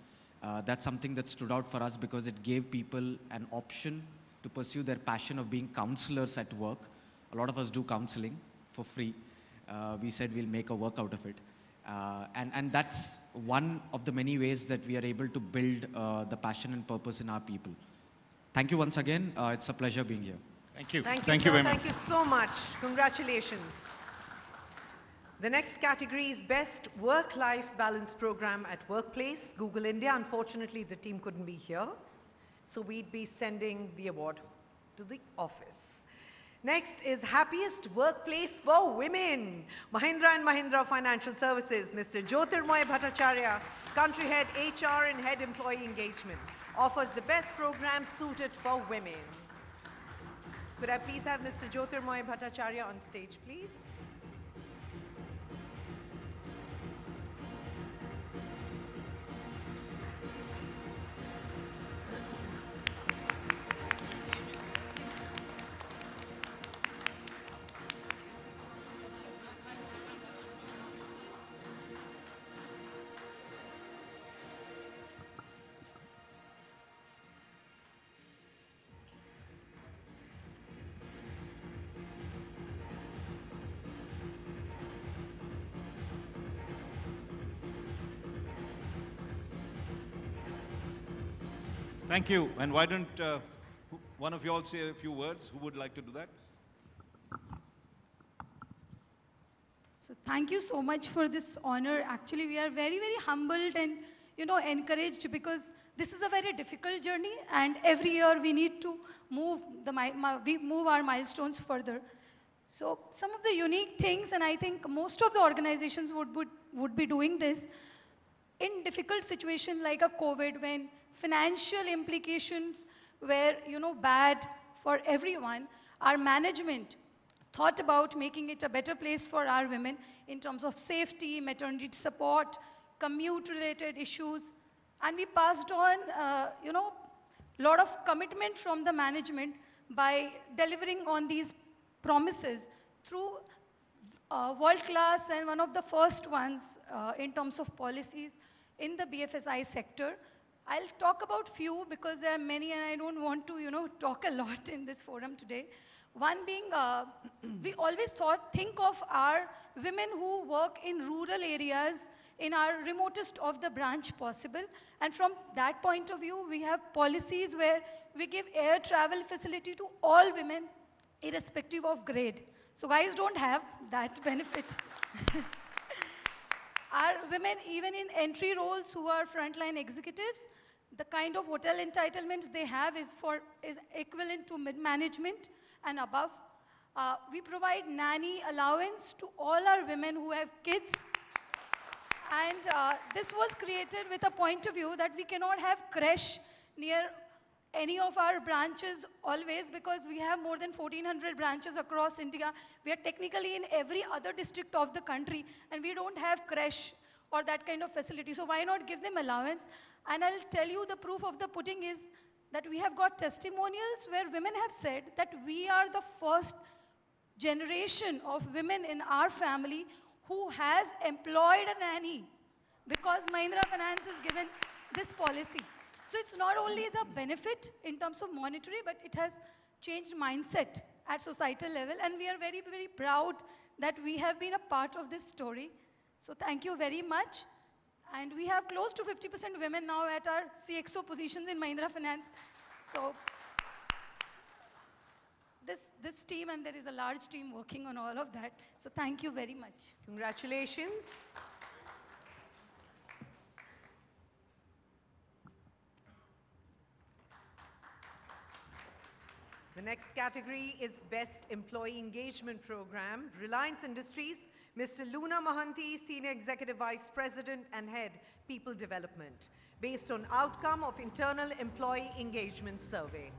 That's something that stood out for us because it gave people an option to pursue their passion of being counselors at work. A lot of us do counseling for free. We said we'll make a work out of it. And that's one of the many ways that we are able to build the passion and purpose in our people. Thank you once again. It's a pleasure being here. Thank you. Thank you very much. Thank you so much. Congratulations. The next category is Best Work-Life Balance Program at Workplace, Google India. Unfortunately, the team couldn't be here, so we'd be sending the award to the office. Next is Happiest Workplace for Women, Mahindra & Mahindra Financial Services, Mr. Jyotirmoy Bhattacharya, Country Head HR and Head Employee Engagement, offers the best program suited for women. Could I please have Mr. Jyotirmoy Bhattacharya on stage, please? Thank you. And why don't one of you all say a few words? Who would like to do that? So thank you so much for this honor. Actually, we are very, very humbled and, encouraged because this is a very difficult journey, and every year we need to move our milestones further. So some of the unique things, and I think most of the organizations would be doing this in difficult situation like a COVID, when financial implications were, bad for everyone. Our management thought about making it a better place for our women in terms of safety, maternity support, commute-related issues, and we passed on, lot of commitment from the management by delivering on these promises through world-class and one of the first ones in terms of policies in the BFSI sector. I'll talk about few because there are many and I don't want to, talk a lot in this forum today. One being, we always think of our women who work in rural areas in our remotest of the branch possible. And from that point of view, we have policies where we give air travel facility to all women irrespective of grade. So guys don't have that benefit. Our women, even in entry roles who are frontline executives, the kind of hotel entitlements they have is equivalent to mid-management and above. We provide nanny allowance to all our women who have kids. And this was created with a point of view that we cannot have creche near any of our branches always, because we have more than 1,400 branches across India. We are technically in every other district of the country, and we don't have creche or that kind of facility. So why not give them allowance? And I'll tell you, the proof of the pudding is that we have got testimonials where women have said that we are the first generation of women in our family who has employed a nanny because Mahindra Finance has given this policy. So it's not only the benefit in terms of monetary, but it has changed mindset at societal level, and we are very, very proud that we have been a part of this story. So thank you very much. And we have close to 50% women now at our CXO positions in Mahindra Finance. So this team, and there is a large team working on all of that. So thank you very much. Congratulations. The next category is Best Employee Engagement Program. Reliance Industries, Mr. Luna Mohanty, Senior Executive Vice President and Head, People Development, based on outcome of Internal Employee Engagement Survey.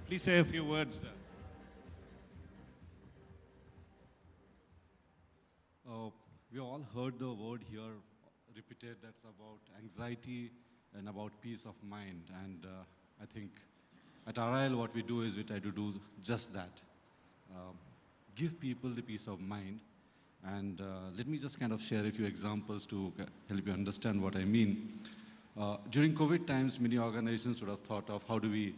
Please say a few words. We all heard the word here repeated that's about anxiety and about peace of mind. And I think at RIL what we do is we try to do just that. Give people the peace of mind. And let me just kind of share a few examples to help you understand what I mean. During COVID times, many organizations would have thought of how do we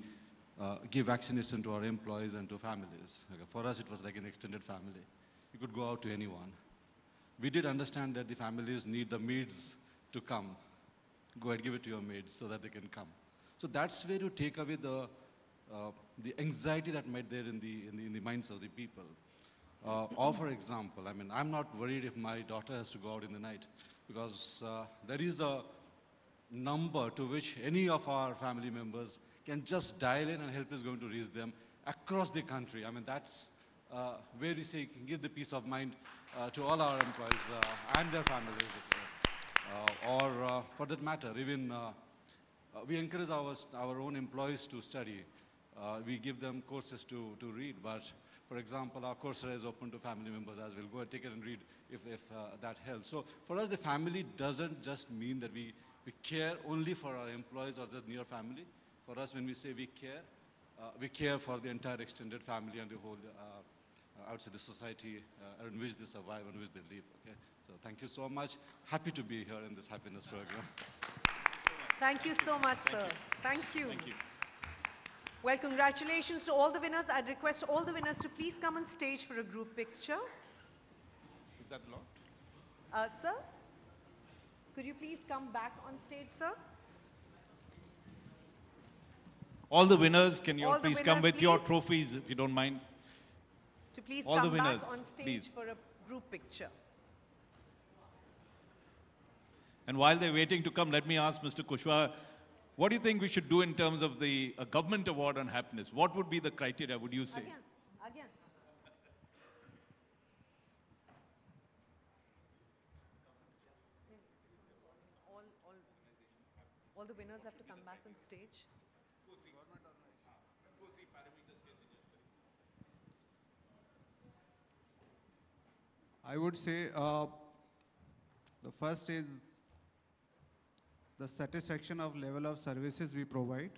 give vaccination to our employees and to families. Okay, for us, it was like an extended family. You could go out to anyone. We did understand that the families need the maids to come. Go ahead, give it to your maids so that they can come. So that's where you take away the anxiety that might be there in the minds of the people. Or for example, I mean, I'm not worried if my daughter has to go out in the night because there is a number to which any of our family members can just dial in and help is going to reach them across the country. I mean, that's where we say give the peace of mind to all our employees and their families. Or for that matter, even we encourage our own employees to study. We give them courses to read, but for example, our Coursera is open to family members as well. Go and take it and read if that helps. So for us, the family doesn't just mean that we care only for our employees or just near family. For us, when we say we care for the entire extended family and the whole outside the society in which they survive and which they live. Okay? So thank you so much. Happy to be here in this happiness program. Thank you so much, sir. Thank you. Thank you. Well, congratulations to all the winners. I'd request all the winners to please come on stage for a group picture. Is that allowed? Sir, could you please come back on stage, sir? All the winners, can you All the please winners, come with your please. trophies, if you don't mind? To please All the come winners, back on stage please. for a group picture. And while they're waiting to come, let me ask Mr. Kushwaha, what do you think we should do in terms of the government award on happiness? What would be the criteria, would you say? Again. All the winners have to come back on stage. I would say the first is the satisfaction of level of services we provide.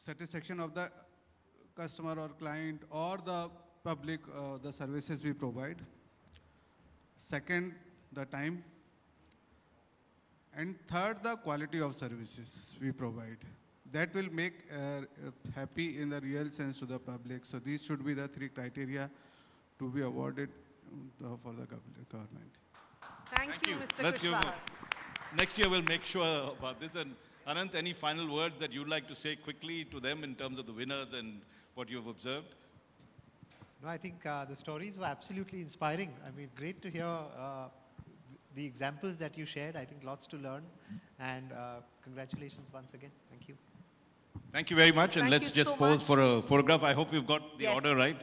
Satisfaction of the customer or client or the public, the services we provide. Second, the time. And third, the quality of services we provide. That will make happy in the real sense to the public. So these should be the three criteria to be awarded for the government. Thank you, Mr. Let's give Kushwaha. next year we'll make sure about this. And Anant, any final words that you'd like to say quickly to them in terms of the winners and what what you've observed? No, I think the stories were absolutely inspiring. I mean, great to hear the examples that you shared. I think lots to learn. And congratulations once again. Thank you. Thank you very much, and Thank let's you just so pose much. for a photograph. I hope we've got the Yes. order right.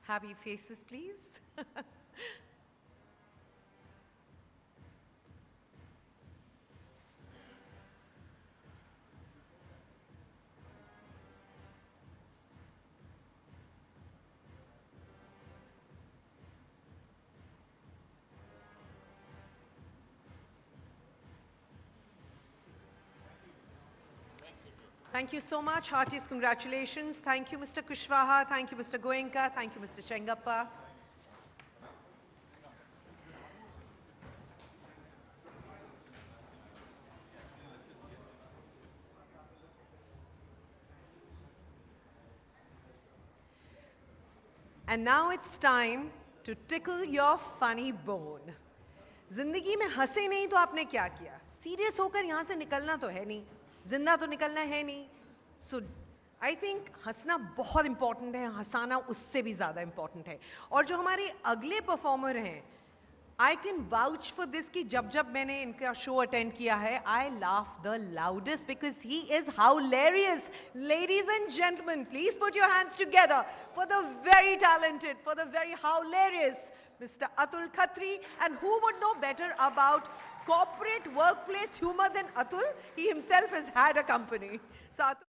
Happy faces, please. Thank you so much. Heartiest congratulations. Thank you, Mr. Kushwaha. Thank you, Mr. Goenka. Thank you, Mr. Chengappa. And now it's time to tickle your funny bone. जिंदगी में हंसे नहीं तो आपने क्या किया? Serious होकर यहाँ से निकलना तो है नहीं, जिंदा तो निकलना है नहीं. So I think हंसना बहुत important है, हंसाना उससे भी ज़्यादा important है. और जो हमारे अगले performer हैं, I can vouch for this कि जब मैंने इनका show attend किया है, I laugh the loudest because he is hilarious. Ladies and gentlemen, please put your hands together for the very talented, for the very hilarious Mr. Atul Khatri. And who would know better about corporate workplace humor than Atul? He himself has had a company. So Atul